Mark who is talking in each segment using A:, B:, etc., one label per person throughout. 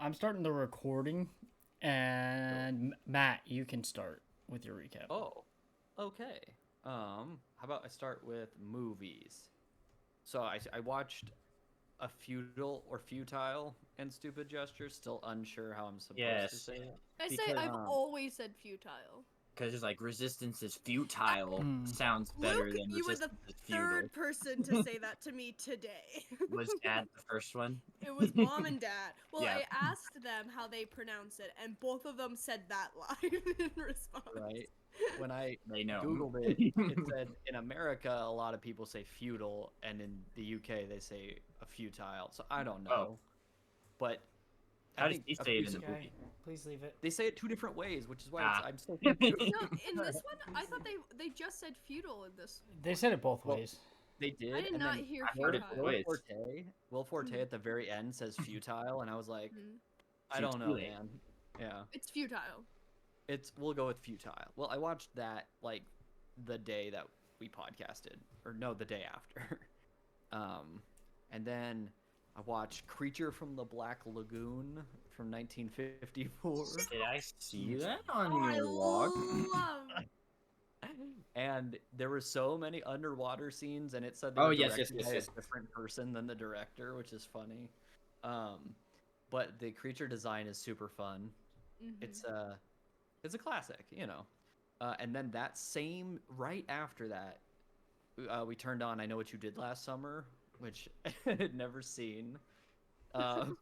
A: I'm starting the recording, and Matt, you can start with your recap.
B: Oh, okay. How about I start with movies? So I watched a Futile and Stupid Gestures. Still unsure how I'm supposed to
C: Yes.
B: say it.
D: I say
C: Because-
D: I've always said futile.
C: Because it's like resistance is futile
A: Mm.
C: sounds better
D: Luke,
C: than
D: you were the
C: resistance is futile.
D: third person to say that to me today.
C: Was Dad the first one?
D: It was mom and dad. Well,
C: Yeah.
D: I asked them how they pronounce it, and both of them said that line in response.
B: Right. When I
C: They know.
B: Googled it, it said in America a lot of people say futile, and in the UK they say a futile. So I don't know. But
C: How
B: I
C: does
B: think
C: he
B: a
C: say it in the
B: futile-
C: movie?
A: Please leave it.
B: They say it two different ways, which is why
C: Ah.
B: I'm still
D: No, in this one, I thought they just said futile in this.
A: They said it both
B: Well,
A: ways.
B: They did.
D: I did
B: and
D: not
B: then
D: hear
C: I heard it
D: futile.
C: both ways.
B: Will Forte at the very end says futile, and I was like,
D: Mhm.
B: I don't know,
C: Futile.
B: man. Yeah,
D: It's futile.
B: we'll go with futile. Well, I watched that like the day that we podcasted, or no, the day after. And then I watched Creature from the Black Lagoon from 1954,
C: Did I see that on
D: Oh, I
C: your log?
D: love.
B: and there were so many underwater scenes, and it said they
C: Oh,
B: were
C: yes,
B: directed
C: yes,
B: by
C: yes.
B: a different person than the director, which is funny. But the creature design is super fun.
D: Mhm.
B: It's a classic, you know. And then that same right after that, we turned on I Know What You Did Last Summer, which I had never seen. Um,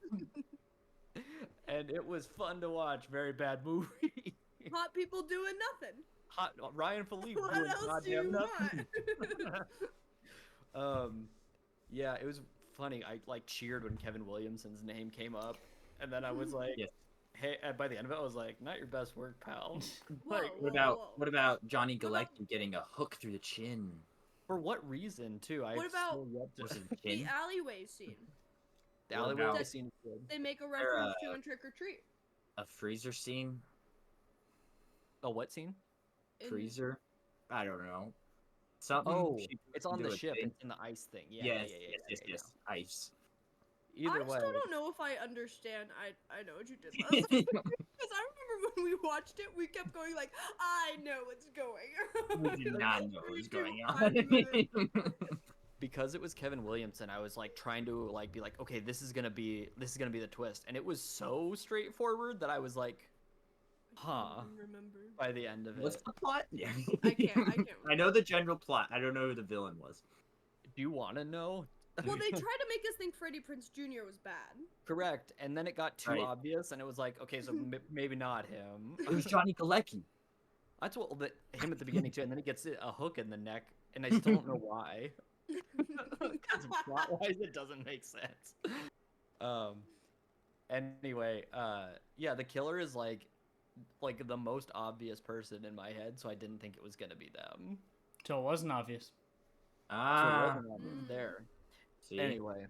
B: and it was fun to watch. Very bad movie.
D: Hot people doing nothing.
B: Hot Ryan Philippe
D: What
B: doing
D: else do you
B: goddamn nothing.
D: want?
B: Yeah, it was funny. I like cheered when Kevin Williamson's name came up, and then I was like,
C: Yes.
B: "Hey!" By the end of it, I was like, "Not your best work, pal." Like,
D: Whoa.
C: What about Johnny
D: What about-
C: Galecki getting a hook through the chin?
B: for what reason, too? I
D: What about-
B: still yet to-
C: Was it
D: The
C: chin?
D: alleyway scene.
B: the
C: what
B: alleyway
C: about-
B: scene is good.
D: They make a
C: There,
D: reference to in Trick or Treat.
C: A freezer scene?
B: Oh, what scene?
D: In-
C: Freezer? I don't know. Something.
B: Oh,
C: she
B: it's on
C: do
B: the
C: a
B: ship.
C: thing.
B: It's in the ice thing. Yeah,
C: Yes,
B: yeah, yeah,
C: yes,
B: yeah,
C: yes,
B: yeah,
C: yes. Ice.
B: yeah. Either
D: I
B: way,
D: still don't know if I understand. I know what you did last because I remember when we watched it, we kept going like, I know what's going on.
C: We did not know what
D: We
C: was
D: do
C: going
D: 5
C: on.
B: because it was Kevin Williamson, I was like trying to like be like, okay, this is gonna be the twist, and it was so straightforward that I was like, huh.
D: I don't remember.
B: By the end of
C: What's
B: it,
C: the plot? Yeah.
D: I can't
C: I know the general plot. I don't know who the villain was.
B: do you want to know?
D: Well, they tried to make us think Freddie Prinze Jr. was bad.
B: Correct, and then it got too
C: Right.
B: obvious, and it was like, okay, so maybe not him.
C: Who's Johnny Galecki?
B: I told him at the beginning too, and then he gets a hook in the neck, and I still don't know why. Because plot-wise, it doesn't make sense. Anyway, yeah, the killer is like the most obvious person in my head, so I didn't think it was gonna be them.
A: So it wasn't obvious.
B: So it
C: Ah,
B: wasn't obvious there.
C: see.
B: Anyway,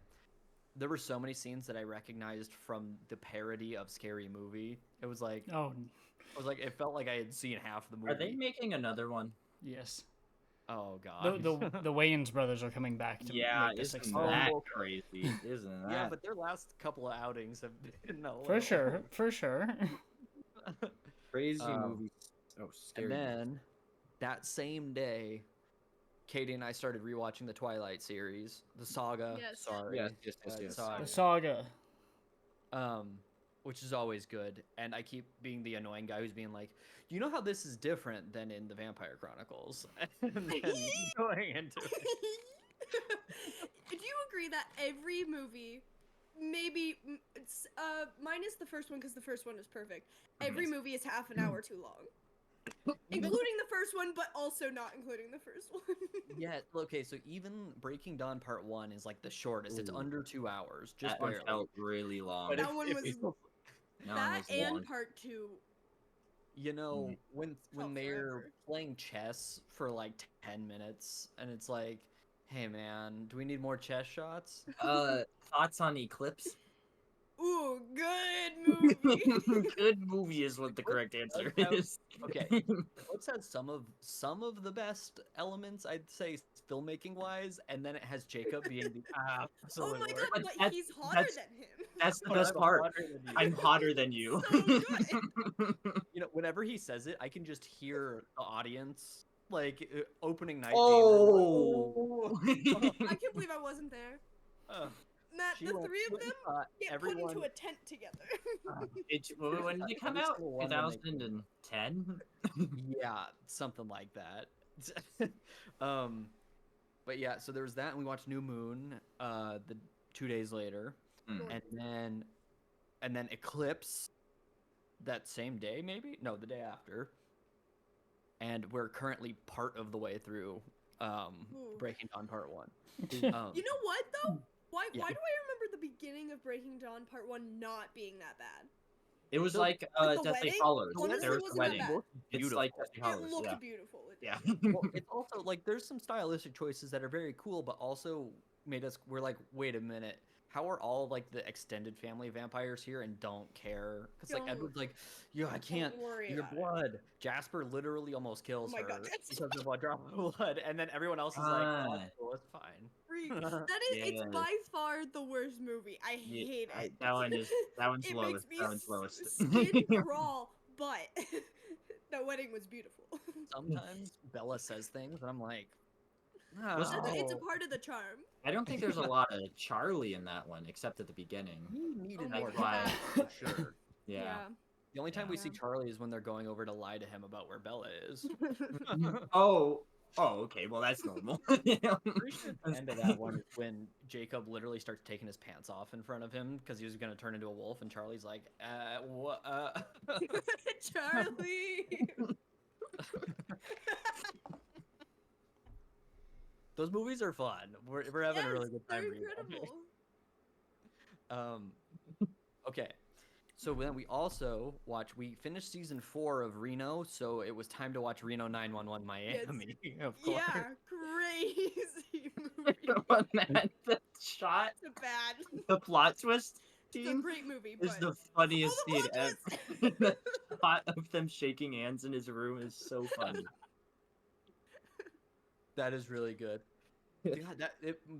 B: there were so many scenes that I recognized from the parody of Scary Movie. It was like
A: Oh,
B: it felt like I had seen half the movie.
C: Are they making another one?
A: yes.
B: Oh god.
A: The Wayans brothers are coming back to
C: Yeah,
A: make the
C: isn't
A: sixth
B: Oh,
A: one.
C: that
B: well,
C: crazy? Isn't that?
B: Yeah, but their last couple of outings have been a
A: For
B: little-
A: sure, for sure.
C: crazy
B: Um,
C: movies. Oh, scary.
B: And then that same day, Katie and I started rewatching the Twilight series, the saga.
D: Yes.
B: Sorry,
C: Yes.
B: saga.
A: The saga.
B: Which is always good. And I keep being the annoying guy who's being like, you know how this is different than in the Vampire Chronicles, and then going into it.
D: Do you agree that every movie, maybe it's minus the first one because the first one is perfect, every
C: Yes.
D: movie is half an hour too long, including the first one, but also not including the first one.
B: Yeah. Okay. So even Breaking Dawn Part 1 is like the shortest. It's
C: Ooh.
B: under 2 hours, just
C: That one
B: barely.
C: felt really long.
B: But
D: That one was-
B: you-
C: That one
D: That
C: was
D: and
C: long.
D: part two.
B: You know,
C: Mm.
B: when
D: Felt
B: they're
D: forever.
B: playing chess for like 10 minutes, and it's like, hey man, do we need more chess shots?
C: Thoughts on Eclipse?
D: Ooh, good movie.
C: Good movie is what the correct answer is.
B: Okay. Eclipse has some of the best elements, I'd say, filmmaking wise, and then it has Jacob being the
D: Oh
B: absolute
D: my
B: worst.
D: god,
C: But
D: but
C: that's-
D: he's hotter
C: that's-
D: than him.
C: That's the
B: I'm
C: best part.
B: hotter than you.
C: I'm hotter than you.
D: So good.
B: You know, whenever he says it, I can just hear the audience like opening night.
C: Oh.
D: I can't believe I wasn't there. Matt,
B: She
D: the
B: went-
D: three
B: she
D: of
B: went
D: them
B: and thought
D: get
B: everyone,
D: put into a tent together.
C: When did it come
B: Every
C: out?
B: single one of them they-
C: 2010.
B: Yeah, something like that. But yeah, so there was that, and we watched New Moon the 2 days later,
C: Mm.
B: and then Eclipse that same day, maybe no, the day after. And we're currently part of the way through
D: Ooh.
B: Breaking Dawn Part 1.
D: You know what though? Why
B: Yeah.
D: why do I remember the beginning of Breaking Dawn Part 1 not being that bad?
C: It was
B: So,
C: like
D: like the
C: Deathly
D: wedding?
C: Hallows.
D: Honestly,
C: There was the
D: wasn't that
C: wedding.
D: bad.
C: It's like
B: Beautiful.
C: Deathly Hallows.
D: It looked
C: Yeah.
D: beautiful. It
C: Yeah.
D: did.
B: Well, it's also like there's some stylistic choices that are very cool, but also we're like, wait a minute, how are all like the extended family vampires here and don't care? Because like
D: Don't-
B: Edward's like, yeah, I can't.
D: Don't worry
B: Your
D: about it.
B: blood. Jasper literally almost kills
D: Oh my
B: her
D: God, that's-
B: because of a drop of blood, and then everyone else is like, oh,
C: Ah.
B: that's cool, it's fine.
D: Freak. That is, it's
C: Yeah.
D: by far the worst movie. I hate it.
C: That one's
D: It
C: lowest.
D: makes me
C: That one's lowest.
D: skin crawl, but the wedding was beautiful.
B: Sometimes Bella says things, and I'm like,
C: Was
B: oh,
D: It's a part of the charm.
C: I don't think there's a lot of Charlie in that one, except at the beginning.
B: he needed
D: Oh my
B: more
C: God.
B: time, for sure.
C: Yeah.
B: The only time we see
D: Yeah.
B: Charlie is when they're going over to lie to him about where Bella is.
C: Oh. Oh, okay. Well, that's normal. You know?
B: Pretty sure the end of that one is when Jacob literally starts taking his pants off in front of him because he was gonna turn into a wolf, and Charlie's like, what?
D: Charlie.
B: Those movies are fun. We're having a really
D: Yes,
B: good time
D: they're
B: reading them.
D: incredible.
B: Okay. So then we also we finished season 4 of Reno, so it was time to watch Reno 911 Miami, of course.
D: Yeah, crazy movie.
C: The shot,
D: It's bad.
C: the plot twist
D: It's a
C: scene
D: great movie,
C: is
D: but
C: the funniest
D: Oh,
C: scene
D: the plot
C: ever. The shot of them shaking hands in his room is so funny.
B: That is really good. Dude,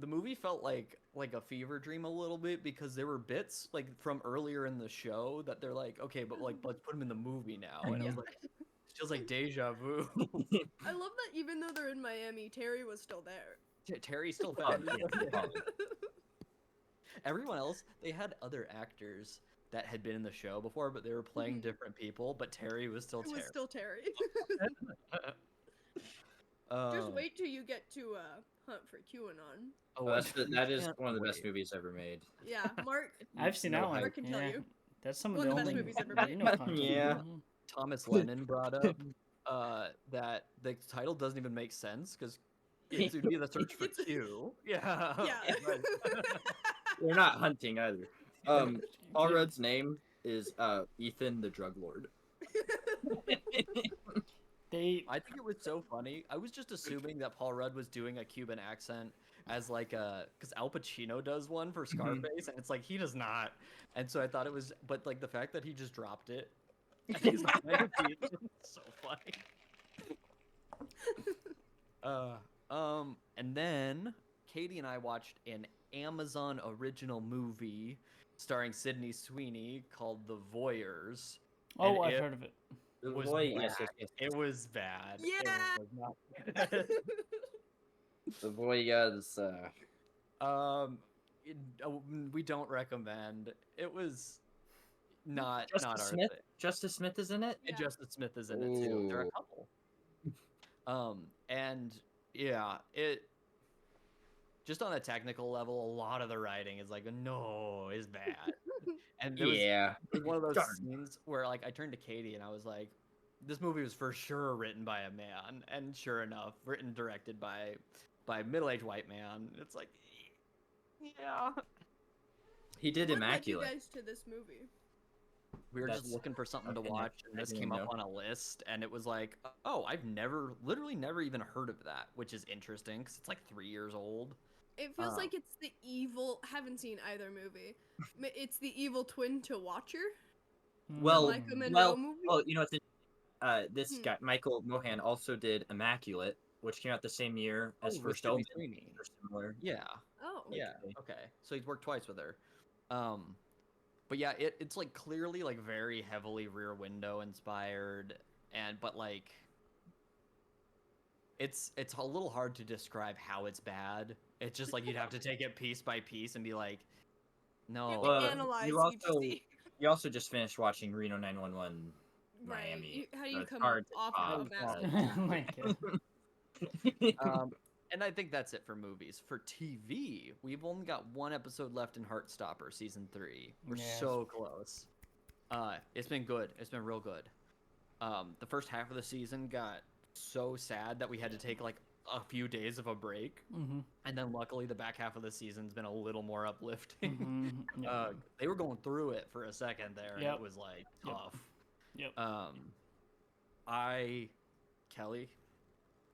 B: the movie felt like a fever dream a little bit because there were bits like from earlier in the show that they're like, okay, but like let's put them in the movie now, and I was like, it feels like deja vu.
D: I love that even though they're in Miami, Terry was still there.
B: Terry's still
C: Oh,
B: back.
C: yeah.
B: Everyone else, they had other actors that had been in the show before, but they were playing
D: Mhm.
B: different people. But Terry was still
D: It was
B: Terry.
D: still Terry. Just wait till you get to Hunt for QAnon.
B: Oh,
C: That is
B: can't
C: one of the best
B: wait.
C: movies ever made.
D: Yeah, Mark.
A: I've seen
C: No
A: that one.
D: Mark can tell
A: yeah.
D: you.
A: That's some of
D: One
A: the
D: of the best
A: only
D: movies ever made.
A: Reno content.
C: Yeah.
A: Mhm.
B: Thomas Lennon brought up that the title doesn't even make sense because it would be the search for
D: It's-
B: Q. Yeah.
D: Yeah.
B: Right.
C: We're not hunting either. Paul Rudd's name is Ethan the Drug Lord.
B: I think it was so funny. I was just assuming that Paul Rudd was doing a Cuban accent as like because Al Pacino does one for Scarface, and it's like he does not. And so I thought it was, but like the fact that he just dropped it, and he's like, it's so funny. And then Katie and I watched an Amazon original movie starring Sydney Sweeney called The Voyeurs.
A: Oh,
B: and
A: I've
B: it
A: heard of it.
B: was
C: Boy,
B: bad.
C: yes.
B: It was bad.
D: Yeah.
B: It was not good.
C: The boy is
B: We don't recommend. It was not
C: Justice
B: our
C: Smith.
B: thing.
C: Justice Smith is in it.
B: And
D: Yeah.
B: Justice Smith is in it too. There are a
C: Ooh.
B: couple. And yeah, it just on a technical level, a lot of the writing is like, no, is bad. And there was
C: Yeah.
B: it was one of those
C: Darn.
B: scenes where like I turned to Katie and I was like, this movie was for sure written by a man, and sure enough, written and directed by a middle-aged white man. It's like, yeah.
C: He did
D: What led you
C: Immaculate.
D: guys to this movie?
B: We were just
C: That's-
B: looking for something to
C: okay,
B: watch, and
C: I
B: this
C: didn't
B: came up
C: know.
B: on a list, and it was like, oh, I've literally never even heard of that, which is interesting because it's like 3 years old.
D: It feels
B: Oh.
D: like it's the evil. Haven't seen either movie. It's the evil twin to Watcher.
C: Well,
D: Like a Monroe
C: well,
D: movie?
C: well, you know, this
D: Hmm.
C: guy Michael Mohan also did Immaculate, which came out the same year as
B: Oh, with
C: First
B: Sydney
C: Omen.
B: Sweeney.
C: They're similar.
B: Yeah.
D: Oh.
B: Yeah. Okay. So he's worked twice with her. But yeah, it's like clearly like very heavily Rear Window inspired, but like it's a little hard to describe how it's bad. It's just like you'd have to take it piece by piece and be like,
D: You have
B: no.
D: to
C: Well,
D: analyze
C: you
D: each
C: also
D: scene.
C: you also just finished watching Reno 911
D: Right.
C: Miami.
D: How do
C: So
D: you
C: it's
D: come
C: hard to
D: off
C: top
D: of a
B: Well,
D: masterpiece?
A: Oh my god.
B: And I think that's it for movies. For TV, we've only got one episode left in Heartstopper season 3. We're
A: Yes.
B: so close. It's been good. It's been real good. The first half of the season got so sad that we had to take like a few days of a break,
A: Mm-hmm.
B: and then luckily the back half of the season's been a little more uplifting.
A: Mm-hmm. Yep.
B: They were going through it for a second there, and
A: Yep.
B: it was like
A: Yep.
B: tough.
A: Yep.
B: Kelly,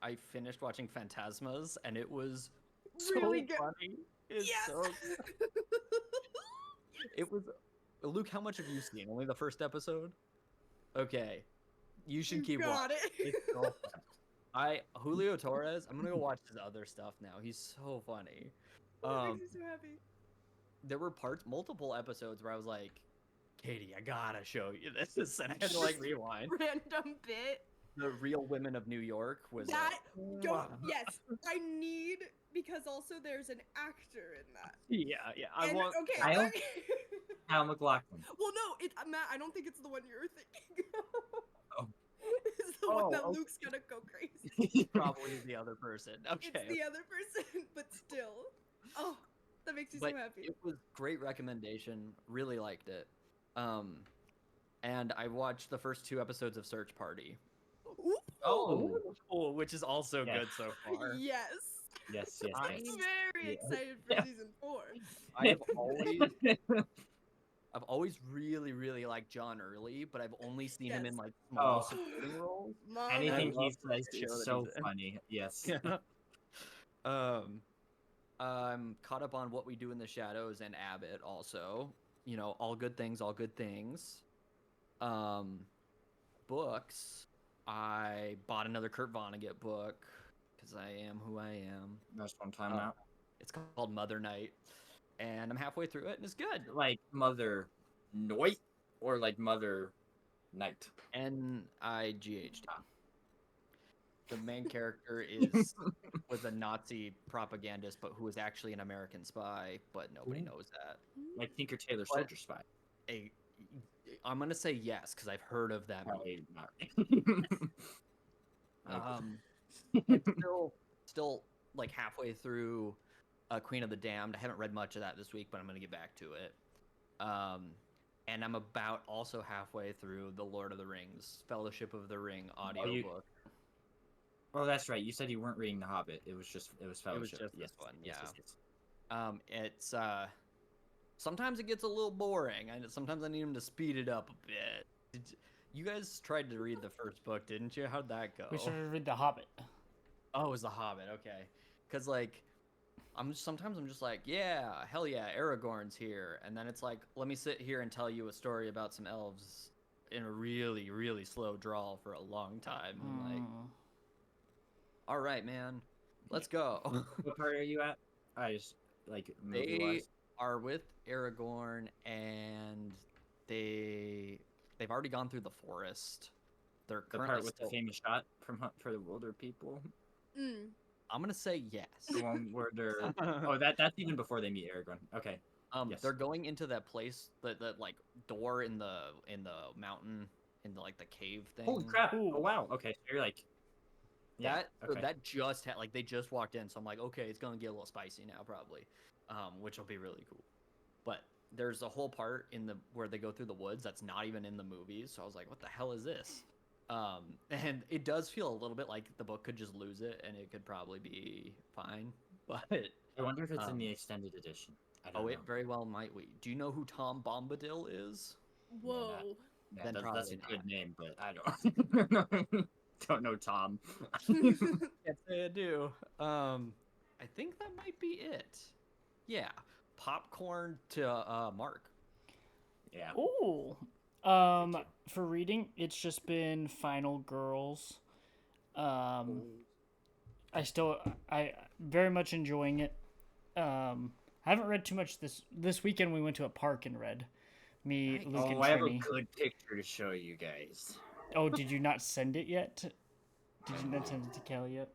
B: I finished watching Phantasmas, and it was
D: Really
B: so
D: good.
B: funny. It's
D: Yes.
B: so it was. Luke, how much have you seen? Only the first episode? Okay, you should keep
D: got
B: watching.
D: it.
B: It's so fun. Julio Torres. I'm gonna go watch his other stuff now. He's so funny.
D: That makes me so happy.
B: There were multiple episodes where I was like, Katie, I gotta show you this, and I had to like rewind.
D: Random bit.
B: The Real Women of New York was
D: That don't.
B: Mwah.
D: Yes, I need because also there's an actor in that.
B: Yeah. I
D: And,
B: want.
D: okay.
C: Kyle?
D: okay.
C: Al McLaughlin.
D: Well, no, Matt. I don't think it's the one you're thinking.
C: Oh.
D: It's the one that
B: okay.
D: Luke's gonna go crazy.
B: Probably the other person. Okay.
D: It's the other person, but still. Oh, that makes me
B: But
D: so happy.
B: it was great recommendation. Really liked it. And I watched the first 2 episodes of Search Party.
D: Ooh.
C: Oh.
B: Which is also
C: Yeah.
B: good so far.
D: Yes.
C: Yes.
B: I-
D: I'm
C: Yes.
D: very
C: Yeah.
D: excited for
C: Yeah.
D: season 4.
B: I've always really, really liked John Early, but I've only seen him in
D: Yes.
B: like small
C: Oh.
B: supporting roles.
D: Mom,
C: Anything
B: I
C: he
B: love
C: says
B: the show
C: is
B: that
C: so
B: he's in.
C: funny. Yes.
B: Yeah. I'm caught up on What We Do in the Shadows and Abbott also. You know, all good things, all good things. Books. I bought another Kurt Vonnegut book because I am who I am.
C: That's one time
B: Uh,
C: now.
B: It's called Mother Night, and I'm halfway through it, and it's good.
C: Like Mother Night or like Mother Night.
B: Night. The main character was a Nazi propagandist, but who was actually an American spy, but nobody
C: Ooh.
B: knows that.
C: Like Tinker Tailor
B: What?
C: Soldier Spy.
B: I'm gonna say yes because I've heard of that movie.
C: Probably not.
B: I'm still like halfway through Queen of the Damned. I haven't read much of that this week, but I'm gonna get back to it. And I'm about also halfway through the Lord of the Rings, Fellowship of the Ring audiobook.
C: Oh, that's right. You said you weren't reading The Hobbit. It was Fellowship.
B: just this one,
C: yes,
B: yeah.
C: yes, yes.
B: It's sometimes it gets a little boring, and sometimes I need him to speed it up a bit. You guys tried to read the first book, didn't you? How'd that go?
A: We should have read The Hobbit.
B: Oh, it was The Hobbit. Okay, because like sometimes I'm just like, yeah, hell yeah, Aragorn's here, and then it's like, let me sit here and tell you a story about some elves in a really, really slow drawl for a long time. I'm like, all right, man, let's go.
C: What part are you at? I just like
B: They
C: movie-wise.
B: are with Aragorn, and they've already gone through the forest. They're
C: The
B: currently
C: part with
B: still...
C: the famous shot from Hunt for the Wilder People.
D: Mm.
B: I'm gonna say yes.
C: The one where they're oh that's even before they meet Aragorn. Okay. Yes.
B: They're going into that place, that like door in the mountain, in the like the cave thing.
C: Holy crap!
A: Ooh.
C: Oh wow. Okay, so you're like
B: That just had like they just walked in, so I'm like, okay, it's gonna get a little spicy now probably, which will be really cool. But there's a whole part where they go through the woods that's not even in the movies, so I was like, what the hell is this? And it does feel a little bit like the book could just lose it and it could probably be fine, but
C: I wonder if it's in the extended edition. I don't know.
B: it very well might. Do you know who Tom Bombadil is?
D: Whoa.
C: Yeah,
B: then
C: that's
B: probably
C: a good
B: not.
C: name, but I don't don't know Tom.
B: Can't say I do. I think that might be it. Yeah, popcorn to Mark.
C: Yeah.
A: Ooh. For reading, it's just been Final Girls. I very much enjoying it. I haven't read too much this weekend. We went to a park and read. Me,
B: Nice.
A: Luke, and
C: I have a
A: Trini.
C: good picture to show you guys.
A: Oh, did you not send it yet? Did you not send it to Kelly yet?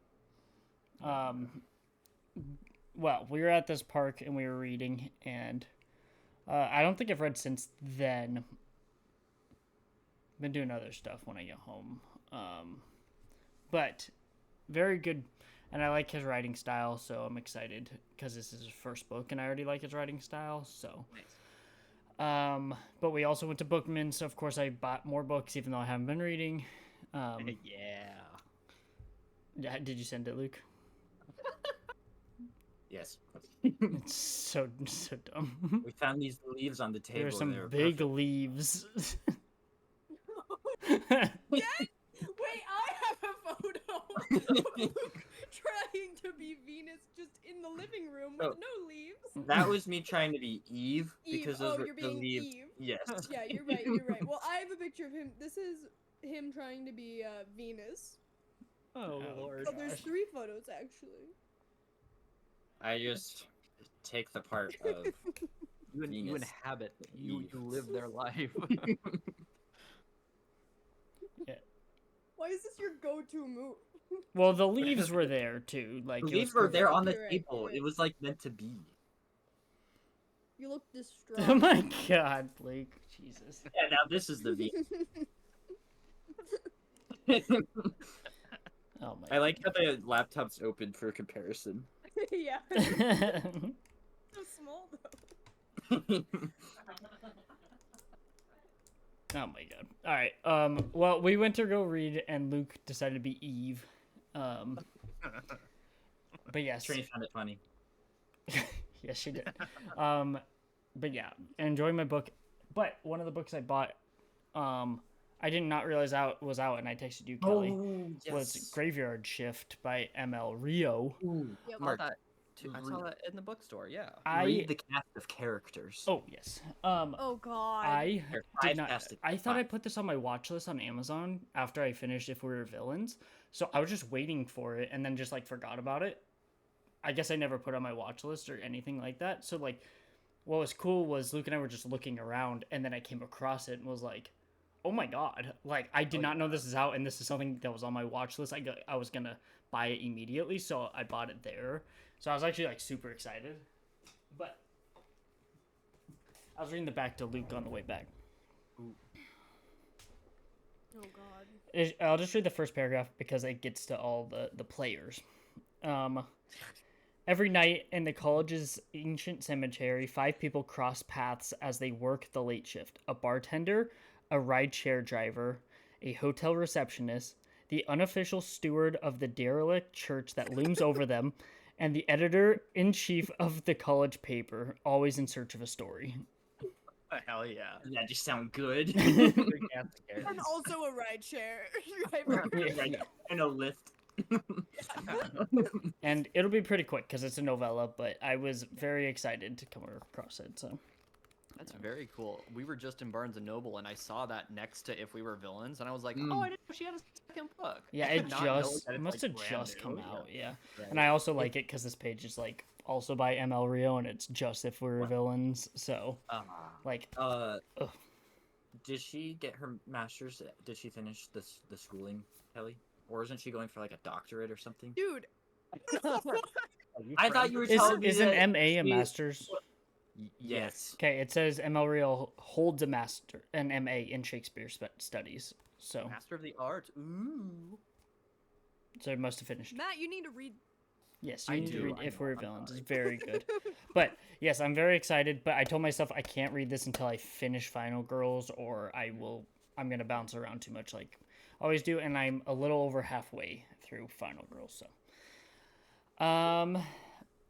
A: Well, we were at this park and we were reading, and I don't think I've read since then. Been doing other stuff when I get home. But very good, and I like his writing style, so I'm excited because this is his first book, and I already like his writing style. So,
B: Nice.
A: but we also went to Bookman, so of course I bought more books, even though I haven't been reading.
B: Yeah.
A: Did you send it, Luke?
C: Yes.
A: It's so dumb.
C: We found these leaves on the table.
A: There are some
C: they were
A: big
C: perfect.
A: leaves.
D: Wait, I have a photo of Luke trying to be Venus just in the living room with
C: Oh.
D: no leaves.
C: That was me trying to be Eve
D: Eve.
C: because those
D: Oh,
C: were
D: you're
C: the
D: being
C: leaves.
D: Eve.
C: Yes.
D: Yeah, you're right. You're right. Well, I have a picture of him. This is him trying to be Venus.
B: Oh,
A: Oh,
B: Lord.
D: Oh, there's 3 photos actually.
C: I just take the part of
B: You
C: Venus.
B: inhabit. You
C: Eve.
B: live their life.
D: Why is this your go-to move?
A: Well, the leaves were there too. Like
C: The
A: it was
C: leaves were
A: cool.
C: there on the
D: You're right,
C: table.
D: you're right.
C: It was like meant to be.
D: You look distraught.
A: Oh my god, Blake! Jesus.
C: Yeah, now this is the V.
A: Oh my.
C: I like how the laptop's open for comparison.
D: Yeah.
A: God.
D: So small though.
A: Oh my god. All right. Well, we went to go read, and Luke decided to be Eve. But yes.
C: Trini found it funny.
A: Yes, she did. But yeah, enjoying my book. But one of the books I bought, I did not realize was out, and I texted you, Kelly. Was Graveyard Shift by ML Rio.
C: Ooh,
D: Yep.
B: I saw that too. I saw that in the bookstore. Yeah.
C: Read the cast of characters.
A: Oh yes.
D: Oh god.
A: I
C: There are
A: did
C: 5
A: not.
C: cast of-
A: I thought I
C: 5.
A: put this on my watch list on Amazon after I finished If We Were Villains. So I was just waiting for it, and then just like forgot about it. I guess I never put it on my watch list or anything like that. So like, what was cool was Luke and I were just looking around, and then I came across it and was like, "Oh my god!" Like I did not know this is out, and this is something that was on my watch list. I was gonna buy it immediately, so I bought it there. So I was actually like super excited. But I was reading the back to Luke on the way back.
D: Oh god.
A: I'll just read the first paragraph because it gets to all the players. Every night in the college's ancient cemetery, 5 people cross paths as they work the late shift. A bartender, a rideshare driver, a hotel receptionist, the unofficial steward of the derelict church that looms over them, and the editor-in-chief of the college paper, always in search of a story.
B: Hell yeah.
C: That just sound good.
D: And also a rideshare driver.
C: Right. And a lift.
A: And it'll be pretty quick because it's a novella, but I was very excited to come across it. So
B: That's very cool. We were just in Barnes and Noble, and I saw that next to If We Were Villains, and I was like, "Oh, I didn't know she had a second book."
A: yeah,
B: I
A: it
B: did not know
A: just
B: that it's,
A: must
B: like,
A: have
B: brand
A: just
B: new.
A: come out. Yeah,
B: Yeah.
A: and I also like it because this page is like also by ML Rio, and it's just If We Were Villains. So like,
C: Did she get her master's? Did she finish the schooling, Kelly? Or isn't she going for like a doctorate or something?
D: Dude.
C: I thought you were
A: is
C: telling me
A: is an
C: that
A: MA a
C: she-
A: master's?
C: Yes.
A: Okay, it says ML Rio holds an MA in Shakespeare studies. So
B: Master of the Arts. Ooh.
A: it must have finished.
D: Matt, you need to read.
A: Yes,
B: I
A: you need to
B: do,
A: read
B: I
A: If
B: know,
A: We're
B: I'm
A: Villains.
B: sorry.
A: It's very good. But yes, I'm very excited. But I told myself I can't read this until I finish Final Girls, or I'm gonna bounce around too much, like I always do. And I'm a little over halfway through Final Girls. So,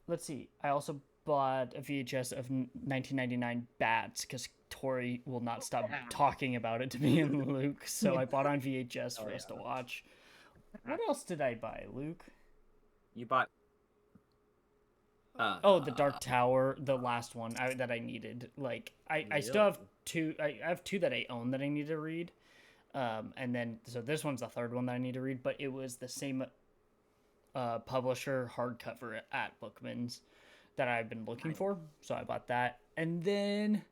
A: let's see. I also bought a VHS of 1999 Bats because Tori will not stop talking about it to me and Luke. So I bought on VHS for us to watch. What else did I buy, Luke?
C: You bought
A: Oh, the Dark Tower, the last one that I needed. Like I still have two. I have two that I own that I need to read. And then so this one's the third one that I need to read, but it was the same publisher hardcover at Bookman's that I've been looking for, so I bought that. And then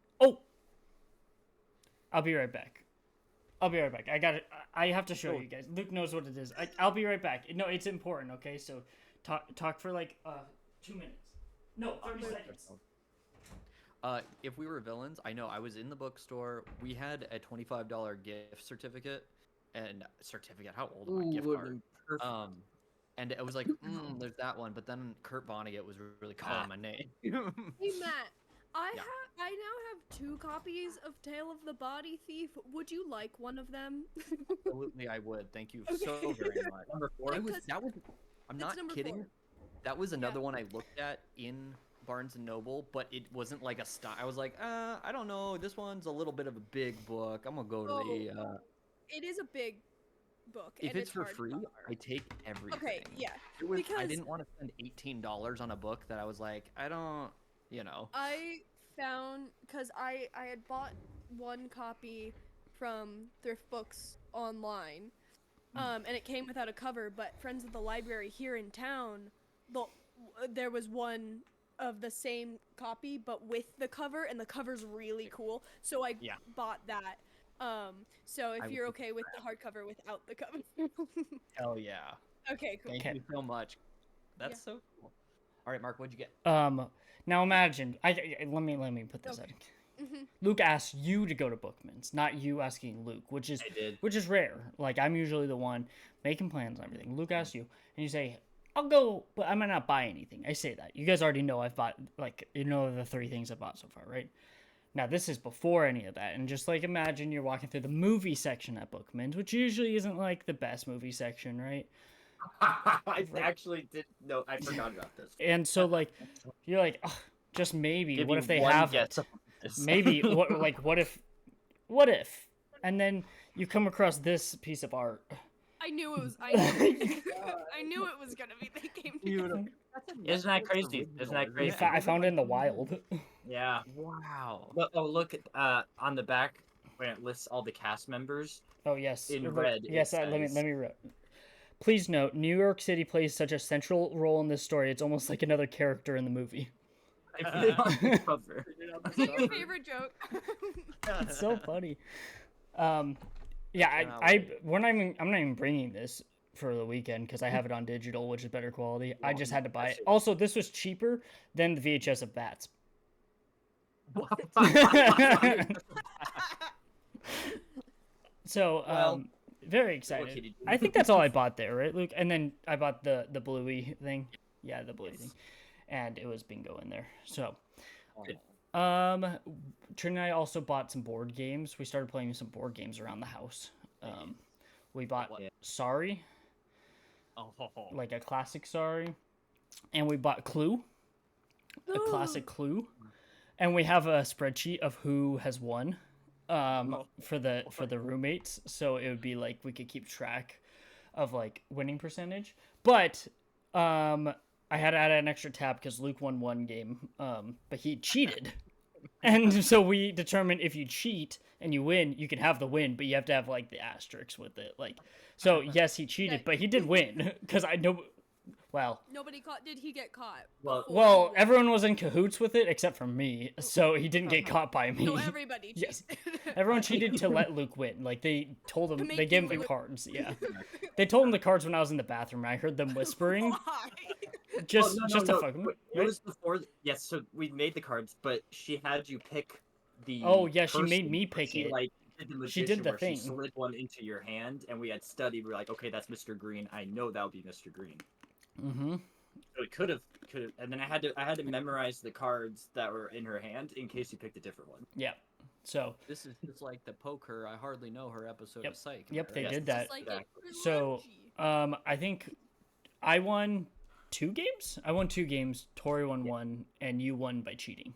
A: I'll be right back. I got it. I have to show you guys. Luke knows what it is. I'll be right back. No, it's important. Okay, so talk for like 2 minutes. No, 30 seconds.
B: If we were villains, I know I was in the bookstore. We had a $25 gift certificate, How old am I? Gift card. And it was like, there's that one. But then Kurt Vonnegut was really calling my name.
D: Hey Matt, I now have 2 copies of Tale of the Body Thief. Would you like one of them?
B: Absolutely, I would. Thank you so very much.
C: Number 4.
B: I'm not kidding.
D: 4.
B: That was another one I looked at in Barnes and Noble, but it wasn't like a style. I was like, I don't know. This one's a little bit of a big book. I'm gonna go to the.
D: It is a big book.
B: If
D: and
B: it's for
D: hard
B: free,
D: cover.
B: I take everything.
D: Okay, yeah.
B: I didn't want to spend $18 on a book that I was like, I don't,
D: I found because I had bought one copy from Thrift Books online, and it came without a cover. But Friends of the Library here in town, there was one of the same copy but with the cover, and the cover's really cool. So I bought that. So if you're okay with the hardcover without the cover.
B: Hell yeah.
D: Okay, cool.
B: Thank you so much. That's so cool. All right, Mark, what'd you get?
A: Now imagine, let me put this out. Luke asked you to go to Bookman's, not you asking Luke, which is rare. Like, I'm usually the one making plans and everything. Luke asked you, and you say, I'll go, but I might not buy anything. I say that. You guys already know I've bought, the 3 things I've bought so far, right? Now, this is before any of that, and just, imagine you're walking through the movie section at Bookman's, which usually isn't, the best movie section, right?
C: I actually did. No, I forgot about this.
A: And so, you're like, oh, just maybe. What if they have it? Maybe. What if? And then you come across this piece of art.
D: I knew it was. I knew it was gonna be. They came together.
C: Isn't that crazy?
A: I found it in the wild.
C: Yeah.
B: Wow.
C: Look on the back when it lists all the cast members.
A: Oh yes.
C: In red.
A: Yes. Let me read. Please note, New York City plays such a central role in this story. It's almost like another character in the movie.
C: I put it on the cover.
D: Is that your favorite joke?
A: It's so funny. Yeah, I'm not even bringing this for the weekend because I have it on digital, which is better quality. I just had to buy it. Also, this was cheaper than the VHS of Bats. So, very excited. I think that's all I bought there, right, Luke? And then I bought the bluey thing. Yeah, the bluey thing. And it was bingo in there. So, Trin and I also bought some board games. We started playing some board games around the house. We bought Sorry. Like a classic Sorry. And we bought Clue. A classic Clue. And we have a spreadsheet of who has won for the roommates. So it would be we could keep track of winning percentage. But I had to add an extra tab because Luke won one game, but he cheated. And so we determined if you cheat and you win, you can have the win, but you have to have the asterisks with it. So yes, he cheated, but he did win because I know. Well,
D: nobody caught. Did he get caught?
A: Well, everyone was in cahoots with it except for me, so he didn't get caught by me.
D: No, everybody cheated.
A: Yes, everyone cheated to let Luke win. They told him, they gave him the cards. Yeah, they told him the cards when I was in the bathroom. I heard them whispering.
D: Why?
A: Just to fuck him.
C: It was before. Yes, so we made the cards, but she had you pick the.
A: Oh yeah, she made me pick it.
C: She did the thing. She slid one into your hand, and we had studied. We were like, okay, that's Mr. Green. I know that'll be Mr. Green.
A: Mm-hmm.
C: So it could have, and then I had to memorize the cards that were in her hand in case you picked a different one.
A: Yeah. So
B: this is just like the poker. I hardly know her episode of Psych.
A: Yep, they did that.
C: Exactly.
A: So I think I won 2 games. I won 2 games. Tori won 1, and you won by cheating.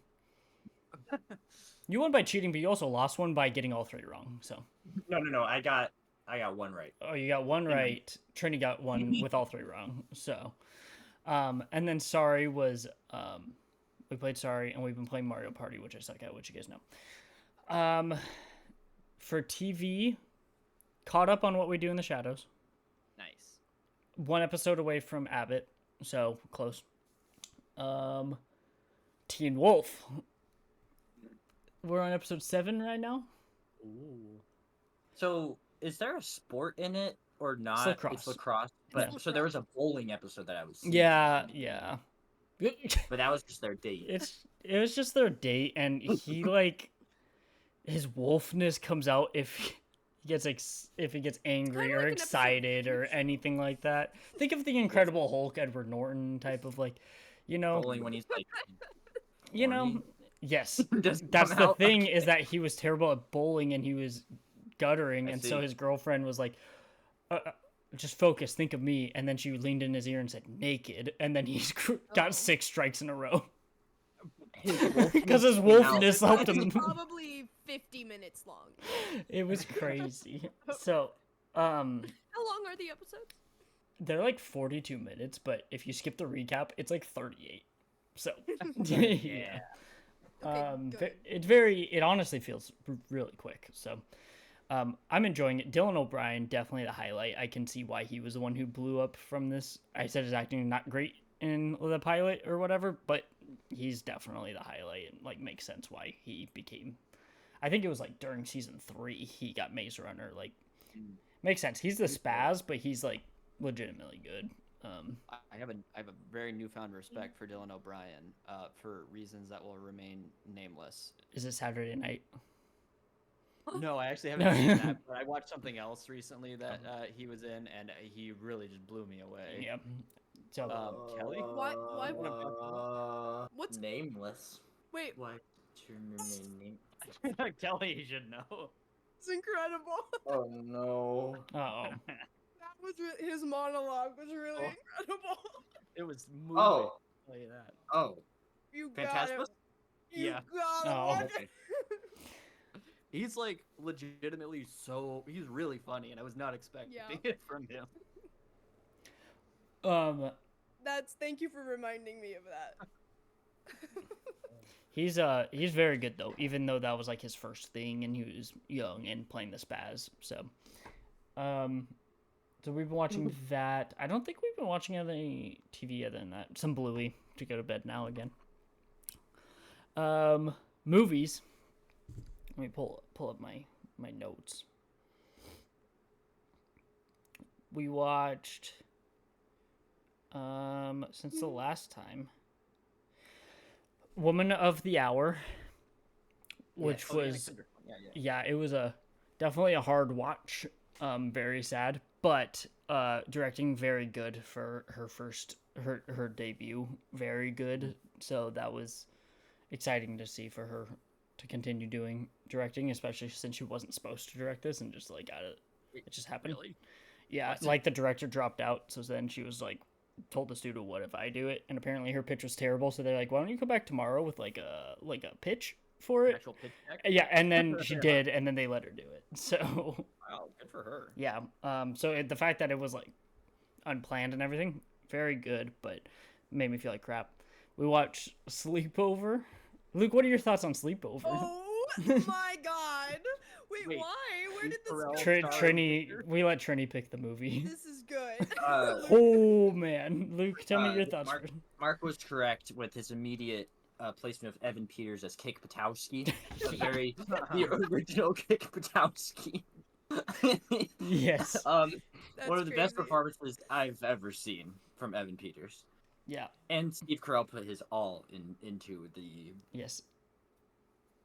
A: You won by cheating, but you also lost one by getting all 3 wrong. So.
C: No. I got 1 right.
A: Oh, you got 1 right. Trini got 1 with all 3 wrong. So, And then Sorry was we played Sorry, and we've been playing Mario Party, which I suck at, which you guys know. For TV, caught up on What We Do in the Shadows.
B: Nice.
A: One episode away from Abbott, so close. Teen Wolf. We're on episode 7 right now.
B: Ooh.
C: So, is there a sport in it or not?
A: lacrosse.
C: It's lacrosse. But
A: Yeah.
C: so there was a bowling episode that I was seeing.
A: Yeah.
C: But that was just their date.
A: It was just their date, and he like his wolfness comes out if he gets angry
D: Kinda
A: or
D: like an
A: excited or
D: episode.
A: anything like that. Think of the Incredible Hulk, Edward Norton type of like,
C: Bowling when he's like, horny.
A: Yes.
C: Doesn't
A: That's
C: come
A: the
C: out.
A: thing is that he was terrible at bowling and he was guttering,
C: I
A: and so
C: see.
A: his girlfriend was like, just focus, think of me, and then she leaned in his ear and said naked, and then he's got 6 strikes in a row because his wolfness helped
D: It's
A: him.
D: probably 50 minutes long.
A: It was crazy. So,
D: How long are the episodes?
A: they're like 42 minutes, but if you skip the recap, it's like 38. So, yeah.
D: Okay, good.
A: It honestly feels really quick. So, I'm enjoying it. Dylan O'Brien, definitely the highlight. I can see why he was the one who blew up from this. I said his acting not great in the pilot or whatever, but he's definitely the highlight, and like makes sense why he became. I think it was like during season 3 he got Maze Runner. Like, makes sense. He's the spaz, but he's like legitimately good.
B: I have a very newfound respect for Dylan O'Brien for reasons that will remain nameless.
A: Is it Saturday Night?
B: No, I actually haven't seen that, but I watched something else recently that he was in, and he really just blew me away.
A: Yep. So
B: Kelly?
D: Why what's
C: nameless?
D: wait?
C: Why to remain name?
B: Kelly, you should know.
D: It's incredible.
C: Oh no!
A: oh,
D: That was his monologue was really incredible.
B: It was moving.
C: Oh.
B: I'll tell you that.
C: Oh,
D: You got
C: Fantastic.
D: it. You
B: Yeah.
D: got
A: Oh,
D: it.
C: okay.
B: He's like legitimately he's really funny, and I was not expecting
D: Yeah.
B: it from him.
D: Thank you for reminding me of that.
A: he's very good though, even though that was like his first thing and he was young and playing the spaz. So we've been watching that. I don't think we've been watching any TV other than that. Some Bluey to go to bed now again. Movies. Let me pull up my notes. We watched since the last time, Woman of the Hour, which was it was definitely a hard watch. Very sad, but directing very good for her debut. Very good. So that was exciting to see for her to continue doing directing, especially since she wasn't supposed to direct this and just like it just happened.
B: Really?
A: Yeah, like the director dropped out, so then she was like told the studio, what if I do it? And apparently her pitch was terrible, so they're like, why don't you come back tomorrow with like a pitch for it?
B: Actual pitch deck?
A: Yeah, and then she did, and then they let her do it. So
B: Wow, good for her.
A: yeah, the fact that it was like unplanned and everything, very good, but made me feel like crap. We watched Sleepover. Luke, what are your thoughts on Sleepover?
D: Oh my god! Wait,
B: Wait,
D: why? Where did this
B: Pharrell
D: go?
B: Trin-
A: Trini, we let Trini pick the movie.
D: This is good.
A: Oh man, Luke, tell me your thoughts.
C: Mark was correct with his immediate placement of Evan Peters as Kick Patowski, the original Kick Patowski.
A: Yes.
D: That's
C: One of the best
D: crazy.
C: performances I've ever seen from Evan Peters.
A: Yeah.
C: And Steve Carell put his all into the
A: Yes.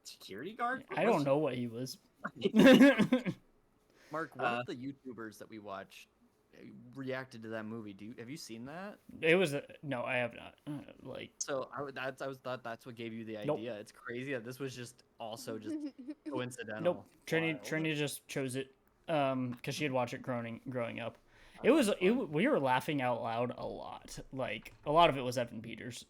C: security guard.
A: I don't know what he was.
B: Mark, one of the YouTubers that we watched reacted to that movie. Have you seen that?
A: It was no, I have not. Like,
B: So thought that's what gave you the idea.
A: Nope.
B: It's crazy that this was just also just coincidental.
A: nope. Trini just chose it because she had watched it growing up. We were laughing out loud a lot. Like, a lot of it was Evan Peters,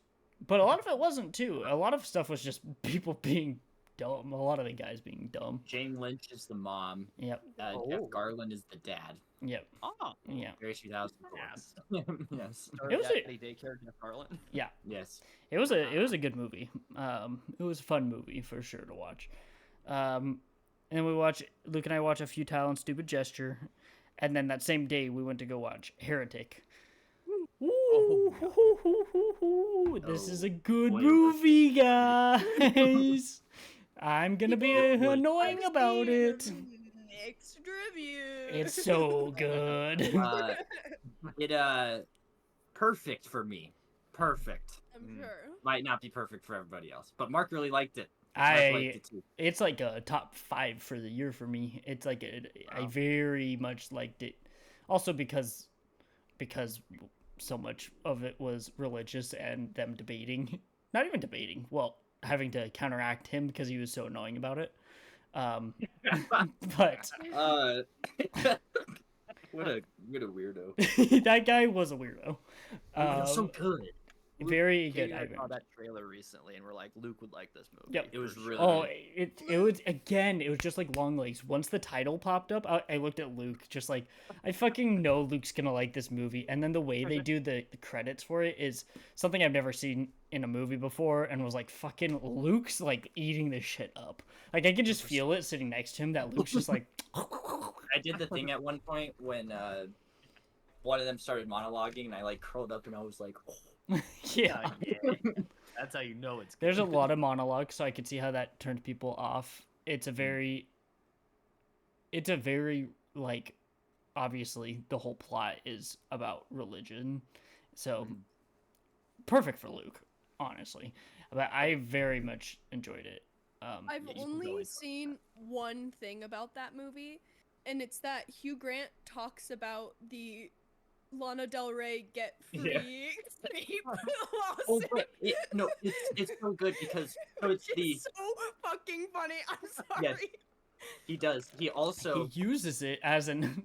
A: but a lot of it wasn't too. A lot of stuff was just people being dumb. A lot of the guys being dumb.
C: Jane Lynch is the mom.
A: Yep.
C: Jeff
B: Oh.
C: Garland is the dad.
A: Yep.
B: Oh,
A: Yeah.
C: Very 2004.
B: Yes.
C: Yes.
B: Star
A: It was a-
B: Daddy Daycare Jeff Garland.
C: Yes.
A: It was a good movie. It was a fun movie for sure to watch. And Luke and I watch A Futile and Stupid Gesture, and then that same day we went to go watch Heretic. Ooh, this is a good
C: boy,
A: movie, guys. I'm gonna be annoying
D: I've
A: about
D: seen
A: it.
D: Mixed reviews.
A: It's so good.
C: It perfect for me. Perfect.
D: I'm sure.
C: Might not be perfect for everybody else, but Mark really liked it. Mark liked it too.
A: It's like a top 5 for the year for me. It's like I very much liked it. Also because so much of it was religious and them debating. Not even debating. Well, having to counteract him because he was so annoying about it. But
C: what a weirdo.
A: that guy was a weirdo.
C: It was so good.
A: Very
B: Katie
A: good.
B: and I
A: I
B: saw that trailer recently, and we're like, Luke would like this movie.
A: Yep.
C: It was
B: for
C: really
B: sure.
A: Oh, it was again. It was just like Long Legs. Once the title popped up, I looked at Luke, just like I fucking know Luke's gonna like this movie. And then the way they do the credits for it is something I've never seen in a movie before, and was like, fucking Luke's like eating this shit up. Like I could just feel it sitting next to him. That Luke's just like.
C: I did the thing at one point when one of them started monologuing, and I like curled up and I was like, oh.
A: Yeah.
B: Yeah. That's how you know it's good.
A: There's a lot of monologue, so I could see how that turned people off. It's a very like, obviously the whole plot is about religion, so perfect for Luke, honestly. But I very much enjoyed it.
D: I've
B: Yeah, you can go
D: only
B: into it.
D: seen one thing about that movie, and it's that Hugh Grant talks about the Lana Del Rey get free
C: Yeah.
D: escape
C: Oh,
D: lawsuit.
C: but it's so good because so it's the
D: It's so fucking funny. I'm sorry.
C: Yes. he does. He also
A: He uses it as an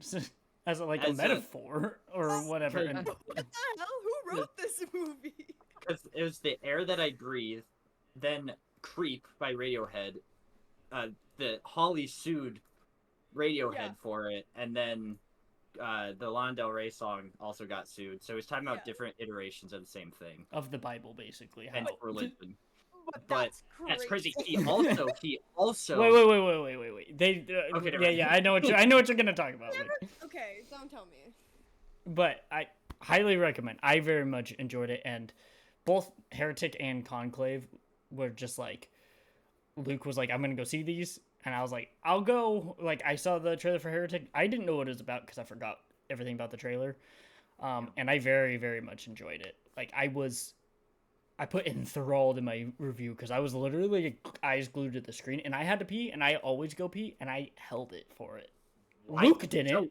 A: as a, like a
C: As a-
A: metaphor or whatever. And
D: What the hell? Who wrote this movie?
C: because it was the air that I breathe, then Creep by Radiohead. The Holly sued Radiohead
D: Yeah.
C: for it, and then the Lana Del Rey song also got sued. So he's talking about
D: Yeah.
C: different iterations of the same thing
A: of the Bible, basically.
C: and
A: How...
C: religion.
D: But
C: But
D: that's crazy.
C: That's crazy. He also
A: Wait. They
C: Okay, never
A: yeah,
C: mind.
A: yeah. I know what you're gonna talk about. Like,
D: Okay, don't tell me.
A: but I highly recommend. I very much enjoyed it, and both Heretic and Conclave were just like, Luke was like, I'm gonna go see these, and I was like, I'll go. Like, I saw the trailer for Heretic. I didn't know what it was about because I forgot everything about the trailer, and I very, very much enjoyed it. Like, I put enthralled in my review because I was literally like, eyes glued to the screen, and I had to pee, and I always go pee, and I held it for it. Luke didn't.
C: so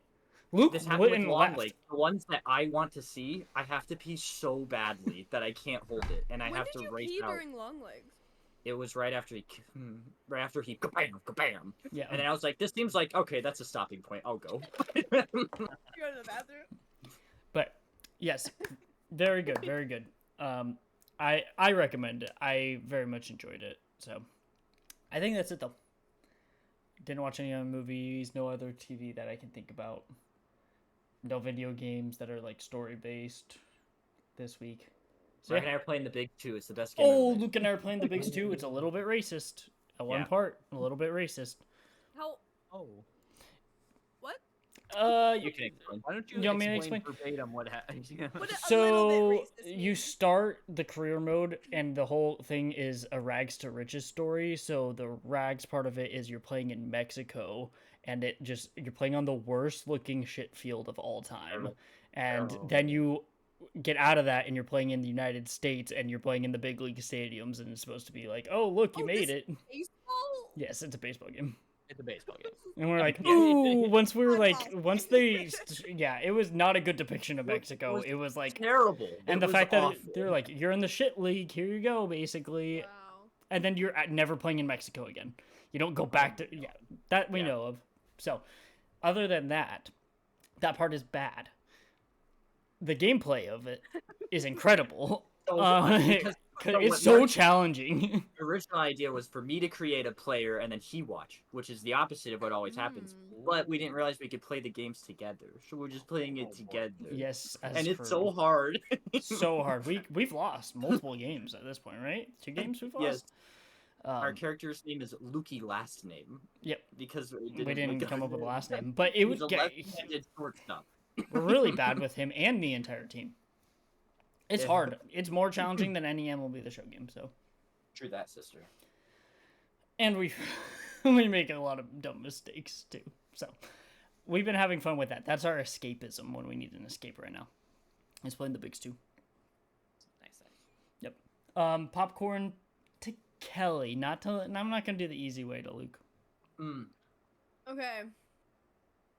A: Luke
C: this happened with
A: wouldn't
C: Long
A: left.
C: Legs. The ones that I want to see, I have to pee so badly that I can't hold it, and I
D: When
C: have
D: did
C: to
D: you
C: race
D: pee
C: out.
D: during Long Legs?
C: It was right after he kabam, kabam.
A: Yeah.
C: And then I was like, this seems like, okay, that's a stopping point. I'll go.
D: You go to the bathroom?
A: But yes, very good, very good. I recommend it. I very much enjoyed it. So I think that's it though. Didn't watch any other movies, no other TV that I can think about. No video games that are like story based this week. So
C: Mark
A: yeah.
C: and I are playing the big two. It's the best game.
A: Oh,
C: ever made.
A: Luke and I are playing the Bigs too. It's a little bit racist. At one
C: Yeah.
A: part, a little bit racist.
D: How?
B: Oh.
D: What?
C: You can explain.
B: Why don't you
A: You want me to
B: explain
A: explain?
B: verbatim what happened?
D: What a little
A: So
D: bit racist
A: you
D: means.
A: start the career mode, and the whole thing is a rags to riches story. So the rags part of it is you're playing in Mexico, and you're playing on the worst looking shit field of all time, and then you get out of that and you're playing in the United States, and you're playing in the big league stadiums, and it's supposed to be like, oh look, you
D: Oh,
A: made
D: this-
A: it.
D: Baseball?
A: Yes, it's a baseball game.
B: It's a baseball game.
A: And we're like,
C: Yeah.
A: ooh, once we were
D: I'm
A: like,
D: lost.
A: once they, yeah, it was not a good depiction of
C: It was-
A: Mexico. It was like,
C: Terrible.
A: and
C: It
A: the
C: was
A: fact that
C: awful.
A: they're like, you're in the shit league, here you go, basically.
D: Wow.
A: And then you're never playing in Mexico again. You don't go back to, yeah, that we
C: Yeah.
A: know of. So, other than that, that part is bad. The gameplay of it is incredible.
C: So,
A: Uh,
C: because
A: 'Cause
C: So
A: it's
C: what
A: so
C: Mark-
A: challenging.
C: The original idea was for me to create a player and then he watch, which is the opposite of what always happens. But we didn't realize we could play the games together, so we're just playing
B: Oh,
C: it
B: boy.
C: together.
A: Yes, as
C: And it's
A: per
C: so hard.
A: so hard. We've lost multiple games at this point, right? 2 games we've
C: Yes.
A: lost.
C: Our character's name is Lukey last name.
A: Yep.
C: Because
A: We didn't
C: like,
A: come up with a last name, but it
C: he's
A: would
C: a
A: get.
C: left-handed shortstop.
A: We're really bad with him and the entire team. It's
C: Yeah.
A: hard. It's more challenging than any MLB The Show game. So,
C: True that, sister.
A: and we we make a lot of dumb mistakes too. So, we've been having fun with that. That's our escapism when we need an escape right now. Is playing the Bigs 2.
B: Nice.
A: Popcorn to Kelly. Not to. I'm not gonna do the easy way to Luke.
D: Okay.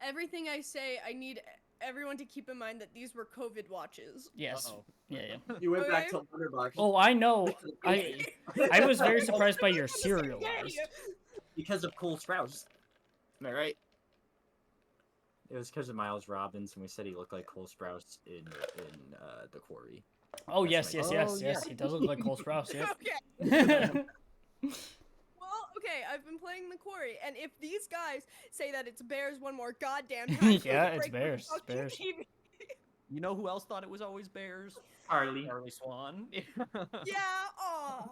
D: Everything I say, I need everyone to keep in mind that these were COVID watches.
A: Yes.
B: Uh-oh.
A: Yeah.
C: You went back
D: Okay.
C: to Letterboxd.
A: Oh, I know. I was very surprised by your cereal
D: Yay!
A: list.
C: Because of Cole Sprouse. Am I right? It was because of Miles Robbins, and we said he looked like Cole Sprouse in The Quarry.
A: Oh
C: That's
A: yes,
C: my-
A: yes,
B: Oh,
A: yes,
B: yeah.
A: yes. He does look like Cole Sprouse. Yep.
D: Okay. Well, okay, I've been playing the quarry, and if these guys say that it's bears one more goddamn time,
A: Yeah,
D: I'm
A: it's
D: gonna break
A: bears,
D: my
A: it's
D: fucking
A: bears.
D: TV.
B: You know who else thought it was always bears?
C: Harley.
B: Charlie Swan.
D: Yeah, aw.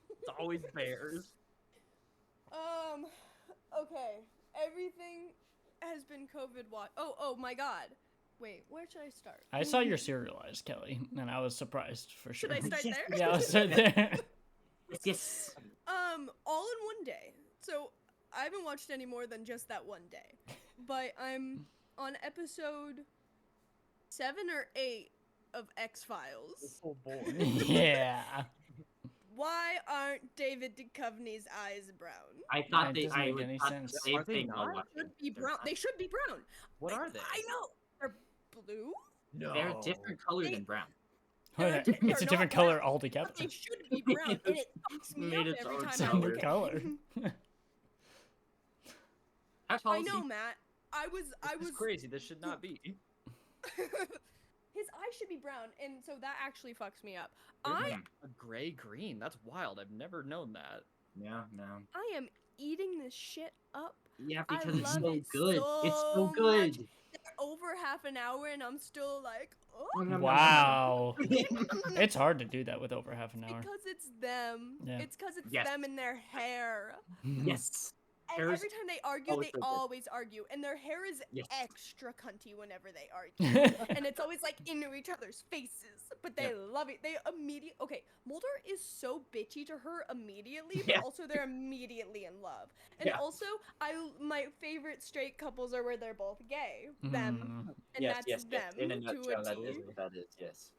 B: It's always bears.
D: Okay, everything has been COVID watch. Oh my god. Wait, where should I start?
A: I saw your serial eyes, Kelly, and I was surprised for sure.
D: Should I start there?
A: Yeah, I was right there.
C: Yes.
D: All in one day. So I haven't watched any more than just that one day, but I'm on episode 7 or 8 of X-Files.
B: Oh boy.
A: Yeah.
D: Why aren't David Duchovny's eyes brown?
C: I thought
A: That doesn't
C: I
A: make
C: would
A: any
C: thought
A: sense.
C: the same
B: Are they
C: thing while
B: not?
C: watching.
D: Should be
C: They're
D: brown.
C: not.
D: They should be brown.
B: What are they?
D: I know. They're blue.
B: No.
C: They're a different color
D: They-
C: than brown.
D: They're
A: It's a
D: not
A: different
D: brown,
A: color altogether.
D: But they should be brown, and it fucks me
C: Made
D: up
C: its
D: every
C: own
D: time
A: It's
D: I
A: a
C: color.
A: new
D: look at
A: color.
D: it.
C: How tall
D: I
C: is
D: know,
C: he?
D: Matt. I was.
B: This is crazy. This should not be.
D: His eyes should be brown, and so that actually fucks me up.
B: They're
D: I
B: like a gray green. That's wild. I've never known that.
C: Yeah, no.
D: I am eating this shit up.
C: Yeah,
D: I
C: because it's
D: love
C: so
D: it
C: good. It's
D: so
C: so good.
D: much. Over half an hour, and I'm still like, oh.
A: Wow. It's hard to do that with over half an hour.
D: Because it's them.
A: Yeah.
D: It's because it's
C: Yes.
D: them and their hair.
C: Yes.
D: And
C: Hair's
D: every time they argue,
C: always
D: they
C: so good.
D: always argue, and their hair is
C: Yes.
D: extra cunty whenever they argue. And it's always like into each other's faces, but they love it. They immediately Mulder is so bitchy to her immediately, but
C: Yeah.
D: also they're immediately in love. And
C: Yeah.
D: also, my favorite straight couples are where they're both gay. Them, and
C: yes,
D: that's
C: yes,
D: them
C: yes. In a
D: to
C: nutshell,
D: a
C: that
D: T.
C: is what that is. Yes.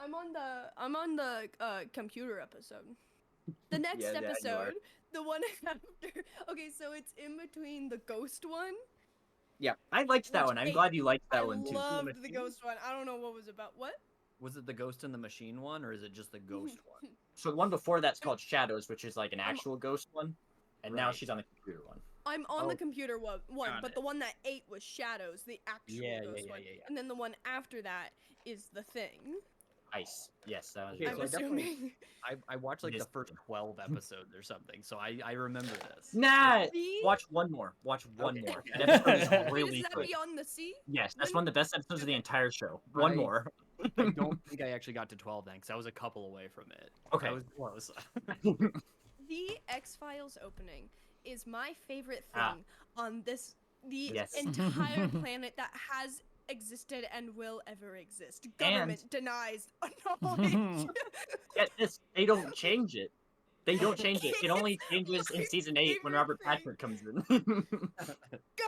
D: I'm on the computer episode. The next
C: Yeah, you are.
D: episode, the one after. Okay, so it's in between the ghost one.
C: Yeah, I liked that
D: Which
C: one. I'm
D: I-
C: glad you liked that
D: I
C: one too.
D: loved the ghost one. I don't know what was about. What?
B: Was it the Ghost in the Machine one, or is it just the Ghost one?
C: So the one before that's called Shadows, which is like an actual ghost one, and now
B: Right.
C: she's on the computer one.
D: I'm on
B: Oh,
D: the computer one,
B: got
D: but
B: it.
D: the one that ate was Shadows, the actual
B: Yeah,
D: ghost
B: yeah,
D: one.
B: yeah, yeah.
D: And then the one after that is the thing.
C: Ice. Yes, that was.
B: Okay,
D: I'm
B: so I definitely-
D: assuming.
B: I watched like the
C: Missed
B: first 12 episodes or something, so I remember this.
C: Nah.
D: The-
C: Watch one more. Watch one
B: Okay.
C: more. That episode is
D: Wait,
C: really
D: is that
C: good.
D: Beyond the Sea?
C: Yes, that's
D: when-
C: one of the best episodes of the entire show. One
B: I-
C: more.
B: I don't think I actually got to 12 then, because I was a couple away from it.
C: Okay.
B: I was close.
D: The X-Files opening is my favorite thing
C: Ah.
D: on the
C: Yes.
D: entire planet that has existed and will ever exist. Government denies knowledge.
C: Get this. They don't change it. They don't change it. It only changes in season 8 when Robert
D: Favorite
C: Patrick comes in.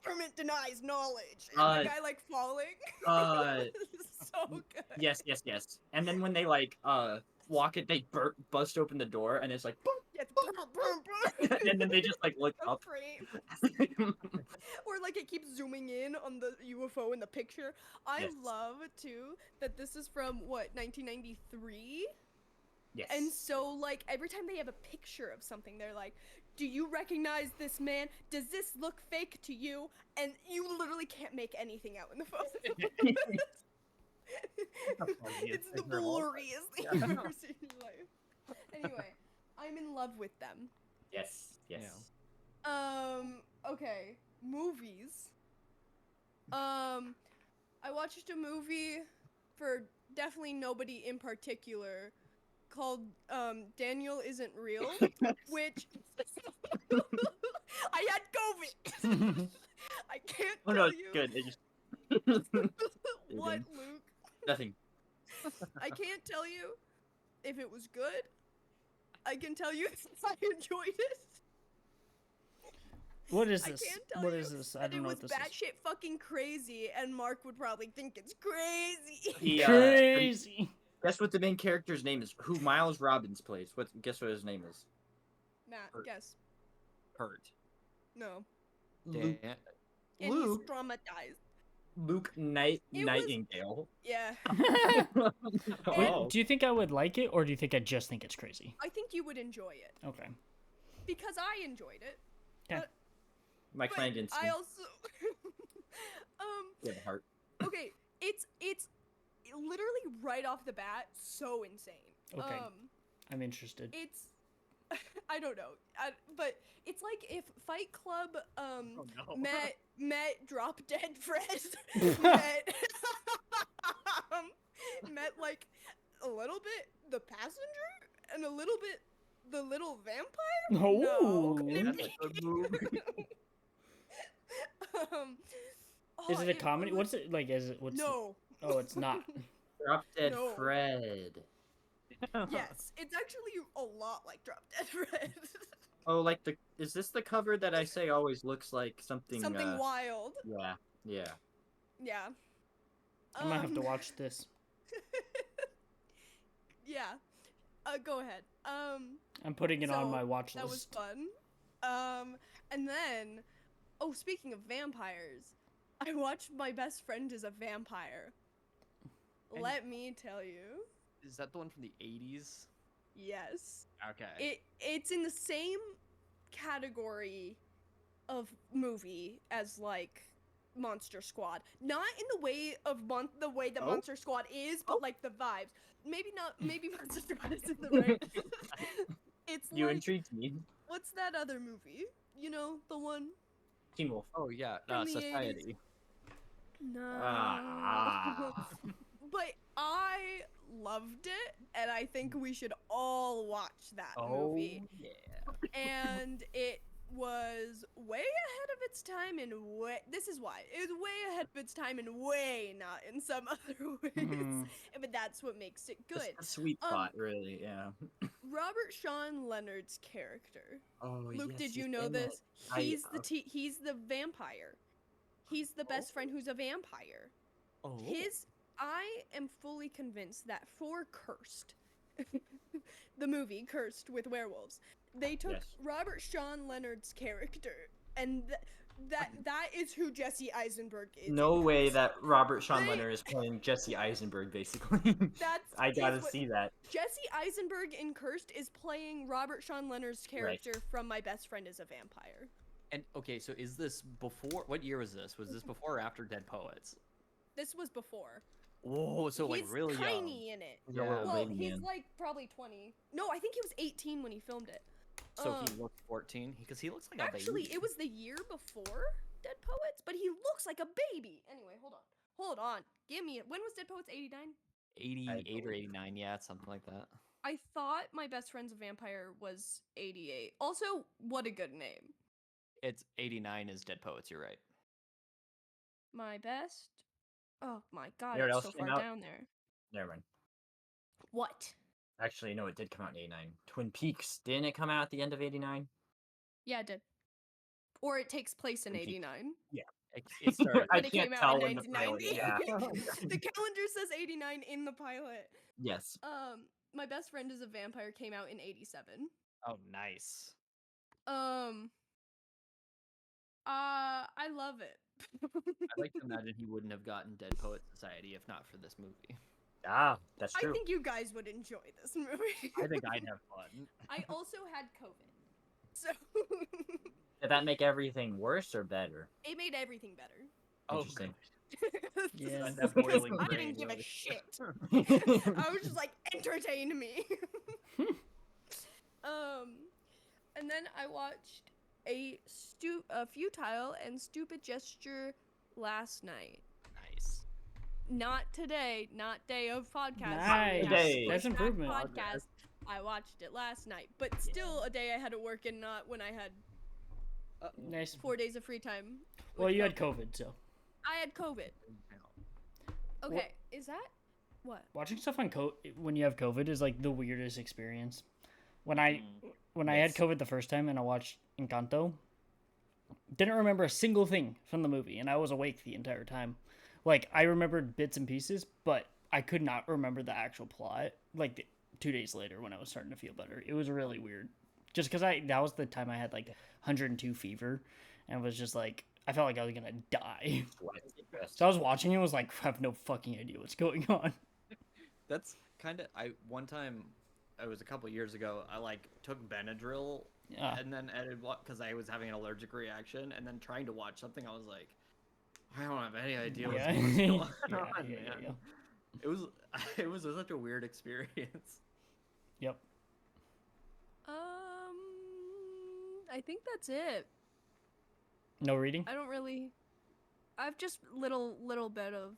D: Government denies knowledge. And
C: Uh,
D: the guy like falling. So good.
C: yes, yes, yes. And then when they like walk it, they bust open the door, and it's like,
D: Yes. Boom, boom, boom.
C: and then they just like look
D: So
C: up.
D: great. Or like it keeps zooming in on the UFO in the picture. I
C: Yes.
D: love too that this is from what 1993,
C: Yes.
D: and so like every time they have a picture of something, they're like, "Do you recognize this man? Does this look fake to you?" And you literally can't make anything out in the photo.
C: The funniest
D: It's the
C: thing of all time.
D: blurriest thing
C: Yeah.
D: you've ever seen in your life. Anyway, I'm in love with them.
C: Yes. Yes.
D: Okay. Movies. I watched a movie for definitely nobody in particular called Daniel Isn't Real, which I had COVID. I can't
C: Oh
D: tell
C: no,
D: you
C: good. It just
D: what,
C: didn't.
D: Luke.
C: Nothing.
D: I can't tell you if it was good. I can tell you I enjoyed it.
A: What is
D: I
A: this?
D: can't tell
A: What
D: you
A: is this? I
D: that
A: don't
D: it
A: know
D: was
A: what this is.
D: batshit fucking crazy, and Mark would probably think it's crazy.
C: He,
A: Crazy.
C: Guess what the main character's name is? Who Miles Robbins plays? Guess what his name is?
D: Matt,
C: Hurt.
D: guess.
B: Hurt.
D: No.
C: Luke.
B: Dan-
D: And
C: Luke.
D: he's traumatized.
C: Luke
D: It was-
C: Nightingale.
D: Yeah.
C: Oh.
A: Do you think I would like it, or do you think I just think it's crazy?
D: I think you would enjoy it.
A: Okay.
D: Because I enjoyed it.
C: Mike
D: But
C: Flanagan.
D: I also
C: Yeah, the heart.
D: okay, it's literally right off the bat so insane.
A: Okay. I'm interested.
D: It's I don't know. But it's like if Fight Club
C: Oh, no.
D: met Drop Dead Fred met met like a little bit the passenger and a little bit the little vampire.
A: No.
D: Could it
B: That's
D: be?
B: a good movie.
A: Is
D: Oh,
A: it a comedy?
D: was-
A: What's it like? Is it what's?
D: No.
A: Oh, it's not.
C: Drop Dead
D: No.
C: Fred.
D: Yes, it's actually a lot like Drop Dead Fred.
C: Oh, like is this the cover that I say always looks like something?
D: Something wild.
C: Yeah. Yeah.
D: Yeah.
A: I might have to
D: Um,
A: watch this.
D: Yeah. Go ahead.
A: I'm putting it on
D: so
A: my watch
D: That was
A: list.
D: fun. And then, oh, speaking of vampires, I watched My Best Friend is a Vampire.
B: And-
D: Let me tell you.
B: Is that the one from the 80s?
D: Yes.
B: Okay.
D: It's in the same category of movie as like Monster Squad. Not in the way of the way that
C: Oh.
D: Monster Squad is, but
C: Oh.
D: like the vibes. Maybe Monster Squad isn't the right. It's
C: You
D: like
C: intrigued me.
D: what's that other movie? You know, the one.
C: Teen Wolf.
B: Oh yeah,
D: From the
B: Society.
D: No.
C: Ah.
D: But I loved it, and I think we should all watch that
C: Oh
D: movie.
C: yeah.
D: And it was way ahead of its time and this is why. It was way ahead of its time and way not in some other ways.
A: Hmm.
D: But that's what makes it
C: It's
D: good.
C: a sweet spot, really. Yeah.
D: Robert Sean Leonard's character.
C: Oh
D: Luke,
C: yes,
D: did you
C: he's
D: know
C: in
D: this?
C: it.
D: He's he's the vampire. He's the best friend who's a vampire.
B: Oh.
D: I am fully convinced that for Cursed, the movie Cursed with werewolves, they took
C: Yes.
D: Robert Sean Leonard's character, and that is who Jesse Eisenberg is.
C: No
D: in
C: way
D: Cursed.
C: that Robert Sean
D: They-
C: Leonard is playing Jesse Eisenberg, basically.
D: That's
C: I
D: he's
C: gotta
D: what-
C: see that.
D: Jesse Eisenberg in Cursed is playing Robert Sean Leonard's character from My Best Friend is a Vampire.
B: And okay, so is this before? What year was this? Was this before or after Dead Poets?
D: This was before.
B: Whoa, so like
D: He's
B: really young.
D: tiny in it.
C: He's a little
D: Well,
C: baby
D: he's
C: man.
D: like probably 20. No, I think he was 18 when he filmed it.
B: So
D: Um,
B: he looked 14 because he looks like
D: Actually,
B: a baby.
D: it was the year before Dead Poets, but he looks like a baby. Anyway, hold on. Give me it. When was Dead Poets 89?
B: 88 or
C: believe.
B: 89, yeah, something like that.
D: I thought My Best Friend's a Vampire was 88. Also, what a good name.
B: It's 89 is Dead Poets. You're right.
D: My Best. Oh my god,
C: You know what
D: it's
C: else
D: so
C: came
D: far
C: out?
D: down there.
C: Never mind.
D: What?
C: Actually, no, it did come out in '89. Twin Peaks, didn't it come out at the end of '89?
D: Yeah, it did. Or it takes place in
C: Twin Peaks.
D: 89.
B: It started.
C: I
D: But it
C: can't
D: came out
C: tell
D: in
C: when the pilot.
D: 1990.
C: Yeah.
D: The calendar says 89 in the pilot.
C: Yes.
D: My Best Friend is a Vampire came out in 87.
B: Oh, nice.
D: I love it.
B: I like to imagine he wouldn't have gotten Dead Poet Society if not for this movie.
C: Ah, that's
D: I
C: true.
D: think you guys would enjoy this movie.
B: I think I'd have fun.
D: I also had COVID. So
C: Did that make everything worse or better?
D: it made everything better.
B: Oh,
C: Interesting.
A: Yeah.
B: That
D: Because
B: boiling
D: I
B: brain,
D: didn't give a
B: really.
D: shit. I was just like, entertain me. And then I watched a futile and stupid gesture last night.
B: Nice.
D: Not today, not day of podcast.
A: Nice.
C: Today.
A: That's
D: Back
A: improvement.
D: podcast. I watched it last night, but still a day I had to work and not when I had
A: Nice.
D: 4 days of free time.
A: Well,
D: with
A: you had COVID, so
D: I had COVID. Okay, is that what?
A: watching stuff on when you have COVID is like the weirdest experience. When I had
C: Yes.
A: COVID the first time and I watched Encanto, didn't remember a single thing from the movie, and I was awake the entire time. Like I remembered bits and pieces, but I could not remember the actual plot. Like 2 days later, when I was starting to feel better, it was really weird. Just because that was the time I had like 102 fever, and was just like I felt like I was gonna die. So I was watching it, and was like I have no fucking idea what's going on.
B: That's kind of one time. It was a couple years ago. I like took Benadryl
A: Yeah.
B: and then added what because I was having an allergic reaction, and then trying to watch something. I was like, I don't have any idea what's
A: Yeah.
B: going on.
A: Yeah.
B: Man. It was it was such a weird experience.
A: Yep.
D: I think that's it.
A: No reading.
D: I don't really. I've just little bit of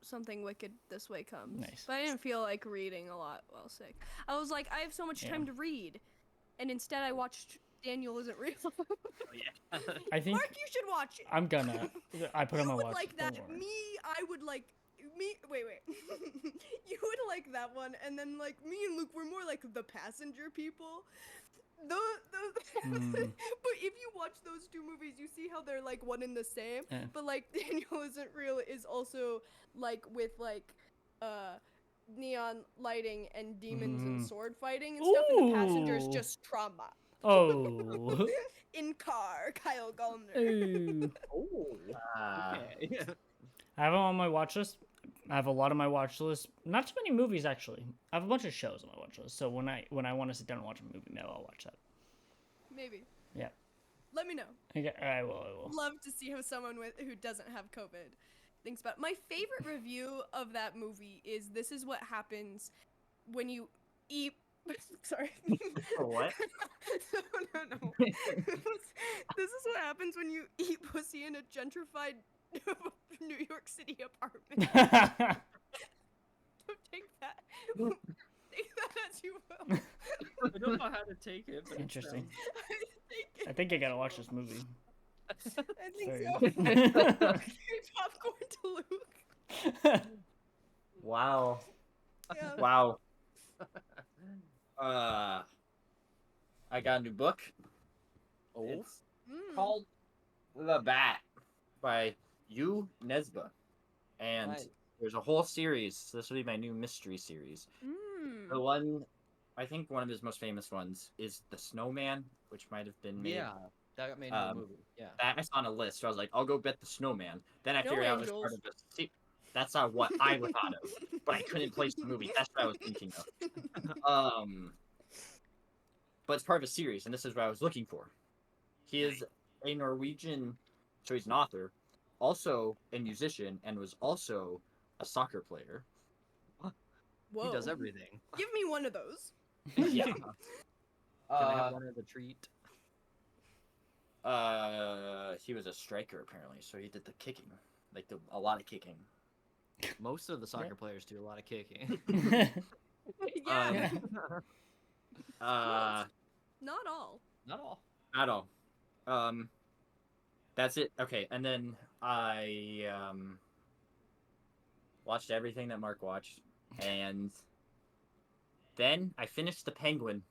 D: something wicked this way comes.
A: Nice.
D: But I didn't feel like reading a lot while sick. I was like, I have so much
A: Yeah.
D: time to read, and instead I watched Daniel Isn't Real.
B: Yeah.
A: I think
D: Mark, you should watch it.
A: I'm gonna. I put on
D: You
A: my
D: would
A: watch.
D: like
A: Don't
D: that.
A: worry.
D: I would like me. Wait. You would like that one, and then like me and Luke, we're more like the passenger people. Those. But if you watch those two movies, you see how they're like one and the same.
A: Yeah.
D: But like Daniel Isn't Real is also like with like neon lighting and demons and sword fighting and stuff, and the passenger's
A: Ooh.
D: just trauma.
A: Oh.
D: In car, Kyle Gallner.
A: Ooh.
B: Oh. Okay.
A: I have them on my watch list. I have a lot on my watch list. Not too many movies actually. I have a bunch of shows on my watch list. So when I want to sit down and watch a movie, maybe I'll watch that.
D: Maybe.
A: Yeah.
D: Let me know.
A: Okay, I will.
D: Love to see how someone who doesn't have COVID thinks about it. My favorite review of that movie is "This is what happens when you eat." Sorry.
C: What?
D: No. This is what happens when you eat pussy in a gentrified New York City apartment. Don't take that. Take that as you will.
B: I don't know how to take it. But
A: Interesting.
D: Take it.
A: I think I gotta watch this movie.
D: I think
A: Very
D: so.
A: good.
D: Popcorn to Luke.
C: Wow.
D: Yeah.
C: Wow. I got a new book.
B: Oh.
C: It's
D: Mm.
C: called The Bat by Yu Nesba. And
B: Nice.
C: there's a whole series. This will be my new mystery series.
D: Mm.
C: The one, I think one of his most famous ones is The Snowman, which might have been made.
B: Yeah, that got made into a movie. Yeah.
C: That I saw on a list. So I was like, I'll go bet The Snowman. Then I
D: Snow
C: figured out it was part
D: Angels.
C: of the. That's not what I would thought of, but I couldn't place the movie. That's what I was thinking of. But it's part of a series, and this is what I was looking for. He is a Norwegian, so he's an author, also a musician, and was also a soccer player.
D: Whoa.
B: He does everything.
D: Give me one of those.
C: Yeah.
B: Can I have one as a treat?
C: He was a striker apparently, so he did the kicking, like a lot of kicking.
B: Most of the soccer players do a lot of kicking.
D: Yeah. Not all.
B: Not all.
C: At all. That's it. Okay, and then I watched everything that Mark watched, and then I finished The Penguin,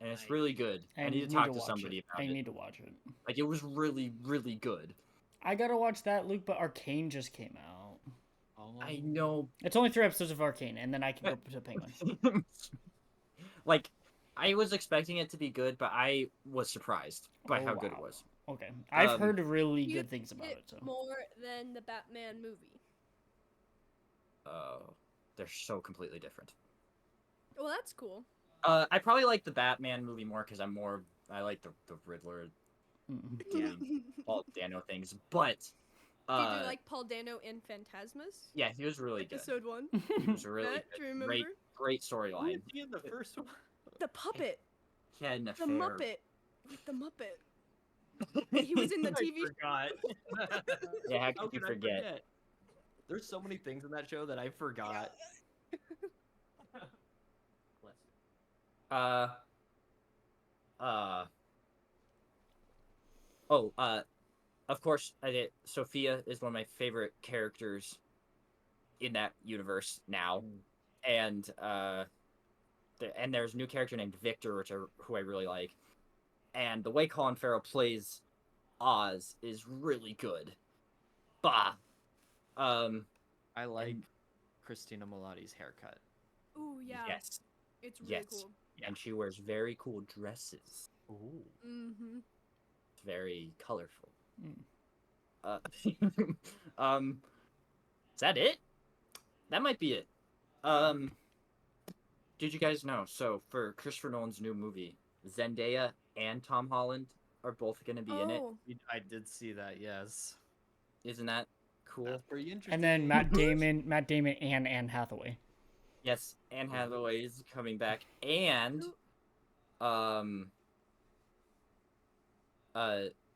C: and it's
B: Nice.
C: really good. I need to talk to somebody about
A: I
C: it.
A: need to watch it.
C: Like, it was really, really good.
A: I gotta watch that, Luke. But Arcane just came out.
B: Oh.
C: I know.
A: It's only 3 episodes of Arcane, and then I can go to Penguin.
C: Like, I was expecting it to be good, but I was surprised by
A: Oh,
C: how good it
A: wow.
C: was.
A: Okay, I've
C: Um,
A: heard really
D: You
A: good things about it. So
D: More than the Batman movie.
C: They're so completely different.
D: Well, that's cool.
C: I probably like the Batman movie more because I like the Riddler
A: Mm.
C: doing all Daniel things. But Uh,
D: Did you like Paul Dano in Phantasmus?
C: Yeah, he was really good.
D: Episode 1.
C: He was really
D: Matt, do you
C: good.
D: remember?
C: Great
B: Who was
C: storyline.
B: he in the first one?
D: The puppet.
C: He had an
D: The
C: affair.
D: Muppet. Like the Muppet. He was in the
B: I
D: TV.
B: forgot.
C: Yeah, how could you
B: I
C: forget?
B: There's so many things in that show that I forgot.
C: Uh. Of course, Sophia is one of my favorite characters in that universe now, and there's a new character named Victor, who I really like, and the way Colin Farrell plays Oz is really good. Bah.
B: I like
C: And-
B: Christina Milotti's haircut.
D: Ooh, yeah.
C: Yes,
D: It's really
C: yes.
D: cool.
C: And she wears very cool dresses.
B: Ooh.
D: Mm-hmm.
C: Very colorful.
A: Mm.
C: Is that it? That might be it. Did you guys know? So for Christopher Nolan's new movie, Zendaya and Tom Holland are both going to be in it.
D: Oh,
B: I did see that, yes.
C: Isn't that cool?
B: That's pretty interesting.
A: And then Matt Damon and Anne Hathaway.
C: Yes, Anne Hathaway is coming back, and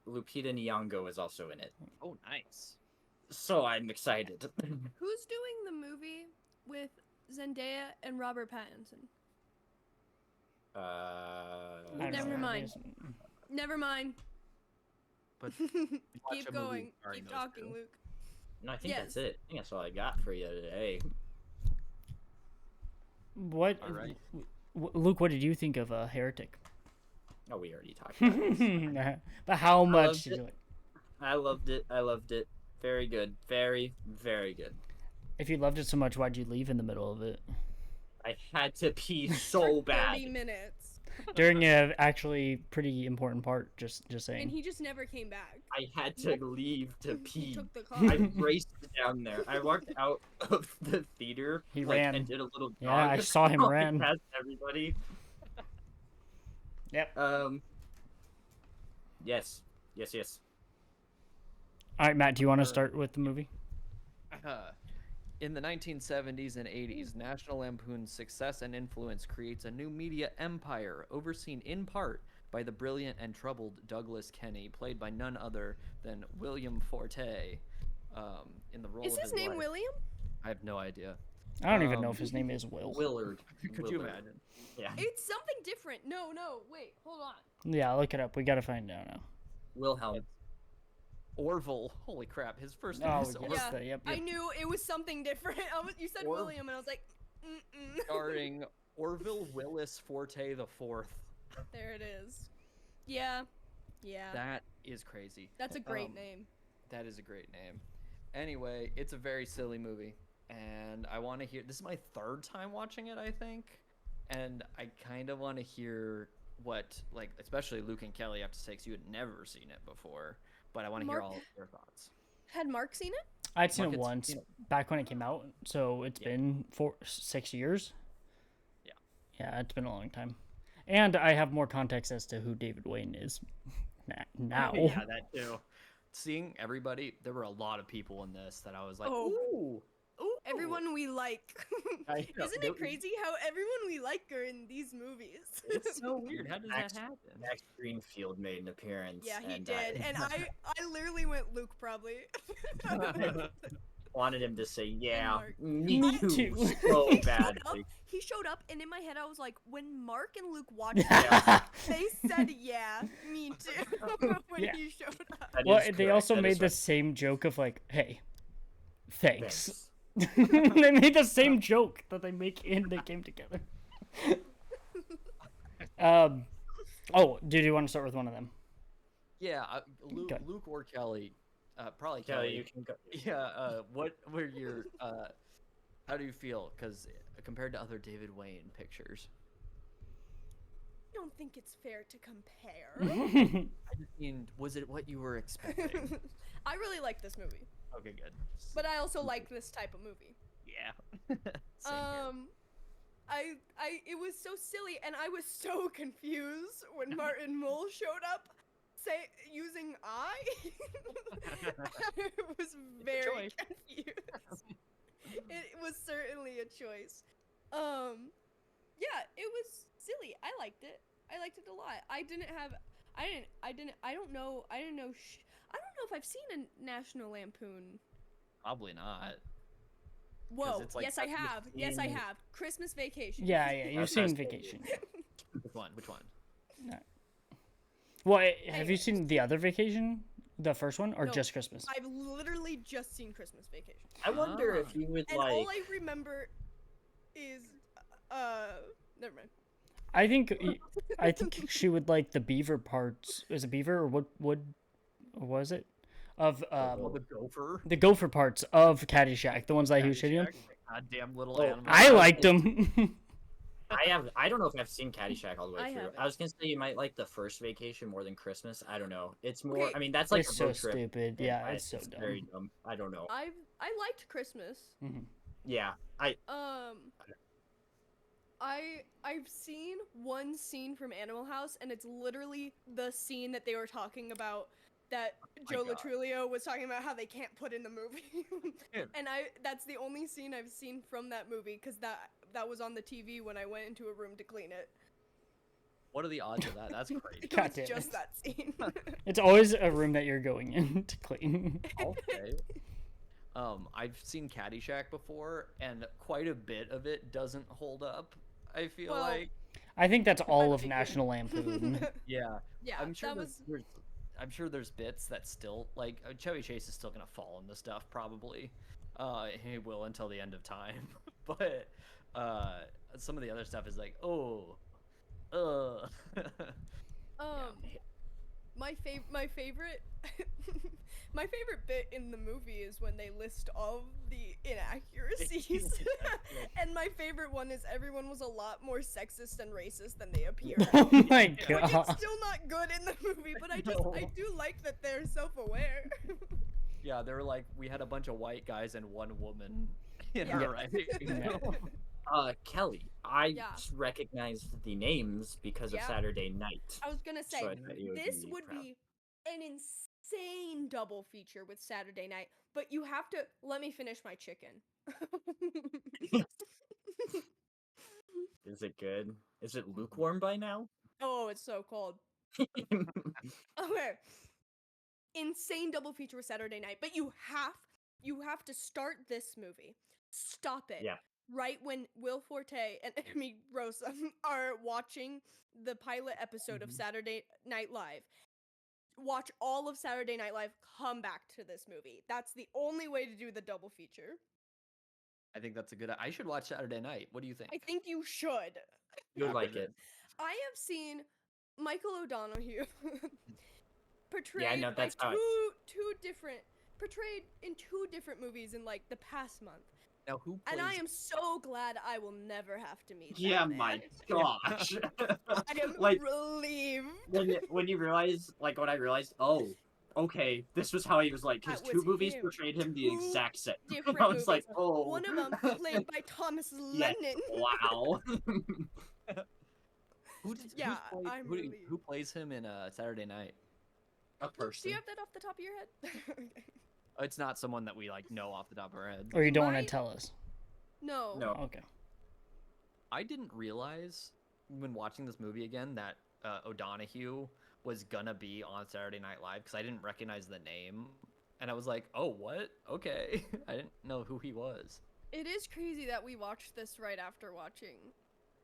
C: Lupita Nyong'o is also in it.
B: Oh, nice.
C: So I'm excited.
D: who's doing the movie with Zendaya and Robert Pattinson?
A: I don't
D: Never
A: know.
D: mind. Never mind.
B: But watch a
D: Keep
B: movie
D: going.
B: starring
D: Keep
B: those
D: talking,
B: two.
D: Luke.
C: No, I think
D: Yes.
C: that's it. I think that's all I got for you today.
A: What,
B: All right.
A: Luke? What did you think of Heretic?
C: Oh, we already talked about this.
A: But how much
C: loved
A: did you
C: it.
A: like?
C: I loved it. I loved it. Very good. Very, very good.
A: If you loved it so much, why'd you leave in the middle of it
C: I had to pee so bad.
D: 30 minutes.
A: during a actually pretty important part? Just
D: And
A: saying.
D: he just never came back.
C: I had to leave to
D: He
C: pee.
D: took the
C: I
D: car.
C: raced down there. I walked out of the theater.
A: He
C: like,
A: ran.
C: and did a little.
A: Yeah, I
C: jog
A: saw him ran.
C: past everybody.
A: Yep.
C: Yes. Yes. Yes.
A: All right, Matt. Do you want to start with the movie?
B: In the 1970s and 80s, National Lampoon's success and influence creates a new media empire overseen in part by the brilliant and troubled Douglas Kenney, played by none other than William Forte, in the role
D: Is
B: of
D: his name
B: wife.
D: William?
B: I have no idea.
A: I don't even know if his name is Will.
C: Willard.
B: Could you
C: Willard.
B: imagine?
C: Yeah.
D: It's something different. No, wait, hold on.
A: Yeah, look it up. We gotta find out now.
C: Wilhelm.
B: Orville. Holy crap! His first name
A: Oh,
B: is
A: yes,
B: Orville.
A: yep.
D: I knew it was something different. You said
B: Or-
D: William, and I was like, mm-mm.
B: Starring Orville Willis Forte the Fourth.
D: There it is. Yeah.
B: That is crazy.
D: That's a great
B: Um,
D: name.
B: That is a great name. Anyway, it's a very silly movie, and I want to hear. This is my third time watching it, I think, and I kind of want to hear what, like, especially Luke and Kelly have to say, 'cause you had never seen it before. But I want to hear
D: Mark-
B: all of your thoughts.
D: Had Mark seen it?
A: I'd seen
B: Mark
A: it
B: had
A: once
B: seen
A: back when it came out, so it's
B: Yeah.
A: been 6 years.
B: Yeah.
A: Yeah, it's been a long time, and I have more context as to who David Wayne is now.
B: Yeah, that too. Seeing everybody, there were a lot of people in this that I was like,
D: Oh.
B: ooh, ooh.
D: Everyone we like.
B: I know,
D: Isn't
B: there-
D: it crazy how everyone we like are in these movies?
B: It's so weird. How does that
C: Max-
B: happen?
C: Max Greenfield made an appearance.
D: Yeah, he
C: and
D: did. And I literally went Luke probably.
C: wanted him to say, "Yeah,
D: Mark.
C: me
A: Me
C: too,"
A: too.
C: so
D: He showed up-
C: badly.
D: He showed up, and in my head I was like, when Mark and Luke watched it,
C: Yeah.
D: they said, "Yeah, me too." when
A: Yeah.
D: he showed up.
C: That
A: Well,
C: is
A: they
C: correct.
A: also
C: That
A: made
C: is
A: the same joke of like, "Hey, thanks."
C: Thanks.
A: They made the same joke that they make in They Came Together. Oh, did you want to start with one of them?
B: Yeah, Luke,
A: Okay.
B: Luke or Kelly, probably
C: Kelly,
B: Kelly.
C: you can go.
B: Yeah. What were your? How do you feel? Because compared to other David Wayne pictures,
D: I don't think it's fair to compare.
B: I just mean, was it what you were expecting?
D: I really like this movie,
B: Okay, good.
D: but I also like this type of movie.
B: Yeah. Same here.
D: It was so silly, and I was so confused when Martin Mull showed up, using "I." I was very
B: choice.
D: confused. It was certainly a choice. Yeah, it was silly. I liked it. I liked it a lot. I don't know if I've seen a National Lampoon.
B: Probably not.
D: Whoa,
B: it's like
D: yes I
C: Sesame
D: have. Yes I
C: Street.
D: have. Christmas Vacation.
A: Yeah, yeah, you've
C: That's
A: seen
C: us.
A: Vacation.
B: Which one? Which one?
A: Well, have you
D: Anyways.
A: seen the other Vacation, the first one, or
D: No.
A: just Christmas?
D: I've literally just seen Christmas Vacation.
C: I wonder if you would
D: And
C: like.
D: all I remember is never mind.
A: I think she would like the beaver parts. Is it beaver or what was it? Of
B: The gopher.
A: the gopher parts of Caddyshack, the ones that he was shitting on.
B: Goddamn little
C: Oh,
B: animal.
A: I liked them.
C: I don't know if I've seen Caddyshack all the way
D: I
C: through.
D: haven't.
C: I was gonna say you might like the first Vacation more than Christmas. I don't know. It's more.
D: Okay.
C: I mean, that's like
A: It's
C: a
A: so
C: road trip.
A: stupid.
C: and
A: Yeah, it's so dumb.
C: very dumb. I don't know.
D: I liked Christmas.
C: Yeah,
D: I've seen one scene from Animal House, and it's literally the scene that they were talking about that Joe
B: God.
D: Latrulio was talking about how they can't put in the movie.
B: Yeah.
D: And that's the only scene I've seen from that movie because that was on the TV when I went into a room to clean it.
B: What are the odds of that? That's crazy.
D: It
A: God
D: was
A: damn
D: just
A: it.
D: that scene.
A: It's always a room that you're going in to clean.
B: Okay. I've seen Caddyshack before, and quite a bit of it doesn't hold up. I feel
D: Well,
B: like,
A: I think that's all of
D: figured.
A: National Lampoon.
B: yeah,
D: Yeah,
B: I'm sure
D: that
B: there's,
D: was.
B: I'm sure there's bits that still like Chevy Chase is still gonna fall in the stuff probably. He will until the end of time, but some of the other stuff is like, oh,
D: My favorite my favorite bit in the movie is when they list all the inaccuracies. And my favorite one is everyone was a lot more sexist and racist than they appeared.
A: Oh my
D: Which
A: god.
D: is still not good in the movie, but I do like that they're self-aware.
B: yeah, they were like, we had a bunch of white guys and one woman in
D: Yeah.
B: our writing.
C: Kelly, I
D: Yeah.
C: just recognized the names because of
D: Yeah.
C: Saturday Night.
D: I was gonna say
C: So I thought you would
D: this
C: be
D: would
C: proud.
D: be an insane double feature with Saturday Night, but you have to let me finish my chicken.
C: Is it good? Is it lukewarm by now?
D: Oh, it's so cold. Okay. Insane double feature with Saturday Night, but you have to start this movie. Stop it.
C: Yeah.
D: Right when Will Forte and Amy Rosa are watching the pilot episode of Saturday Night Live. Watch all of Saturday Night Live, come back to this movie. That's the only way to do the double feature.
B: I think that's a good. I should watch Saturday Night. What do you think?
D: I think you should.
C: You would like it.
D: I have seen Michael O'Donoghue portrayed
C: no, that's how
D: portrayed in two different movies in like the past month.
B: Now who plays?
D: And I am so glad I will never have to meet
C: Yeah,
D: that
C: my
D: man.
C: gosh.
D: I am
C: like
D: relieved.
C: when you realize, like when I realized, oh, okay, this was how he was like. His
D: That
C: two
D: was
C: movies
D: him.
C: portrayed him the
D: Two
C: exact same.
D: different
C: I was like,
D: movies.
C: oh.
D: One of them played by Thomas
C: Yes.
D: Lennon.
C: Wow.
D: Yeah, I'm relieved.
B: who plays him in Saturday Night?
C: A
D: Do
C: person.
D: you have that off the top of your head? Okay.
B: It's not someone that we like know off the top of our head.
A: Or you don't want
D: My-
A: to tell us.
D: No.
C: No.
A: Okay.
B: I didn't realize when watching this movie again that O'Donoghue was gonna be on Saturday Night Live because I didn't recognize the name, and I was like, "Oh, what? Okay." I didn't know who he was.
D: It is crazy that we watched this right after watching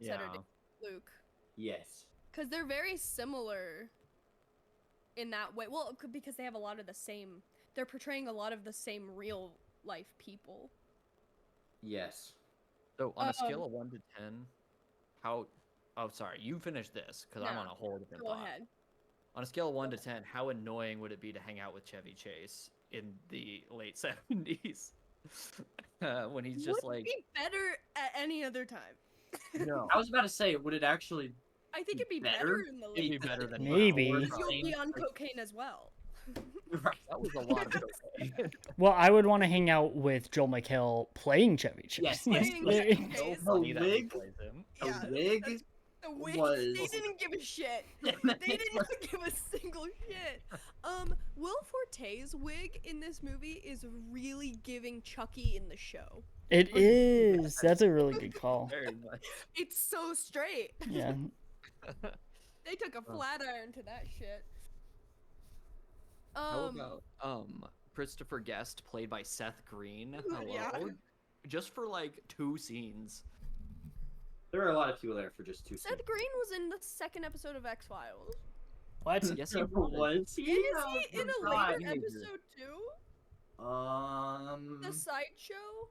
D: Saturday Luke.
C: Yes.
D: Because they're very similar in that way. Well, because they have a lot of the same. They're portraying a lot of the same real life people.
C: Yes.
B: So on a scale of 1 to 10, how? Oh, sorry, you finish this because I'm
D: No,
B: on a whole different
D: Go
B: thought.
D: ahead.
B: On a scale of 1 to 10, how annoying would it be to hang out with Chevy Chase in the late 70s when he's just
D: Would
B: like,
D: be better at any other time.
B: no,
C: I was about to say, would it actually?
D: I think it'd be
C: Better?
D: better in the
B: it'd be
D: late.
B: better than
A: Maybe.
B: now.
D: Because you'll be
C: Fine.
D: on cocaine as well.
C: Right.
B: That was a lot of cocaine.
A: Well, I would want to hang out with Joel McHale playing Chevy Chase.
C: Yes,
D: Playing
C: yes.
D: Chevy
B: So
D: Chase.
B: funny that he
C: wig?
B: plays him.
C: A
D: Yeah,
C: wig?
D: The wig,
C: was
D: they didn't give a shit. They did not give a single shit. Will Forte's wig in this movie is really giving Chucky in the show.
A: It is. That's a really good call.
B: Very much.
D: It's so straight.
A: Yeah.
D: They took a flat iron to that shit.
B: How about Christopher Guest played by Seth Green? Hello.
D: Yeah.
B: Just for like 2 scenes.
C: There are a lot of people there for just 2
D: Seth
C: scenes.
D: Green was in the second episode of X-Files.
A: What?
B: Yes, he was.
C: Was he?
D: Is he in a later
B: teenager.
D: episode too? The sideshow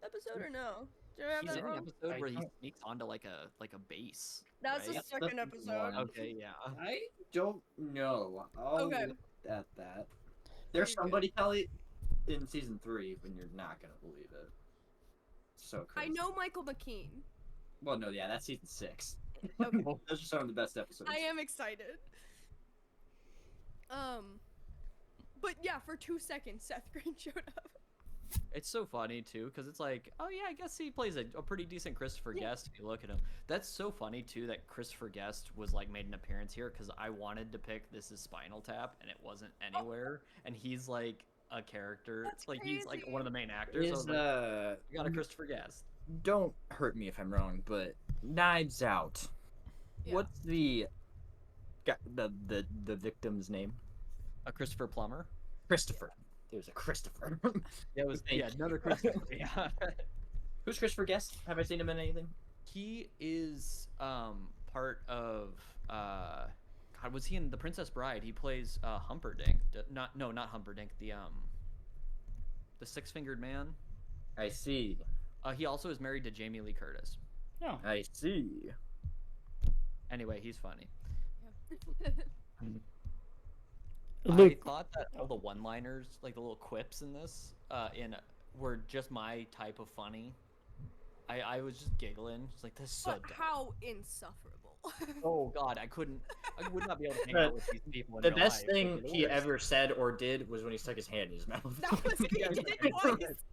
D: episode or no? Do I have
B: He's
D: that
B: in the
D: wrong?
B: episode
C: I
B: where he
C: don't-
B: sneaks onto like a base.
D: That's the
B: right?
D: second
C: That's the
D: episode.
C: one.
B: Okay, yeah.
C: I don't know. I'll
D: Okay.
C: look at that.
D: You're
C: There's
D: good.
C: somebody, Kelly, in season 3 when you're not gonna believe it. So
D: I
C: crazy.
D: know Michael McKean.
C: Well, no, yeah, that's season 6.
D: Okay.
C: Those are some of the best episodes.
D: I am excited. But yeah, for 2 seconds, Seth Green showed up.
B: It's so funny too, because it's like, oh yeah, I guess he plays a pretty decent Christopher
D: Yeah.
B: Guest if you look at him. That's so funny too that Christopher Guest was like made an appearance here because I wanted to pick This Is Spinal Tap and it wasn't anywhere, and he's like a character.
D: That's
B: Like he's like
D: crazy.
B: one of the main actors. So I
C: Is
B: was like, you got a Christopher Guest.
C: don't hurt me if I'm wrong, but Knives Out.
D: Yeah.
C: What's the victim's name?
B: A Christopher Plummer.
C: Christopher. There's a Christopher.
B: Yeah, it was
C: Thank you.
B: another Christopher. Yeah.
C: Who's Christopher Guest? Have I seen him in anything?
B: He is part of God, was he in The Princess Bride? He plays Humperdinck. Not Humperdinck, the Six-Fingered Man.
C: I see.
B: He also is married to Jamie Lee Curtis.
A: No.
C: I see.
B: Anyway, he's funny.
A: Luke.
B: I thought that all the one-liners, like the little quips in this, were just my type of funny. I was just giggling. It's like, this is so
D: But
B: dumb.
D: how insufferable.
B: Oh God, I would not be able to hang out with these people. In
C: The
B: real
C: best
B: life.
C: thing
B: Like,
C: he
B: the worst.
C: ever said or did was when he stuck his hand in his mouth.
D: That was he
B: Yeah,
D: did it
B: yeah.
D: twice.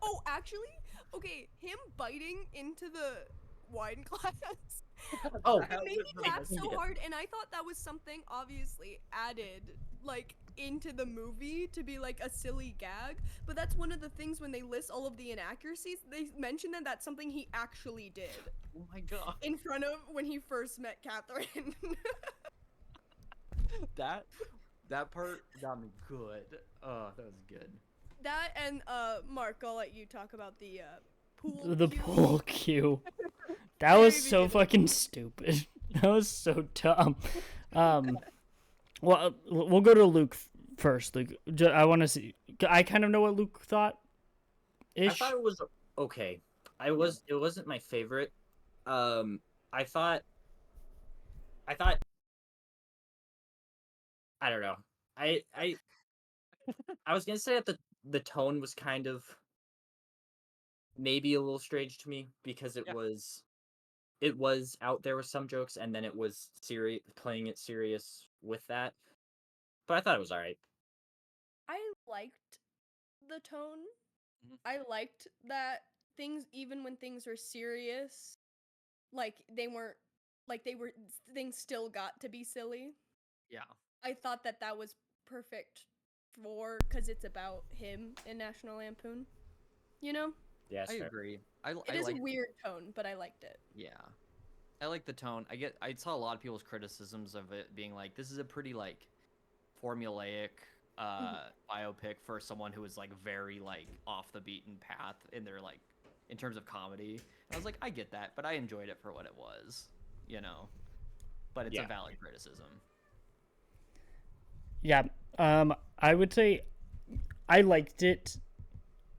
D: Oh, actually, okay, him biting into the wine glass.
C: Oh,
D: It made me
B: really
D: laugh so
B: good.
D: hard, and I thought that was something obviously added, like, into the movie to be like a silly gag. But that's one of the things when they list all of the inaccuracies, they mention that that's something he actually did
B: Oh my God.
D: in front of when he first met Catherine.
B: That part got me good. Oh, that was good.
D: That and Mark, I'll let you talk about the pool.
A: The
D: cue.
A: pool cue. That
D: Very
A: was so
D: beginning.
A: fucking stupid. That was so dumb. Well, we'll go to Luke first. Luke, I want to see. I kind of know what Luke thought.
C: I
A: Ish.
C: thought it was okay. It wasn't my favorite. I thought I don't know. I was gonna say that the tone was kind of maybe a little strange to me because it
B: Yeah.
C: was out there with some jokes and then it was serious, playing it serious with that. But I thought it was all right.
D: I liked the tone.
B: Mhm.
D: I liked that things, even when things were serious, like they weren't, like things still got to be silly.
B: Yeah.
D: I thought that was perfect because it's about him in National Lampoon. You know?
C: Yeah,
B: I agree. I
D: It is
B: like
D: a weird tone, but I liked it.
B: Yeah. I like the tone. I saw a lot of people's criticisms of it being like, this is a pretty like formulaic biopic for someone who is like very like off the beaten path in their like in terms of comedy. And I was like, I get that, but I enjoyed it for what it was, you know. But it's a
C: Yeah.
B: valid criticism.
A: Yeah. I would say I liked it.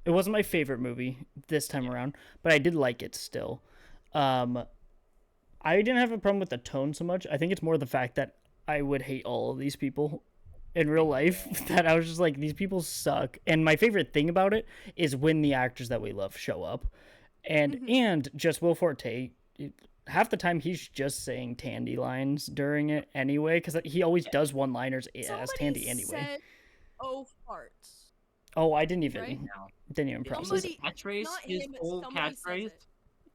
A: It wasn't my favorite movie this time around, but I did like it still. I didn't have a problem with the tone so much. I think it's more the fact that I would hate all of these people in real life that I was just like, these people suck. And my favorite thing about it is when the actors that we love show up. And just Will Forte, half the time he's just saying Tandy lines during it anyway, because he always does one-liners as
D: Somebody
A: Tandy anyway.
D: said, "Oh, farts."
A: Oh, I didn't even
D: Right?
A: didn't even process
D: Somebody-
A: it.
C: Catchphrase,
D: not
C: his
D: him, but
C: whole
D: somebody says
C: catchphrase.
D: it.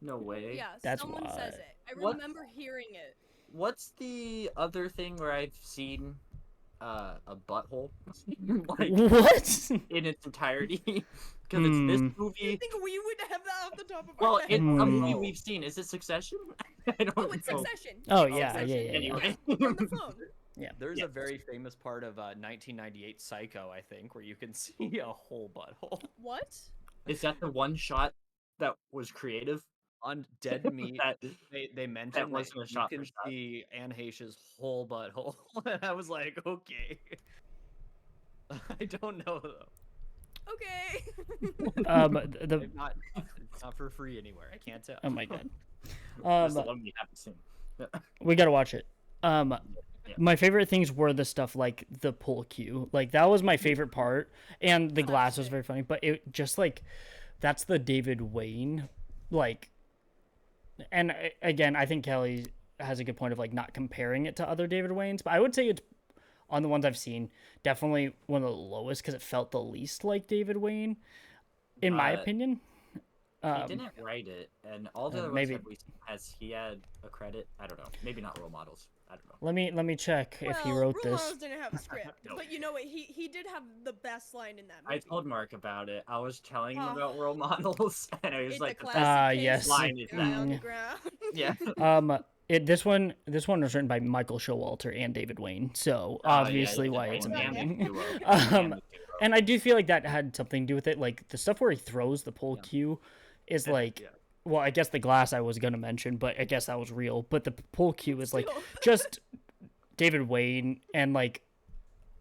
C: No way.
D: Yeah,
A: That's
D: someone says
A: why.
D: it. I
C: What?
D: remember hearing it.
C: What's the other thing where I've seen a butthole like
A: What?
C: in its entirety? Because it's this
D: You
C: movie.
D: think we would have that off the top of
C: Well,
D: our head?
C: it's a movie
B: Hmm.
C: we've seen. Is it Succession? I don't
D: Oh, it's
C: know.
D: Succession.
A: Oh,
D: It's
A: yeah,
D: Succession.
A: yeah.
C: Anyway.
D: From the phone.
B: There's
C: Yeah.
B: a very famous part of 1998 Psycho, I think, where you can see a whole butthole
D: What?
C: Is that the one shot that was creative?
B: on Dead Meat.
C: That
B: They mentioned that
C: wasn't a
B: you
C: shot for
B: can
C: shot.
B: see Anne Heche's whole butthole, and I was like, okay. I don't know though.
D: Okay.
A: The
B: It's not for free anywhere. I can't tell.
A: oh my god.
C: That's the one we haven't seen.
A: We gotta watch it.
C: Yeah.
A: My favorite things were the stuff like the pull cue. Like that was my favorite part, and the glass was
D: Classic.
A: very funny. But it just like that's the David Wayne, like. And again, I think Kelly has a good point of like not comparing it to other David Waynes, but I would say it's on the ones I've seen definitely one of the lowest because it felt the least like David Wayne, in my opinion.
C: He didn't write it, and all the other ones
A: maybe-
C: that we has he had a credit? I don't know. Maybe not role models. I don't know.
A: Let me check if he
D: Well,
A: wrote
D: Rule
A: this.
D: Models didn't have a script,
C: No.
D: but you know what? He did have the best line in that
C: I
D: movie.
C: told Mark about it. I was telling him
D: Oh.
C: about role models, and I was
D: It's
C: like,
D: a
C: the
D: classic case
A: yes.
D: of
C: line is
D: guy on the
A: that.
D: ground.
C: yeah.
A: This one was written by Michael Showalter and David Wayne, so
C: Oh, yeah,
A: obviously
C: yeah,
A: why
C: yeah,
A: it's
C: yeah,
A: amazing.
C: yeah, duo.
A: Um,
C: Yeah, duo.
A: And I do feel like that had something to do with it. Like the stuff where he throws the pull
B: Yeah.
A: cue is like,
B: Yeah.
A: well, I guess the glass I was gonna mention, but I guess that was real. But the pull cue is like
D: Still.
A: just David Wayne, and like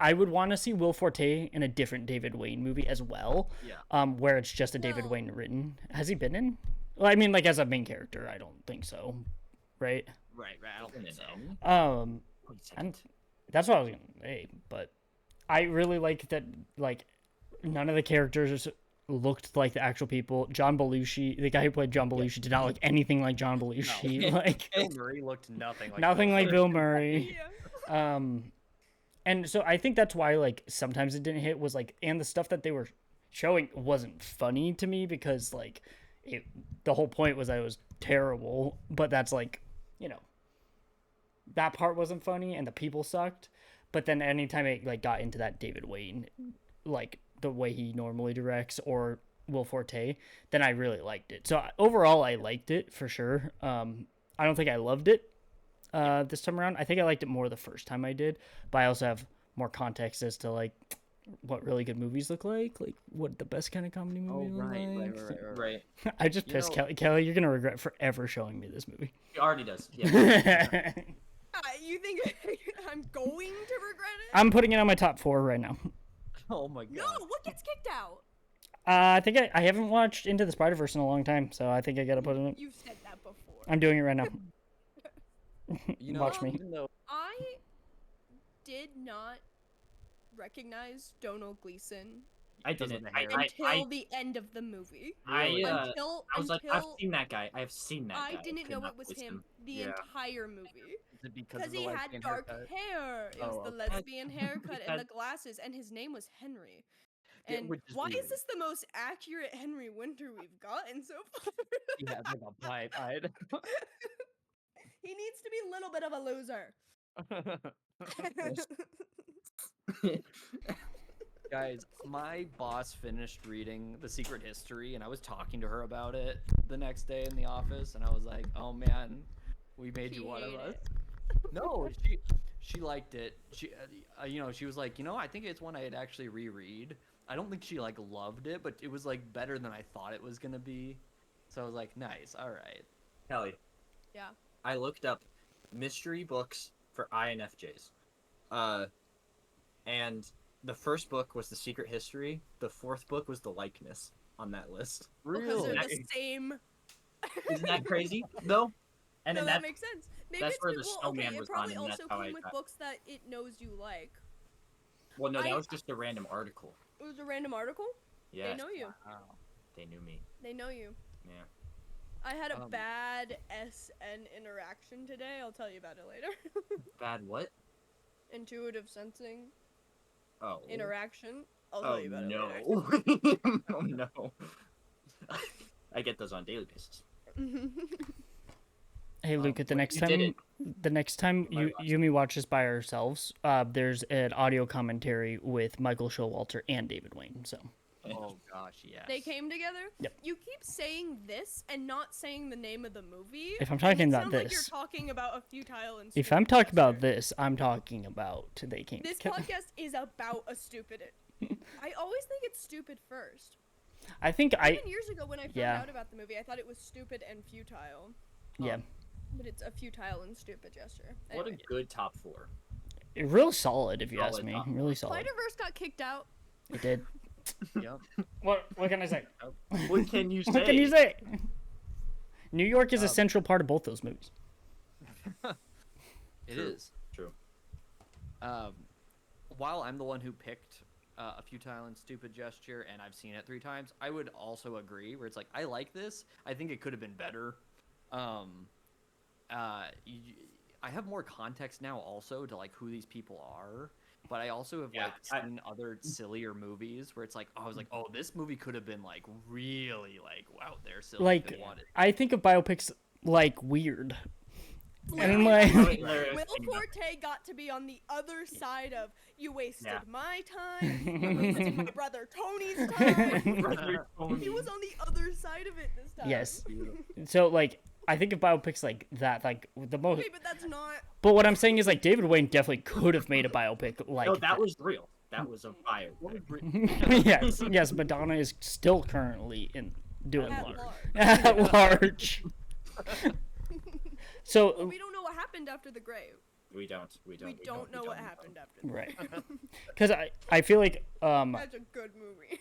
A: I would want to see Will Forte in a different David Wayne movie as well.
B: Yeah.
A: Where it's just a David
D: Well-
A: Wayne written. Has he been in? Well, I mean, like as a main character, I don't think so. Right?
B: Right. I don't think so.
A: And that's what I was gonna say, but I really like that. Like, none of the characters looked like the actual people. John Belushi, the guy who played John Belushi, did not look anything like John Belushi.
B: No.
A: Like
B: Bill Murray looked nothing like
A: nothing
B: Bill
A: like
B: Murray.
A: Bill Murray.
D: Yeah.
A: And so I think that's why like sometimes it didn't hit was like, and the stuff that they were showing wasn't funny to me because like the whole point was that it was terrible. But that's like, you know, that part wasn't funny and the people sucked. But then anytime it like got into that David Wayne, like the way he normally directs or Will Forte, then I really liked it. So overall, I liked it for sure. I don't think I loved it this time around. I think I liked it more the first time I did, but I also have more context as to like what really good movies look like what the best kind of comedy movie look like.
C: Right.
A: I just
B: You
A: pissed
B: know-
A: Kelly. Kelly, you're gonna regret forever showing me this movie.
C: He already does. Yeah.
D: You think I'm going to regret it?
A: I'm putting it on my top 4 right now.
B: Oh my god.
D: No, what gets kicked out?
A: I think I haven't watched Into the Spider-Verse in a long time, so I think I gotta put it in.
D: You've said that before.
A: I'm doing it right now.
B: You know,
A: Watch me.
B: even though
D: I did not recognize Donald Gleason
C: I
B: Doesn't
C: didn't.
B: matter.
D: until the end of the movie.
B: Really?
D: Until
C: I was like, I've
D: until
C: seen that guy. I've seen that guy.
D: I didn't
C: could
D: know
C: not
D: it was
C: place
D: him the
C: Yeah.
D: entire movie.
B: is it because
D: Because
B: of the
D: he had
B: lesbian
D: dark
B: haircut?
D: hair. It was
B: Oh,
D: the
B: okay.
D: lesbian haircut and
C: Had-
D: the glasses, and his name was Henry.
B: Yeah,
D: And
B: which is
D: why
B: weird.
D: is this the most accurate Henry Winter we've gotten so far?
B: Yeah, like a pipe.
D: He needs to be a little bit of a loser.
B: Guys, my boss finished reading The Secret History, and I was talking to her about it the next day in the office, and I was like, "Oh man, we made
D: She
B: you one of
D: hated
B: us."
D: it.
B: No, she liked it. She, she was like, I think it's one I'd actually reread. I don't think she like loved it, but it was like better than I thought it was gonna be. So I was like, nice, all right.
C: Kelly,
D: Yeah.
C: I looked up mystery books for INFJs. And the first book was The Secret History. The fourth book was The Likeness on that list.
D: Because
B: Really?
D: they're the same.
C: Isn't that crazy? No. And
D: No,
C: then
D: that
C: that
D: makes sense. Maybe
C: that's
D: it's
C: where
D: be-
C: the
D: well,
C: snowman
D: okay,
C: was
D: it
C: on,
D: probably
C: and that's
D: also
C: how I
D: came with
C: got-
D: books that it knows you like.
C: well, no, that
D: I-
C: was just a random article.
D: It was a random article.
C: Yeah,
D: They know you.
B: Wow.
C: they knew me.
D: They know you.
C: Yeah.
D: I had a
B: Um,
D: bad SN interaction today. I'll tell you about it later.
C: Bad what?
D: Intuitive sensing
C: Oh.
D: interaction. I'll
C: Oh
D: tell you about it
C: no.
D: later.
C: Oh no. I get those on a daily basis.
A: Hey Luke, at the next
C: you
A: time,
C: didn't.
A: you and me watch this by ourselves, there's an audio commentary with Michael Showalter and David Wayne. So
B: Oh gosh, yes.
D: They came together.
A: Yep.
D: You keep saying this and not saying the name of the movie.
A: If I'm
D: and
A: talking
D: it
A: about
D: sounds like
A: this-
D: you're talking about a futile and.
A: if
D: stupid
A: I'm talking about
D: gesture.
A: this, I'm talking about they came.
D: This
A: together.
D: podcast is about a stupid. I always think it's stupid first.
A: I think
D: Even years ago when I found
A: yeah.
D: out about the movie, I thought it was stupid and futile.
A: yeah,
D: But it's a futile and stupid gesture.
C: What a
D: Anyway.
C: good top 4.
A: real solid if you ask
C: Solid
A: me.
C: top.
A: Really solid.
D: Spider-Verse got kicked out.
A: It did.
B: Yep.
A: What can I say?
C: What can you say?
A: What can you say? New York is a
B: Um,
A: central part of both those movies.
B: It
C: True.
B: is.
C: True.
B: While I'm the one who picked a futile and stupid gesture, and I've seen it 3 times, I would also agree. Where it's like, I like this. I think it could have been better. I have more context now, also to like who these people are. But I also have
C: Yeah,
B: like seen other sillier movies where it's like, I was like, oh, this movie could have been like really like out there silly if
A: Like
B: they wanted.
A: I think of biopics like weird. And
D: Like,
A: like
D: Will Forte got to be on the other side of you wasted
C: Yeah.
D: my time, you wasted my brother Tony's time.
C: Brother
D: He was on the other side of it this time.
A: yes. So like I think of biopics like that, like the most.
D: Okay, but that's not.
A: But what I'm saying is like David Wayne definitely could have made a biopic like.
C: No, that was real. That was a bio.
A: yes. Madonna is still currently doing
D: At
A: large.
D: large.
A: At large. So
D: Well, we don't know what happened after the grave.
C: We don't.
D: We don't know what happened after. The
A: right, because I feel like
D: That's a good movie.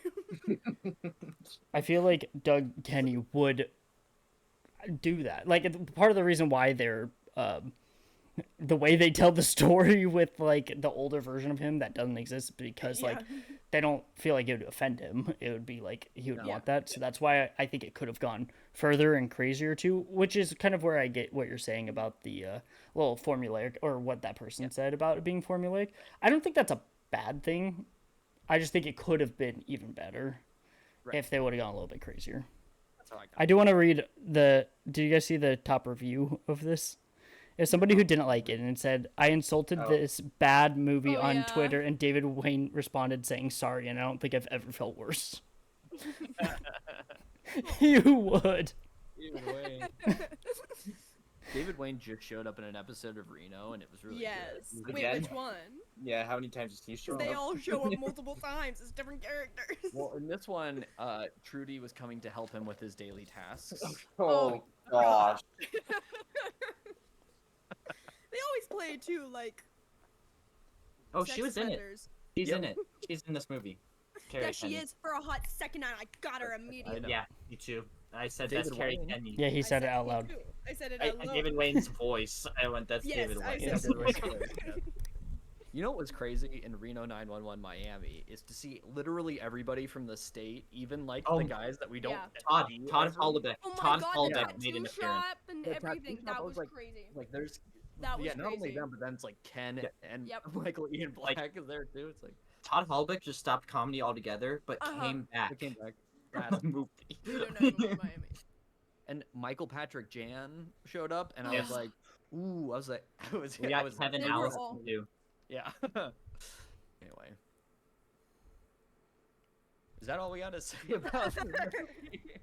A: I feel like Doug Kenny would do that. Like part of the reason why they're the way they tell the story with like the older version of him that doesn't exist because like
D: Yeah.
A: they don't feel like it would offend him. It would be like he would
B: No.
A: want that. So that's why I think it could have gone further and crazier too, which is kind of where I get what you're saying about the little formulaic or what that person said about it being formulaic. I don't think that's a bad thing. I just think it could have been even better
B: Right.
A: if they would have gone a little bit crazier.
B: That's how I got.
A: I do want to read the. Do you guys see the top review of this? It's somebody who didn't like it and it said, "I insulted
C: Oh.
A: this bad movie
D: Oh,
A: on
D: yeah.
A: Twitter," and David Wayne responded saying sorry, and I don't think I've ever felt worse. You would.
B: David Wayne just showed up in an episode of Reno, and it was really
D: Yes.
B: good.
D: Wait,
C: Again?
D: which one?
C: Yeah, how many times has he shown
D: They
C: up?
D: all show up multiple times as different characters.
B: Well, in this one, Trudy was coming to help him with his daily tasks.
D: Oh,
C: gosh.
D: They always play too, like.
C: Oh,
D: sex
C: she was in it.
D: offenders.
C: She's
B: Yep.
C: in it. She's in this movie.
D: Yeah,
C: Carrie
D: she
C: Kenny.
D: is. For a hot second, and I got her
B: I
D: immediately.
B: know.
C: Yeah, me too. I said
B: David
C: that's Carrie
B: Wayne.
C: Kenny.
A: Yeah, he
D: I
A: said it out loud.
D: too. I said it
C: I,
D: out loud.
C: David Wayne's voice. I went, that's
D: Yes,
C: David
D: I
C: Wayne.
D: said
C: That's
D: it.
C: David Wayne.
B: You know what was crazy in Reno 911 Miami is to see literally everybody from the state, even like
C: Oh,
B: the guys that we don't.
D: yeah.
C: Todd
B: see
C: Todd
B: ever.
C: Hollebeck.
D: Oh my
C: Todd
D: god,
C: Hollebeck
D: the
C: made
D: tattoo
C: an appearance.
D: shop and
B: The tattoo
D: everything.
B: shop,
D: That
B: I
D: was
B: was
D: crazy.
B: Like there's
D: That was
B: yeah, not only
D: crazy.
B: them, but then it's like Ken
C: Yeah.
B: and
D: Yep.
B: Michael Ian Black
C: Like-
B: is there too. It's like
C: Todd Hollebeck just stopped comedy altogether, but came
B: they
C: back.
B: came back.
C: from
B: Rad.
C: the movie.
D: We don't know about Miami.
B: And Michael Patrick Jan showed up, and I
C: Yes.
B: was like, ooh, I was like, I was,
C: We
B: I
C: got
B: was
C: Kevin
D: They were
C: Allison
D: all-
C: too.
B: yeah. Anyway, is that all we got to say about the movie?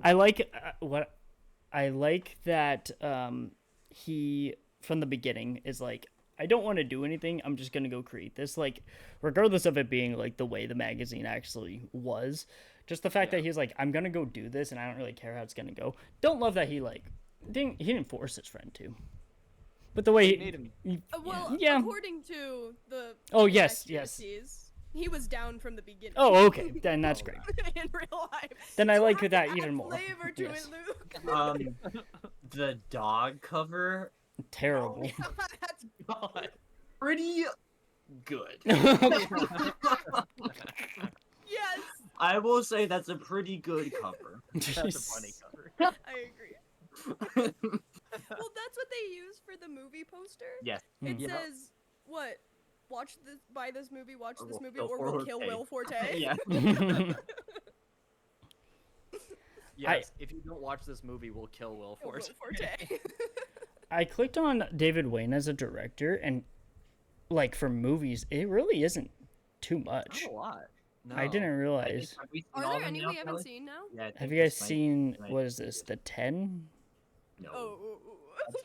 A: I like I like that he from the beginning is like, I don't want to do anything. I'm just gonna go create this. Like, regardless of it being like the way the magazine actually was, just the fact that he's like, I'm gonna go do this, and I don't really care how it's gonna go. Don't love that he didn't force his friend to. But the way
B: He made him.
D: Well,
A: Yeah.
D: according to the.
A: Oh, yes, yes.
D: activities, He was down from the beginning.
A: Oh, okay, then that's great.
D: In real life.
A: Then I
D: You
A: like
D: have to
A: that
D: add
A: even more.
D: Flavor to
A: Yes.
D: it, Luke.
C: The dog cover,
A: Terrible.
D: That's
B: God.
C: pretty good.
D: yes,
C: I will say that's a pretty good cover.
B: That's a funny cover.
D: I agree. Well, that's what they use for the movie poster.
C: Yes.
D: It
B: Yeah.
D: says what? Watch this. Buy this movie. Watch
C: Or
D: this
C: we'll
D: movie,
C: kill
D: or we'll kill
C: Forte.
D: Will Forte.
C: Yeah.
B: Yes, if you don't watch this movie, we'll kill Will
D: Will
B: Forte.
D: Forte.
A: I clicked on David Wayne as a director, and like for movies, it really isn't too much.
B: Not a lot. No.
A: I didn't
C: I think,
A: realize.
C: have we seen
D: Are
C: all
D: there
C: of them
D: any
C: now,
D: we haven't
C: Kelly?
D: seen now?
C: Yeah, I think
A: Have you guys
C: this might-
A: seen?
C: might
A: What is
C: be
A: this?
C: it.
A: The 10?
C: No.
D: Oh,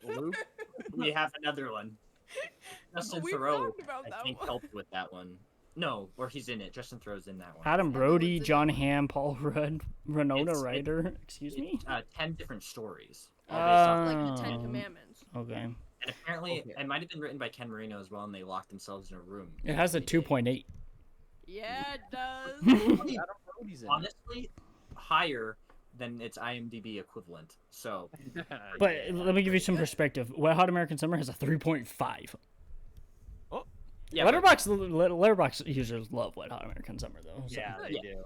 B: That's Luke.
C: We have another one. Justin
D: We've
C: Theroux,
D: talked about
C: I
D: that
C: think,
D: one.
C: helped with that one. No, or he's in it. Justin Theroux's in that one.
A: Adam
D: Everyone's
A: Brody,
D: in
A: John
D: that one.
A: Hamm, Paul Rudd, Renona
C: It's-
A: Ryder. Excuse me.
C: It's 10 different stories. All based off
D: like the Ten
A: Um,
D: Commandments.
A: Okay.
C: And apparently,
B: Okay.
C: it might have been written by Ken Marino as well, and they locked themselves in a room.
A: It has a
C: They did.
A: 2.8.
D: Yeah, it does.
C: Honestly,
B: Adam Brody's in
C: honestly, higher than its IMDb equivalent. So,
B: it.
A: But
B: Yeah.
A: let me give you some perspective. Wet Hot American Summer has a 3.5.
C: yeah, but-
A: Letterboxd users love Wet Hot American Summer though. So.
B: Yeah, they
C: Yeah.
B: do.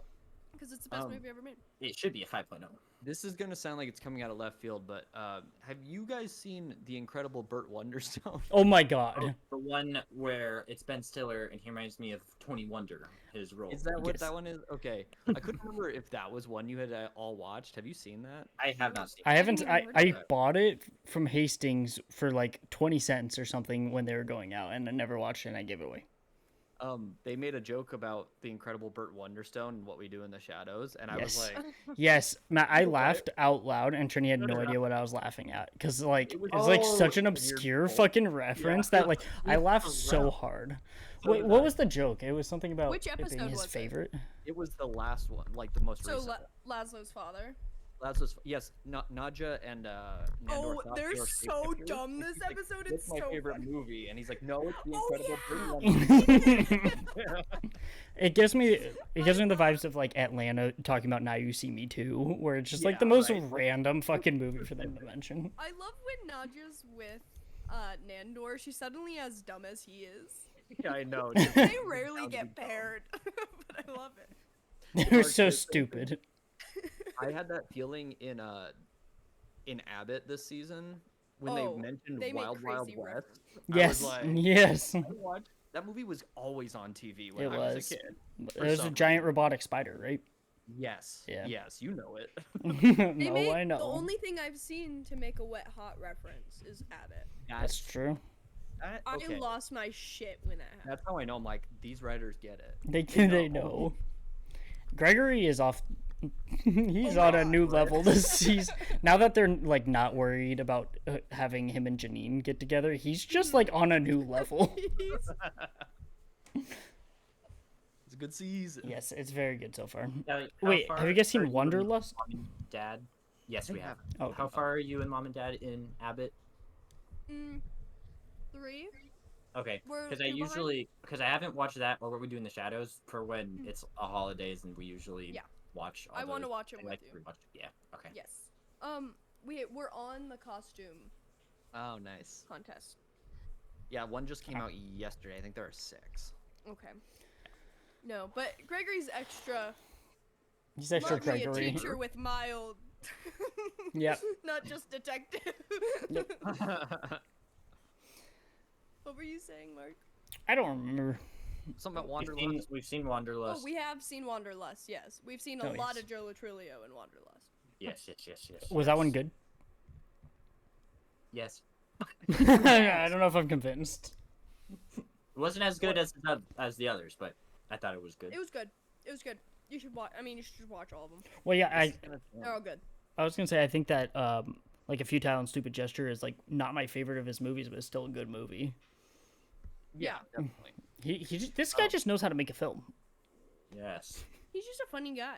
D: Because it's the best
B: Um,
D: movie ever made.
C: it should be a 5.0.
B: This is gonna sound like it's coming out of left field, but have you guys seen the incredible Burt Wonderstone?
A: Oh my god.
C: The one where it's Ben Stiller, and he reminds me of Tony Wonder, his role.
B: Is that what
A: Yes.
B: that one is? Okay, I couldn't remember if that was one you had all watched. Have you seen that?
C: I have not seen.
A: I haven't.
D: even
A: I,
D: heard of
A: I
B: it.
A: bought it from Hastings for like 20 cents or something when they were going out, and I never watched it, and I gave it away.
B: They made a joke about the incredible Burt Wonderstone and what we do in the shadows, and I was
A: Yes.
B: like,
A: Yes, Matt, I
B: What?
A: laughed out loud, and Trini had
B: No,
A: no
B: no, no.
A: idea what I was laughing at, because like
B: It was-
A: it's like
B: Oh,
A: such an
B: you're
A: obscure
B: cool.
A: fucking reference that like I
C: It's
A: laughed so
C: around.
A: hard.
C: So
A: Wait,
C: did
A: what
C: I.
A: was the joke? It was something about
D: Which
A: it being
D: episode
A: his
D: was it?
A: favorite.
B: it was the last one, like the most
D: So
B: recent.
D: Laszlo's father.
B: Lazarus, yes, Nadja and Nandor
D: Oh,
B: thought
D: they're
B: they were
D: so
B: shapeshifters,
D: dumb this
B: and she's like,
D: episode,
B: "What's
D: it's
B: my
D: so
B: favorite
D: funny."
B: movie?" And he's like, "No, it's the
D: Oh,
B: incredible
D: yeah.
B: Burt Wonderstone."
A: It gives me the vibes of like Atlanta talking about Now You See Me Too, where it's just like the
B: Yeah,
A: most
B: right.
A: random fucking movie for them to mention.
D: I love when Nadja's with Nandor. She's suddenly as dumb as he is.
B: Yeah, I know.
D: They rarely
B: Sounds
D: get
B: dumb.
D: paired, but I love it.
A: They were
B: Mark
A: so
B: is-
A: stupid.
B: I had that feeling in Abbott this season when
D: Oh,
B: they mentioned
D: they make
B: Wild Wild
D: crazy
B: West.
D: references.
B: I
A: Yes,
B: was like,
A: yes.
B: I watched- that movie was always on TV when
A: It
B: I was
A: was.
B: a kid.
A: There's a
B: some
A: giant robotic spider, right?
B: Yes.
A: Yeah.
B: Yes, you know it.
D: They
A: No,
D: make,
A: I know.
D: The only thing I've seen to make a Wet Hot reference is Abbott.
A: That's true.
B: okay.
D: I lost my shit when that happened.
B: That's how I know. I'm like, these writers get it.
A: They can. They know. Gregory is off. He's
D: Oh
A: on a
D: God,
A: new
B: right?
A: level this season. Now that they're like not worried about having him and Janine get together, he's just like on a new level.
B: It's a good season.
A: Yes, it's very good so far.
C: Now, how
A: Wait,
C: far
A: have you guys
C: are
A: seen
C: in
A: Wanderlust?
C: Mom and Dad? Yes, we
B: I
C: have.
A: Oh,
C: How far are you and Mom and Dad in Abbott?
D: 3.
C: Okay,
D: We're-
C: because I
D: you're behind?
C: usually because I haven't watched that or what we do in the shadows for when it's a holidays and we usually
D: Yeah.
C: watch. All
D: I want to
C: those.
D: watch it
C: I
D: with
C: like
D: you.
C: to rewatch. Yeah. Okay.
D: Yes. We're on the costume
B: Oh, nice.
D: contest.
B: Yeah, one just came out yesterday. I think there are 6.
D: Okay. No, but Gregory's extra.
A: He's extra
D: Love me a
A: Gregory.
D: teacher with mild.
A: Yep.
D: Not just detective. What were you saying, Mark?
A: I don't remember.
B: Something about
C: We've
B: Wanderlust.
C: seen, we've seen Wanderlust.
D: Oh, we have seen Wanderlust. Yes, we've seen a
A: Oh,
D: lot
A: yes.
D: of Joe Latrilio in Wanderlust.
C: Yes.
A: Was that one good?
C: Yes.
A: I don't know if I'm convinced.
C: It wasn't as good as the others, but I thought it was good.
D: It was good. It was good. You should watch. I mean, you should just watch all of them.
A: Well, yeah,
D: They're all good.
A: I was gonna say I think that like A Futile and Stupid Gesture is like not my favorite of his movies, but it's still a good movie.
B: Yeah, definitely.
A: This guy just knows how to make a film.
C: Yes.
D: He's just a funny guy.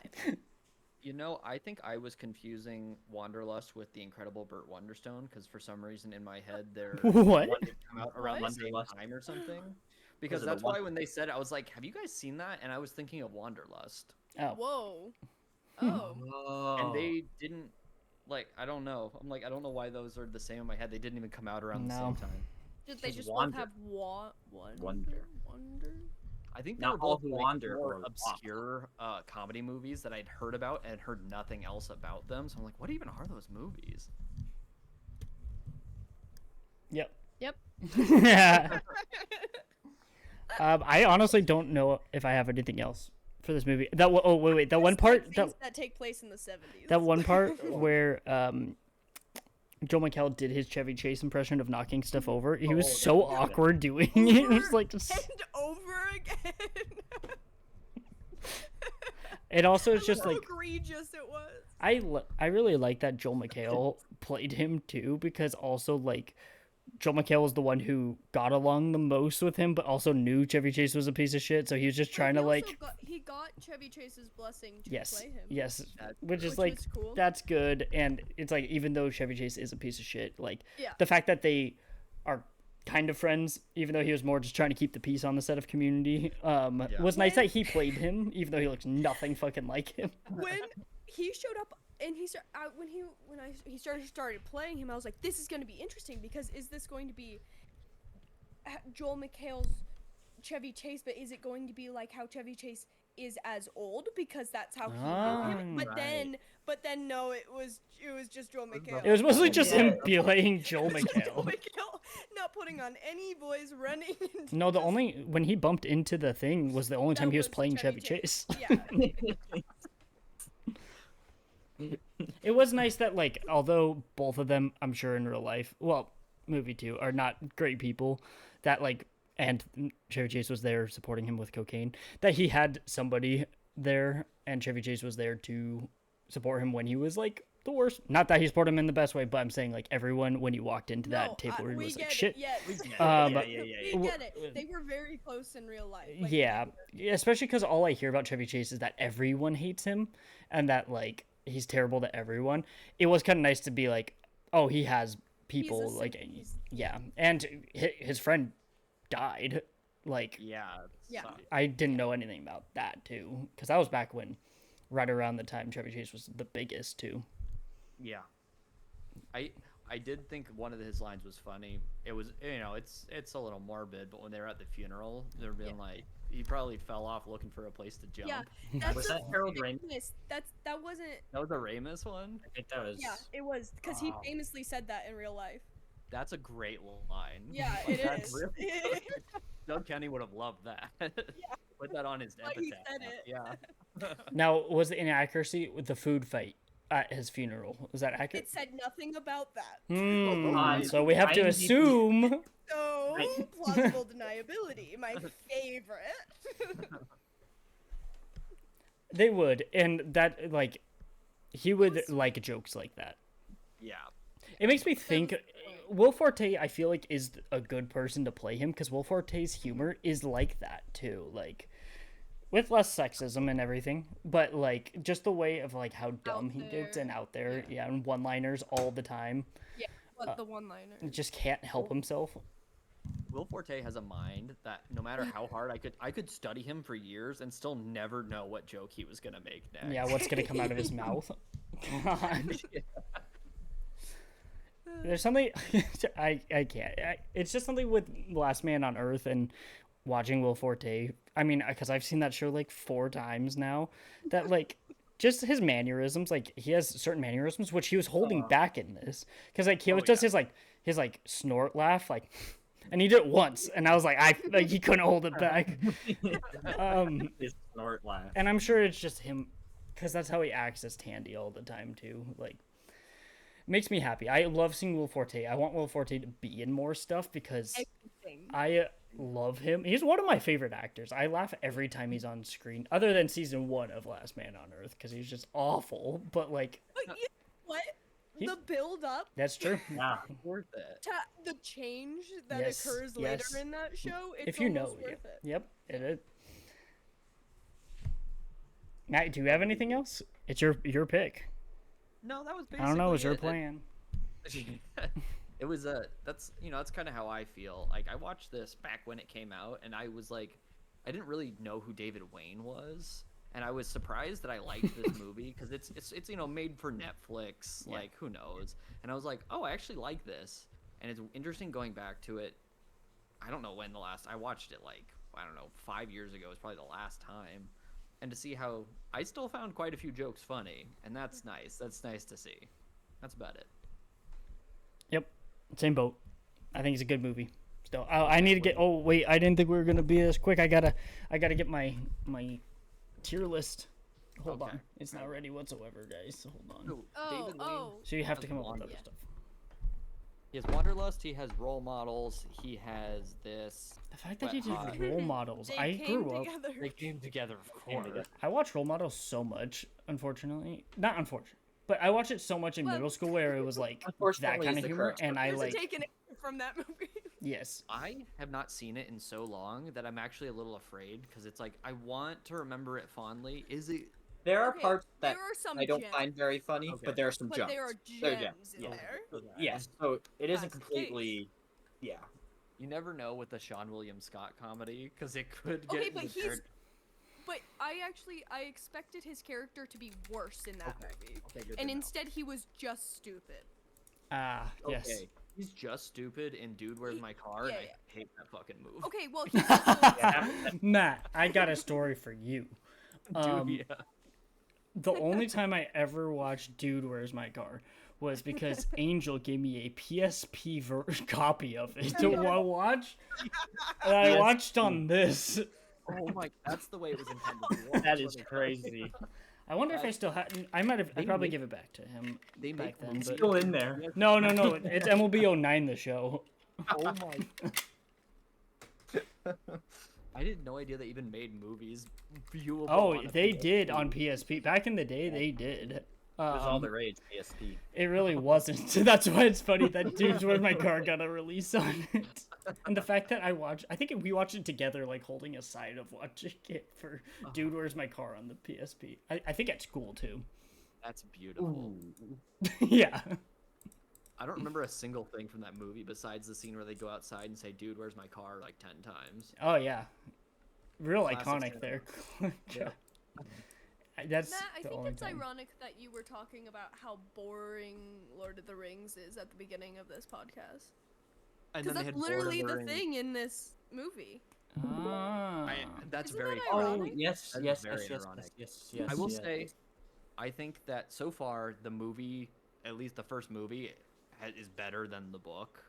B: You know, I think I was confusing Wanderlust with the Incredible Burt Wonderstone because for some reason in my head they're
A: What?
B: one that come out around the same
C: Wanderlust?
B: time or something. Because
C: of the
B: that's why
C: one-
B: when they said it, I was like, "Have you guys seen that?" And I was thinking of Wanderlust,
A: Oh,
D: Whoa. Oh.
C: Oh.
B: and they didn't. Like, I don't know. I'm like, I don't know why those are the same in my head. They didn't even come out around the
A: No.
B: same time.
D: Did they
C: Just
D: just
C: wander.
D: both have wonder?
C: Wonder.
B: I think
C: Not
B: they were
C: all
B: both
C: who
B: like,
C: wander
B: more
C: or walk.
B: obscure comedy movies that I'd heard about and heard nothing else about them. So I'm like, what even are those movies?
A: yep.
D: Yep.
A: Yeah. I honestly don't know if I have anything else for this movie. Oh wait, that one
D: Just like
A: part
D: things that take place in the 70s.
A: that one part where Joel McHale did his Chevy Chase impression of knocking stuff over. He was so awkward doing it. It was like just...
D: and over again.
A: It also is just
D: How
A: like
D: egregious it was.
A: I really like that Joel McHale played him too, because also like Joel McHale was the one who got along the most with him, but also knew Chevy Chase was a piece of shit, so he was just trying to like
D: he got Chevy Chase's blessing to
A: yes
D: play him.
A: yes, which is
D: Which
A: like
D: was cool.
A: that's good. And it's like, even though Chevy Chase is a piece of shit, like
D: Yeah.
A: the fact that they are kind of friends, even though he was more just trying to keep the peace on the set of Community, was nice that he played him, even though he looks nothing fucking like him.
D: When he showed up and he started playing him, I was like, this is going to be interesting, because is this going to be Joel McHale's Chevy Chase, but is it going to be like how Chevy Chase is as old, because that's how he knew him? But then no, it was just Joel McHale.
A: It was mostly just him playing Joel
D: Joel
A: McHale.
D: McHale not putting on any voice, running.
A: No, the only when he bumped into the thing was the only time he was playing Chevy Chase.
D: Yeah.
A: It was nice that, like, although both of them, I'm sure in real life, well, movie too, are not great people, that like, and Chevy Chase was there supporting him with cocaine, that he had somebody there, and Chevy Chase was there to support him when he was like the worst. Not that he supported him in the best way, but I'm saying like everyone, when you walked into that table, he was like shit.
D: Yes.
C: We
D: We
C: get
D: get it. They were very close in real life.
A: Yeah, especially because all I hear about Chevy Chase is that everyone hates him, and that like he's terrible to everyone. It was kind of nice to be like, oh, he has people like, yeah, and his friend died. Like,
B: Yeah.
A: I didn't know anything about that too, because that was back when, right around the time Chevy Chase was the biggest too.
B: Yeah. I did think one of his lines was funny. It was, it's a little morbid, but when they were at the funeral, they were being like, he probably fell off looking for a place to jump.
D: Yeah,
C: Was that Harold Ramis?
D: That wasn't.
B: That was a Ramis one?
C: I think that was.
D: Yeah, it was, because he famously said that in real life.
B: That's a great line.
D: Yeah, it
B: That's
D: is.
B: really good. Doug Kenny would have loved that. Put that on his
D: Why he
B: epitaph.
D: said it.
B: Yeah.
A: Now, was the inaccuracy with the food fight at his funeral? Was that accurate?
D: It said nothing about that.
A: So we have to
C: IMDb.
A: assume.
D: So, plausible deniability, my favorite.
A: They would, and that, like, he would like jokes like that.
B: Yeah.
A: It makes me think Will Forte, I feel like, is a good person to play him, because Will Forte's humor is like that too, like with less sexism and everything, but like just the way of like how dumb he gets and out there, and one-liners all the time.
D: Yeah, but the one-liner.
A: Just can't help himself.
B: Will Forte has a mind that no matter how hard I could study him for years and still never know what joke he was gonna make next.
A: Yeah, what's gonna come out of his mouth? God. There's something I can't. It's just something with Last Man on Earth and watching Will Forte. I mean, because I've seen that show like 4 times now. That like just his mannerisms. Like he has certain mannerisms which he was holding back in this. Because like he always does his like snort laugh like, and he did it once, and I was like he couldn't hold it back.
C: His snort laugh.
A: And I'm sure it's just him, because that's how he acts as Tandy all the time too. Like. Makes me happy. I love seeing Will Forte. I want Will Forte to be in more stuff because I love him. He's one of my favorite actors. I laugh every time he's on screen, other than season 1 of Last Man on Earth, because he's just awful. But like,
D: But you know what? The build up
A: that's true.
C: Yeah.
B: Worth it.
D: to the change that
A: Yes,
D: occurs
A: yes.
D: later in that show, it's
A: If you know,
D: almost worth it.
A: yep, it is. Matt, do you have anything else? It's your pick.
B: No, that was basically
A: I don't know. It's your
B: it.
A: plan.
B: It was that's kind of how I feel. Like I watched this back when it came out, and I was like, I didn't really know who David Wayne was, and I was surprised that I liked this movie because it's made for Netflix.
A: Yeah.
B: Like who knows? And I was like, oh, I actually like this, and it's interesting going back to it. I don't know when I watched it, like I don't know, 5 years ago was probably the last time, and to see how I still found quite a few jokes funny, and that's nice. That's nice to see. That's about it.
A: Yep, same boat. I think it's a good movie. Still, I need to get. Oh wait, I didn't think we were gonna be this quick. I gotta get my tier list. Hold
B: Okay.
A: on, it's not ready whatsoever, guys. Hold on.
B: So,
D: Oh,
B: David Lane,
D: oh.
A: So you have to
B: has
A: come up with
B: Wanda.
A: other
D: Yeah.
A: stuff.
B: He has Wanderlust. He has role models. He has this.
A: The fact that
B: Wet
A: he did
B: Hot.
A: role models,
D: They
A: I
D: came
A: grew up.
D: together.
B: They came together, of
C: Came
B: course.
C: together.
A: I watched role models so much, unfortunately. Not unfortunately, but I watched it so much in
D: Well-
A: middle school where it was like that
C: Unfortunately
A: kind
C: is
A: of
C: the
A: humor,
C: correct
A: and I
D: There's
A: like
D: a taken from that movie.
A: yes.
B: I have not seen it in so long that I'm actually a little afraid because it's like I want to remember it fondly. Is it?
C: There are
D: Okay,
C: parts that
D: there are some
C: I don't
D: gems,
C: find very funny,
B: Okay.
C: but there are some
D: but
C: jumps.
D: there are
C: They're
D: gems in
C: yeah.
D: there.
C: Yes, so it isn't
D: Classic
C: completely. Yeah.
B: You never know with the Sean William Scott comedy because it could get.
D: Okay, but
B: into
D: he's.
B: character-
D: But I expected his character to be worse in that movie,
B: Okay, good to
D: and
B: know.
D: instead he was just stupid.
A: Ah, yes.
B: Okay, he's just stupid and Dude, Where's My Car?
D: Yeah,
B: and I
D: yeah.
B: hate that fucking move.
D: Okay, well he's also,
A: Matt, I got a story for you.
B: Dude, yeah.
A: The only time I ever watched Dude, Where's My Car was because Angel gave me a PSP copy of it to watch. And I
C: PSP.
A: watched on this.
B: Oh my, that's the way it was intended.
C: That is crazy.
A: I wonder if I still had. I might have. I
B: They
A: probably
B: make-
A: give it back to him
B: They
A: back
B: make
A: then.
B: movies-
A: But
C: Still in there.
A: no. It's MLB 09, the show.
B: Oh my. I had no idea they even made movies viewable.
A: Oh,
B: on a
A: they
B: PSP.
A: did on PSP. Back in the day, they did.
C: It was all
A: Um,
C: the rage, PSP.
A: It really wasn't. That's why it's funny that Dude's Where's My Car got a release on it. And the fact that I think we watched it together, like holding a side of watching it for Dude Where's My Car on the PSP. I think at school too.
B: That's beautiful.
A: Yeah.
B: I don't remember a single thing from that movie besides the scene where they go outside and say, "Dude, where's my car?" like 10 times.
A: Oh yeah. Real
B: Classic
A: iconic there.
B: Yeah.
A: That's
D: Matt, I
A: the
D: think
A: only
D: it's
A: time.
D: ironic that you were talking about how boring Lord of the Rings is at the beginning of this podcast.
B: And
D: Because
B: then they
D: that's
B: had Lord of
D: literally the
B: Rings.
D: thing in this movie.
A: Ah.
B: That's
D: Isn't
B: very
D: that
B: funny.
C: Oh
D: ironic?
C: yes,
B: That is
C: yes,
B: very
C: yes, yes,
B: ironic.
C: yes, yes.
B: I will
C: yes.
B: say, I think that so far the movie, at least the first movie, is better than the book.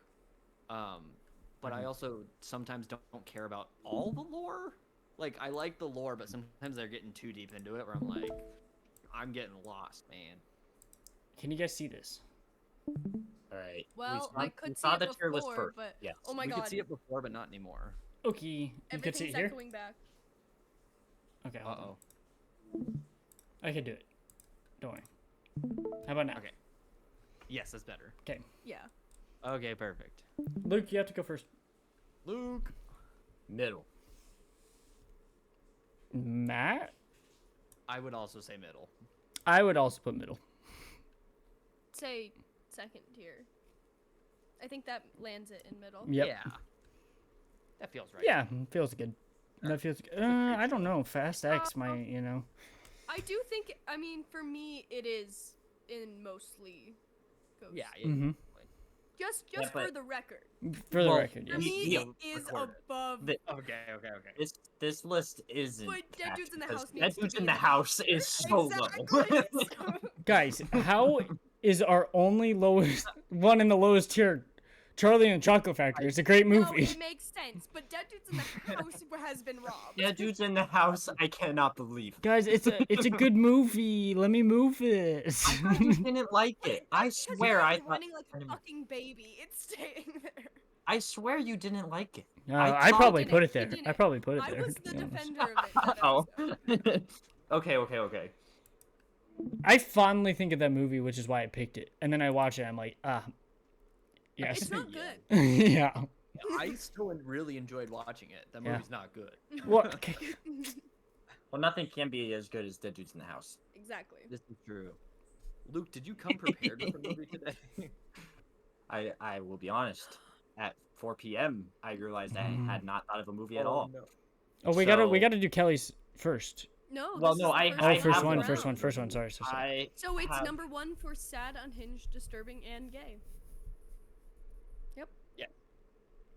B: But I also sometimes don't care about all the lore. Like I like the lore, but sometimes they're getting too deep into it, where I'm like, I'm getting lost, man.
A: Can you guys see this?
C: All right.
D: Well,
C: we
D: I
C: saw,
D: could
C: we
D: see
C: saw
D: it
C: the tier list
D: before,
C: first.
D: but
C: Yes.
D: oh my
B: we
D: god,
B: could see it before, but not anymore.
A: Okay. You can see
D: everything's
A: it here?
D: echoing back.
A: Okay. hold on.
B: Uh-oh.
A: I can do it. Don't worry. How about now?
B: Okay. Yes, that's better.
D: Yeah.
B: Okay, perfect.
A: Luke, you have to go first.
B: Luke.
C: Middle.
A: Matt?
B: I would also say middle.
A: I would also put middle.
D: Say second tier. I think that lands it in middle.
A: Yep.
B: Yeah. That feels right.
A: Yeah, feels good. That feels good. I don't know. Fast X might,
D: I do think. I mean, for me, it is in mostly. Goes.
B: Yeah.
A: Mhm.
D: Just
C: Yeah,
D: for
C: but-
D: the record.
A: For the
C: Well,
A: record,
D: For
A: yes.
D: me,
C: yeah,
D: it is
B: record it.
D: above.
C: The-
B: Okay.
C: This list isn't.
D: But Dead
C: packed
D: Dudes in the
C: because
D: House
C: Dead
D: needs to
C: Dudes
D: be
C: in the
D: in the
C: House is so
D: Exactly.
C: low.
A: Guys, how is our only lowest one in the lowest tier Charlie and the Chocolate Factory? It's a great
D: No,
A: movie.
D: it makes sense. But Dead Dudes in the House has been robbed.
C: Dead Dudes in the House, I cannot believe.
A: Guys, it's a good movie. Let me move it.
C: I just didn't like it. I
D: Because
C: swear
D: you're
C: I thought.
D: running like a fucking baby. It's staying there.
C: I swear you didn't like it.
A: I
C: thought-
A: probably
D: didn't.
A: put it
D: He
A: there.
D: didn't.
A: I probably put it
D: I
A: there.
D: was
A: to
D: the
A: be honest.
D: defender of it. that
C: Oh.
D: episode.
C: Okay.
A: I fondly think of that movie, which is why I picked it. And then I watch it, I'm like, yes.
D: It's not
B: Yeah.
D: good.
A: Yeah.
B: I still really enjoyed watching it. That
A: Yeah.
B: movie's not good.
A: What?
C: Well, nothing can be as good as Dead Dudes in the House.
D: Exactly.
B: This is true. Luke, did you come prepared with the movie today?
C: I will be honest. At 4 p.m., I realized I had not thought of a movie at
B: Oh,
C: all.
B: no.
A: Oh, we gotta
C: So-
A: do Kelly's first.
D: No.
C: Well,
D: this
C: no,
D: is the
C: I-
D: first
A: Oh,
C: I
A: first
C: have
A: one,
C: one.
A: first one. Sorry.
C: I
D: So it's
C: have-
D: number 1 for sad, unhinged, disturbing, and gay.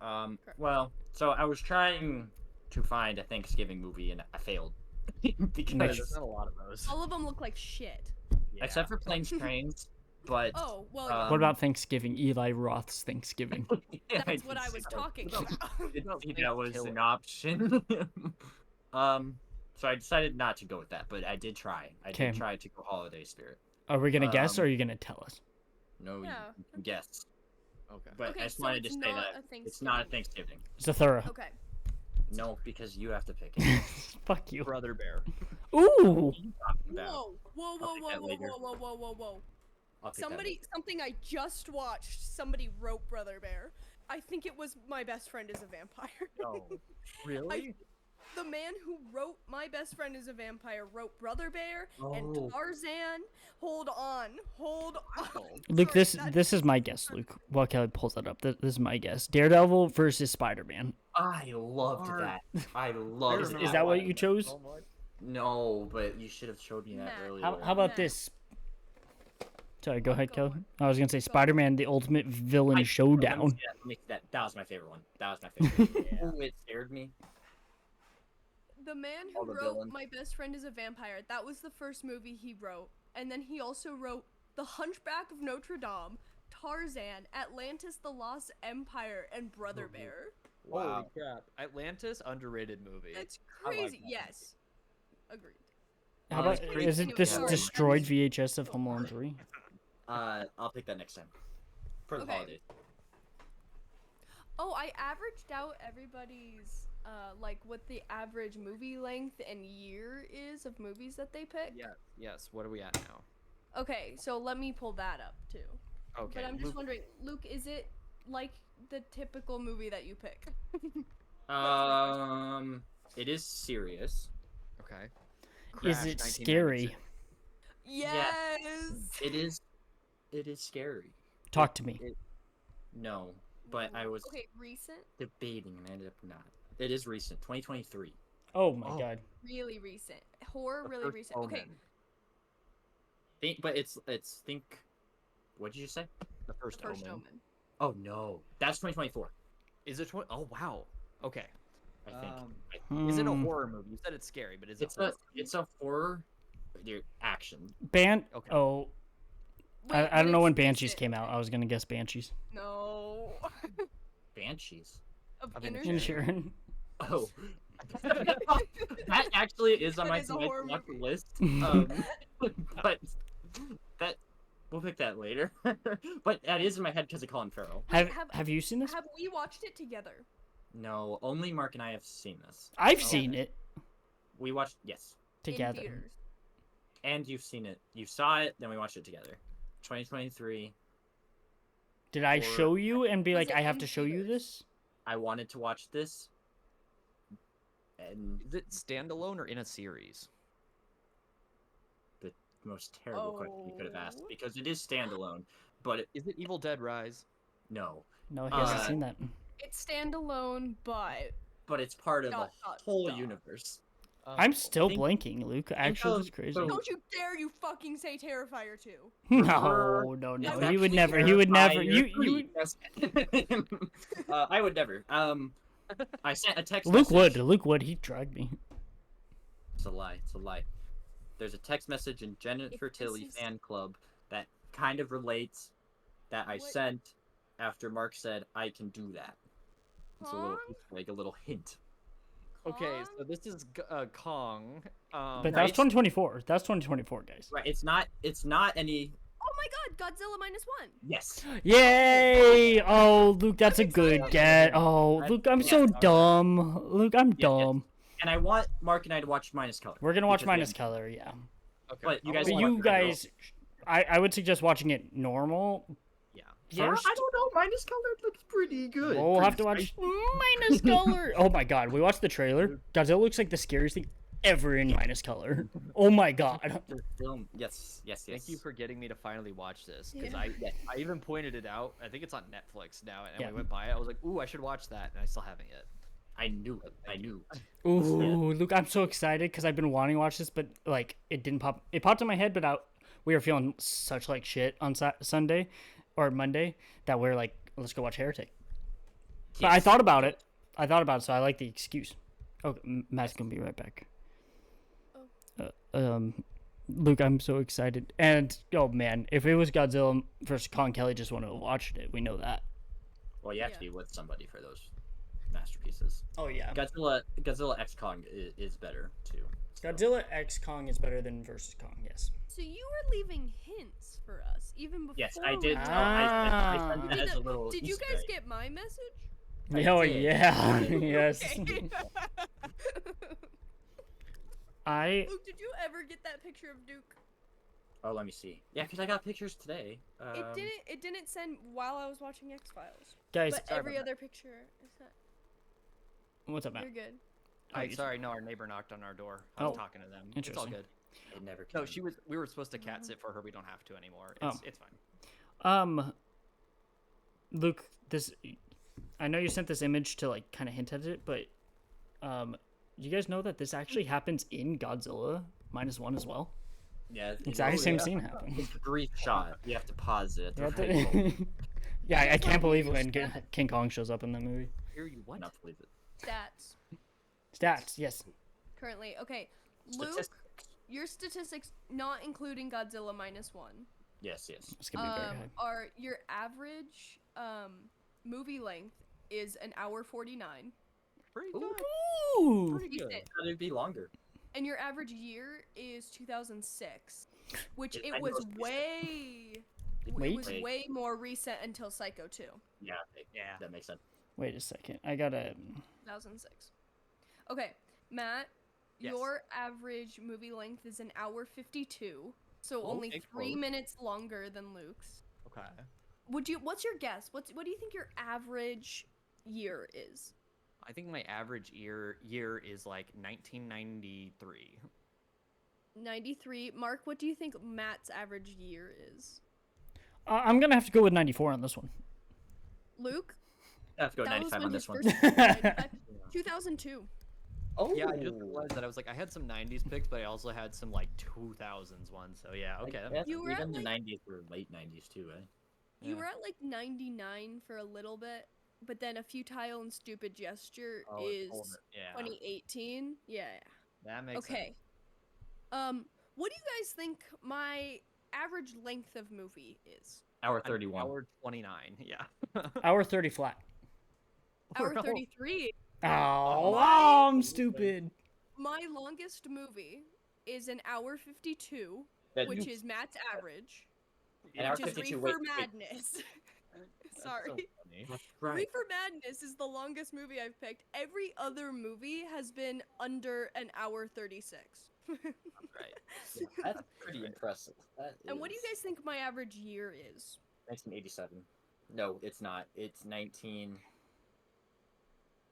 D: Correct.
C: Well, so I was trying to find a Thanksgiving movie and I failed. because
A: Nice.
B: There's not a lot of those.
D: All of them look like shit.
B: Yeah.
C: except for Planes, Trains, but
D: Oh, well,
A: What about Thanksgiving? Eli Roth's Thanksgiving.
C: yeah,
D: that's what I
C: did
D: was
C: see
D: talking
B: What
D: about.
C: that. Didn't
B: about
C: see that was
B: Kill
C: an
B: It?
C: option. So I decided not to go with that, but I did try. I
A: Okay.
C: did try to go holiday spirit.
A: Are we gonna guess or
C: Um,
A: are you gonna tell us?
C: No, you
D: Yeah.
C: can guess.
B: Okay.
C: But
D: Okay,
C: I just
D: so
C: wanted to
D: it's
C: say
D: not
C: that
D: a
C: it's not a
D: Thanksgiving.
C: Thanksgiving.
A: It's a thorough.
D: Okay.
C: No, because you have to pick it.
A: Fuck you.
B: Brother Bear.
A: Ooh.
C: What are you talking about?
D: Whoa, whoa,
C: I'll
D: whoa,
C: pick
D: whoa,
C: that
D: whoa,
C: later.
D: whoa, whoa, whoa, whoa.
C: I'll pick that
D: Somebody,
C: later.
D: something I just watched. Somebody wrote Brother Bear. I think it was My Best Friend is a Vampire.
B: No. Really?
D: The man who wrote My Best Friend is a Vampire wrote Brother Bear and
C: Oh.
D: Tarzan. Hold on.
A: Luke,
D: Sorry,
A: this
D: that-
A: this is my guess, Luke. While Kelly pulls that up, this is my guess. Daredevil versus Spider-Man.
C: I loved
B: Hard.
C: that. I loved
A: Is
C: that.
A: that what you chose?
B: So much.
C: No, but you should have showed me that
D: Matt.
C: earlier.
A: How about
D: Matt.
A: this? Sorry, go ahead,
D: Go
A: Kelly.
D: on.
A: I was gonna say Spider-Man: The Ultimate Villain
C: Let me
A: Showdown.
C: see that. Let me see that. That was my favorite one. That was my favorite. Ooh, it scared me.
D: The man
C: All
D: who
C: the
D: wrote
C: villains.
D: My Best Friend is a Vampire, that was the first movie he wrote. And then he also wrote The Hunchback of Notre Dame, Tarzan, Atlantis the Lost Empire, and Brother
C: Mhm.
D: Bear.
B: Holy
C: Wow.
B: crap. Atlantis, underrated movie.
D: That's
C: I like
D: crazy.
C: that.
D: Yes. Agreed.
A: How
C: Oh, that's
A: about
C: crazy.
A: is it this
D: Sorry,
A: destroyed
D: I'm-
A: VHS of Home Alone 3?
C: I'll pick that next time. For the
D: Okay.
C: holidays.
D: Oh, I averaged out everybody's, like, what the average movie length and year is of movies that they pick.
B: Yes. What are we at now?
D: Okay, so let me pull that up, too.
B: Okay.
D: But I'm just
B: Luke-
D: wondering, Luke, is it like the typical movie that you pick?
C: It is serious.
B: Okay.
A: Is
B: Crash,
A: it scary?
B: 1996.
D: Yes.
C: It is scary.
A: Talk to me.
C: No, but I was
D: Okay, recent,
C: debating and I ended up not. It is recent, 2023.
A: Oh my
B: Oh.
A: god.
D: really recent, horror,
B: The
D: really
B: First
D: recent. Okay,
B: Omen.
C: But it's think. What did you say?
B: The First,
D: The First
B: Omen.
D: Omen.
C: Oh no, that's 2024.
B: Is it? Oh wow. Okay.
C: I think.
B: Is it a
A: Hmm.
B: horror movie? You said it's scary, but is it?
C: It's a horror. Action.
A: Okay.
B: Okay.
A: Oh,
D: Wait,
A: I
D: but
A: don't know
D: it's
A: when Banshees
D: recent.
A: came out. I was gonna guess Banshees.
D: No.
C: Banshees.
D: of
B: Of
D: Inisherin.
A: Inisherin.
C: Oh. That actually is on
D: That
C: my
D: is a horror
C: watch
D: movie.
C: list. But that we'll pick that later. But that is in my head because of Colin Farrell.
A: Have
D: have-
A: Have you seen this?
D: Have we watched it together?
C: No, only Mark and I have seen this.
A: I've
D: Oh.
A: seen it
C: We watched yes,
D: In
A: together.
D: theaters.
C: and you've seen it. You saw it, then we watched it together. 2023.
A: Did I
C: Or-
A: show you and be
D: Was
A: like,
D: it
A: I have
D: in
A: to show you
D: theaters?
A: this?
C: I wanted to watch this, and
B: Is it standalone or in a series?
C: the most terrible question you could have asked
D: Oh.
C: because it is standalone. But
B: Is it Evil Dead Rise?
C: no,
A: No, he hasn't
C: Uh,
A: seen that.
D: It's standalone, but
C: but it's part of a
D: Dot, dot,
C: whole
D: dot.
C: universe.
A: I'm still
C: think-
A: blanking, Luke. Actually, that's
C: of-
A: crazy.
C: so-
D: don't you dare you fucking say Terrifier 2.
A: No, no,
C: It's
A: no. He
C: actually
A: would never. He would never.
C: Terrifier
A: You
C: 3. Yes. I would never. I sent a text.
A: Luke would.
C: message.
A: Luke would. He dragged me.
C: It's a lie. It's a lie. There's a text message in Jennifer
D: this
C: Tilly
D: is-
C: fan club that kind of relates that I
D: What?
C: sent after Mark said I can do that. It's a little,
D: Kong?
C: like a little hint.
B: Okay,
D: Kong?
B: so this is Kong.
A: But that was
C: Right.
A: 2024. That's 2024, guys.
C: Right. It's not. It's not any.
D: Oh my god, Godzilla -1.
C: Yes.
A: Yay! Oh, Luke, that's a good
D: excited.
A: get. Oh,
C: I'm-
A: Luke, I'm
C: yes,
A: so
C: alright.
A: dumb. Luke, I'm
C: yes.
A: dumb.
C: And I want Mark and I to watch Minus Color.
A: We're gonna watch
C: because we
A: Minus
C: haven't-
A: Color, yeah.
B: Okay.
C: But you
B: I
C: guys
B: wanna
A: But
C: watch
B: watch
A: you
C: the girl.
A: guys, I would suggest watching it normal.
B: Yeah.
C: Yeah,
A: First.
C: I don't know. Minus Color looks pretty good.
A: We'll have to
C: Pretty
A: watch Minus Color. Oh my god, we watched the trailer. Godzilla looks like the scariest thing ever in Minus Color. Oh my god.
C: The film. Yes. Yes. Yes.
B: Thank you for getting me to finally watch this because
D: Yeah.
B: I even pointed it out. I think it's on Netflix now, and
A: Yeah.
B: we went by it. I was like, ooh, I should watch that, and I still haven't yet.
C: I knew it. I knew.
A: Ooh, Luke, I'm so excited because I've been wanting to watch this, but like it didn't pop. It popped in my head, but we were feeling such like shit on Sunday or Monday that we're like, let's go watch Heretic. But I
C: Yes.
A: thought about it. So I like the excuse. Oh, Matt's gonna be right back. Luke, I'm so excited, and oh man, if it was Godzilla versus Kong, Kelly just wouldn't have watched it. We know that.
C: Well, you have to
D: Yeah.
C: be with somebody for those masterpieces.
A: Oh yeah.
C: Godzilla X Kong is better too. So.
A: Godzilla X Kong is better than versus Kong. Yes.
D: So you were leaving hints for us even before.
C: Yes, I
D: we
C: did.
D: talked.
C: I sent it
D: Did
C: as a little.
D: Did you
C: Easter
D: guys
C: egg.
D: get my message?
A: Oh
C: did.
A: yeah. Yes.
D: Okay.
A: I
D: Luke, did you ever get that picture of Duke?
C: Oh, let me see. Yeah, because I got pictures today.
D: It didn't send while I was watching X Files.
A: guys.
D: But
C: sorry
D: every
C: about
D: other picture is that.
A: What's up, Matt?
D: You're good.
B: Hi,
A: you-
B: sorry, no, our neighbor knocked on our door. I was
A: Oh,
B: talking to them. It's all
A: interesting.
B: good.
C: It never.
B: No,
C: came.
B: we were supposed to cat sit for her. We don't have to anymore.
A: Oh.
B: It's fine.
A: Luke, this. I know you sent this image to like kind of hint at it, but you guys know that this actually happens in Godzilla -1 as well.
C: Yeah.
A: Exactly same
C: yeah.
A: scene happened.
C: It's a brief shot. You have to pause it.
A: You have
C: right moment.
A: to- yeah, I
D: That's
A: can't
D: why we
A: believe when
D: use that.
A: King Kong shows up in that movie.
B: Hear you what?
C: Not believe it.
D: Stats
A: Stats, yes.
D: currently. Okay, Luke,
C: Statistics.
D: your statistics not including Godzilla -1.
C: Yes, yes.
A: It's gonna be very high.
D: Are your average movie length is an hour 49,
B: Pretty
C: Ooh.
B: good.
A: Ooh.
B: Pretty good.
D: Decent.
C: Thought it'd be longer.
D: and your average year is 2006, which
C: It's
D: it
C: my
D: was
C: most recent.
D: way.
A: Wait.
D: It was way more recent until Psycho 2,
C: Yeah.
B: Yeah.
C: That makes sense.
A: Wait a second. I gotta.
D: 2006. Okay, Matt,
B: Yes.
D: your average movie length is an hour 52, so only
B: Okay,
D: 3
B: close.
D: minutes longer than Luke's.
B: Okay.
D: What's your guess? What do you think your average year is?
B: I think my average year is like 1993.
D: 93. Mark, what do you think Matt's average year is?
A: I'm gonna have to go with 94 on this one.
D: Luke?
C: I have to go
D: That was
C: 95
D: when
C: on
D: his
C: this one.
D: first movie was 95. 2002.
C: Oh.
B: Yeah, I just realized that I was like, I had some 90s picks, but I also had some like 2000s ones. So yeah, okay. that makes
D: You were at,
C: even the
D: like-
C: 90s or late 90s too, eh?
D: You
B: Yeah.
D: were at like 99 for a little bit, but then a futile and stupid gesture
B: Oh, it's
D: is
B: older. Yeah.
D: 2018. Yeah.
B: That makes
D: Okay.
B: sense.
D: What do you guys think my average length of movie is?
C: Hour
B: An
C: 31.
B: Hour 29. Yeah.
A: Hour 30 flat.
D: Hour
B: We're all-
D: 33.
A: Oh,
D: my-
A: I'm stupid.
D: My longest movie is an hour 52,
C: That
D: which
C: you-
D: is Matt's average,
C: An hour
D: which is
C: 52,
D: Reefer
C: wait.
D: Madness.
B: That's
D: Sorry.
B: so funny.
C: That's right.
D: Reefer Madness is the longest movie I've picked. Every other movie has been under an hour 36.
B: Right.
C: Yeah, that's pretty impressive. That
D: And what do you
C: is
D: guys think my average year is?
C: 1987. No, it's not. It's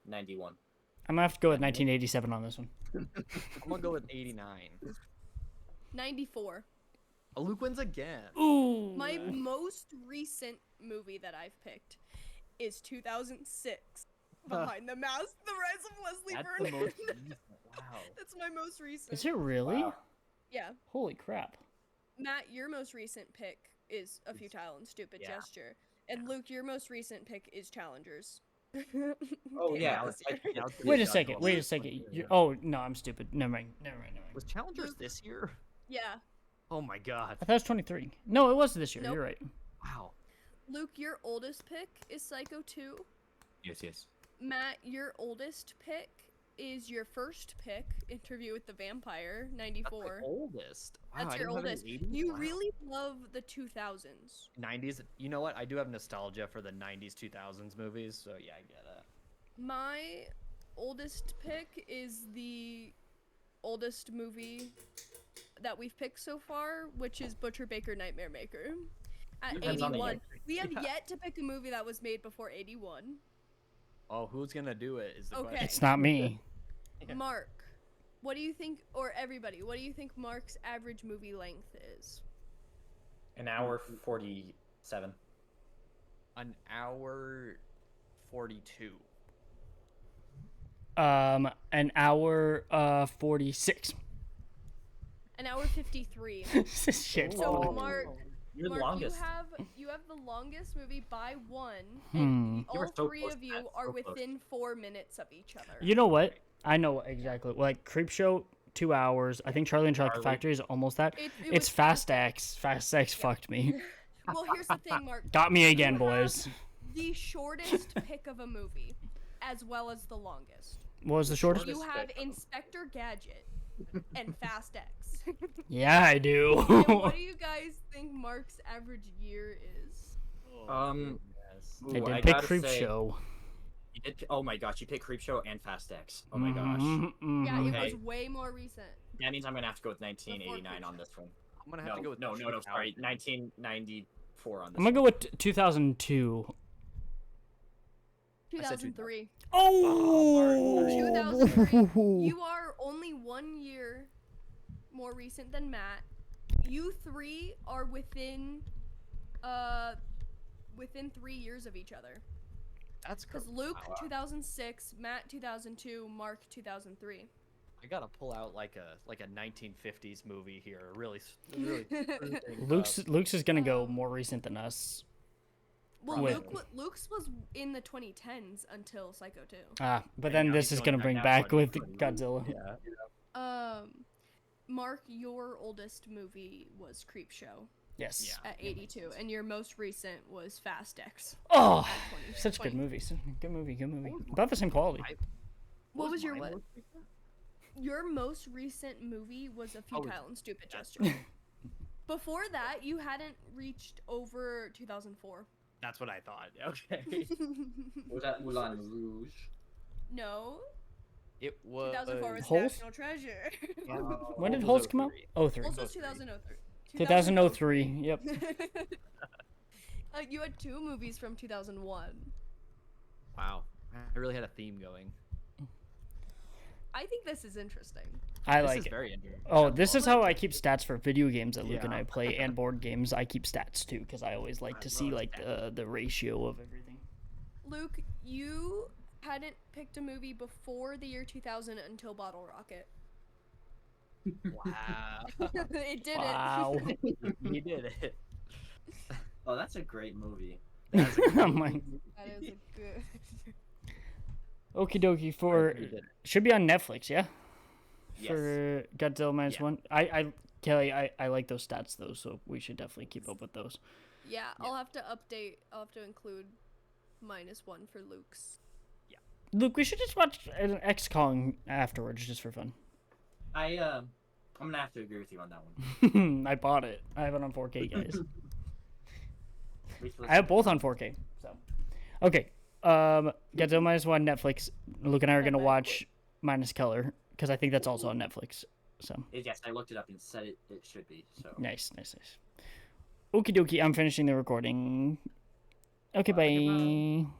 C: 1991.
A: I'm gonna have to go with 1987 on this one.
B: I'm gonna go with 89.
D: 94.
B: Oh, Luke wins again.
A: Ooh.
D: My most recent movie that I've picked is 2006. Behind the Mask, The Rise of Leslie
B: That's
D: Vernon.
B: the most recent. Wow.
D: That's my most recent.
A: Is it really?
C: Wow.
D: Yeah.
A: Holy crap.
D: Matt, your most recent pick is A Futile and Stupid
B: Yeah.
D: Gesture. And Luke, your most recent pick is Challengers.
C: Oh, yeah.
B: Now
C: that's
B: it's-
C: like-
B: now it's
A: Wait a
B: Godzilla
A: second. Wait a
B: this
A: second.
B: year.
A: You're, oh no, I'm stupid. Never mind.
B: Was Challengers this year?
D: Yeah.
B: Oh my god.
A: I thought it was 23. No, it was this year.
D: Nope.
A: You're right.
B: Wow.
D: Luke, your oldest pick is Psycho 2.
C: Yes, yes.
D: Matt, your oldest pick is your first pick, Interview with the Vampire,
B: That's
D: 94.
B: my oldest. Wow,
D: That's
B: I
D: your
B: didn't have any
D: oldest.
B: 80s?
D: You
B: Wow.
D: really love the 2000s.
B: 90s. You know what? I do have nostalgia for the 90s, 2000s movies, so yeah, I get it.
D: My oldest pick is the oldest movie that we've picked so far, which is Butcher Baker Nightmare Maker. At
C: Depends on the
D: 81.
C: year.
D: We have
B: Yeah.
D: yet to pick a movie that was made before 81.
B: Oh, who's gonna do it? Is the
D: Okay.
B: question.
A: It's not me.
B: Yeah.
D: Mark, what do you think, or everybody, what do you think Mark's average movie length is?
C: An hour 47.
B: An hour 42.
A: An hour 46.
D: An hour 53.
A: Shit.
D: So
A: fuck.
D: Mark,
C: You're the
D: Mark,
C: longest.
D: you have the longest movie by one,
A: Hmm.
D: and
C: You
D: all
C: were so
D: three
C: close,
D: of you
C: Matt,
D: are
C: so close.
D: within 4 minutes of each other.
A: You know what? I know exactly. Like Creepshow, 2 hours. I think Charlie and Chocolate
C: Charlie.
A: Factory is almost that.
D: It
A: It's
D: was
A: Fast X. Fast X fucked me.
D: Well, here's the thing, Mark.
A: Got me again,
D: You
A: boys.
D: have the shortest pick of a movie, as well as the longest.
A: What was the shortest?
D: You
C: Shortest
D: have
C: pick.
D: Inspector Gadget, and Fast X.
A: Yeah, I do.
D: And what do you guys think Mark's average year is?
B: Yes.
A: I
C: Ooh,
A: did
C: I
A: pick
C: gotta
A: Creep
C: say,
A: Show.
C: you did. Oh my gosh, you picked Creepshow and Fast X. Oh my gosh.
D: Yeah, it
C: Okay.
D: was way more recent.
C: That means I'm gonna have to go with 1989 on this one.
B: I'm gonna have to go with
C: No,
B: 2000.
C: sorry, 1994 on this
A: I'm gonna go
C: one.
A: with 2002.
B: I said
D: 2003.
A: Oh,
D: 2003. You are only 1 year more recent than Matt. You three are within 3 years of each other.
B: That's
D: Because
B: crazy.
D: Luke
C: Wow.
D: 2006, Matt 2002, Mark 2003.
B: I gotta pull out like a 1950s movie here. Really, really. screw things
A: Luke's is gonna go
D: Um,
A: more recent than us.
D: Well,
A: Wait.
D: Luke's was in the 2010s until Psycho 2.
A: But
C: And
A: then
C: now
A: this
C: he's
A: is
C: going
A: gonna
C: back
A: bring
C: now,
A: back
C: so I
A: with
C: mean,
A: Godzilla.
B: Yeah.
D: Mark, your oldest movie was Creepshow
A: Yes.
C: Yeah.
D: at 82, and your most recent was Fast X.
A: Oh,
D: at 20
A: such good
D: 20.
A: movies. Good movie. Good movie. About the same quality.
D: What was your
B: mine
D: what?
B: most recent?
D: Your most recent movie was A Futile and Stupid
B: that's
D: Gesture. Before that, you hadn't reached over 2004.
B: That's what I thought. Okay.
C: Was that Moulin Rouge?
D: No,
B: It was.
D: 2004 was
A: Holes?
D: National Treasure.
A: When did
B: Holes
A: Holes come out?
B: 03.
A: Oh, 03.
D: Also 2003.
A: 2003. Yep.
D: You had two movies from 2001.
B: Wow. I really had a theme going.
D: I think this is interesting.
A: I
B: This
A: like
B: is
A: it.
B: very interesting.
A: Oh, this is how I keep stats for video games that Luke and
B: Yeah.
A: I play and board games. I keep stats too because I always like
B: I
A: to see
B: love
A: like the ratio of everything.
D: Luke, you hadn't picked a movie before the year 2000 until Bottle Rocket.
B: Wow.
D: It did
A: Wow.
B: He did it.
C: Oh, that's a great movie.
A: I'm like,
D: it. That is a good.
A: okie dokie for
B: He did it.
A: should be on Netflix, yeah.
C: Yes.
A: For Godzilla minus
B: Yeah.
A: one. I Kelly, I like those stats though, so we should definitely keep up with those.
D: Yeah, I'll have to update. I'll have to include -1 for Luke's.
A: Luke, we should just watch an X Kong afterwards, just for fun.
C: I'm gonna have to agree with you on that one.
A: I bought it. I have it on 4K, guys.
C: Which was-
A: I have both on 4K. So, okay. Godzilla minus one Netflix. Luke and I are gonna watch minus color because I think that's also on Netflix. So
C: Yes, I looked it up and said it should be. So
A: nice. Okie dokie. I'm finishing the recording. Okay,
C: Bye,
A: bye.
C: goodbye.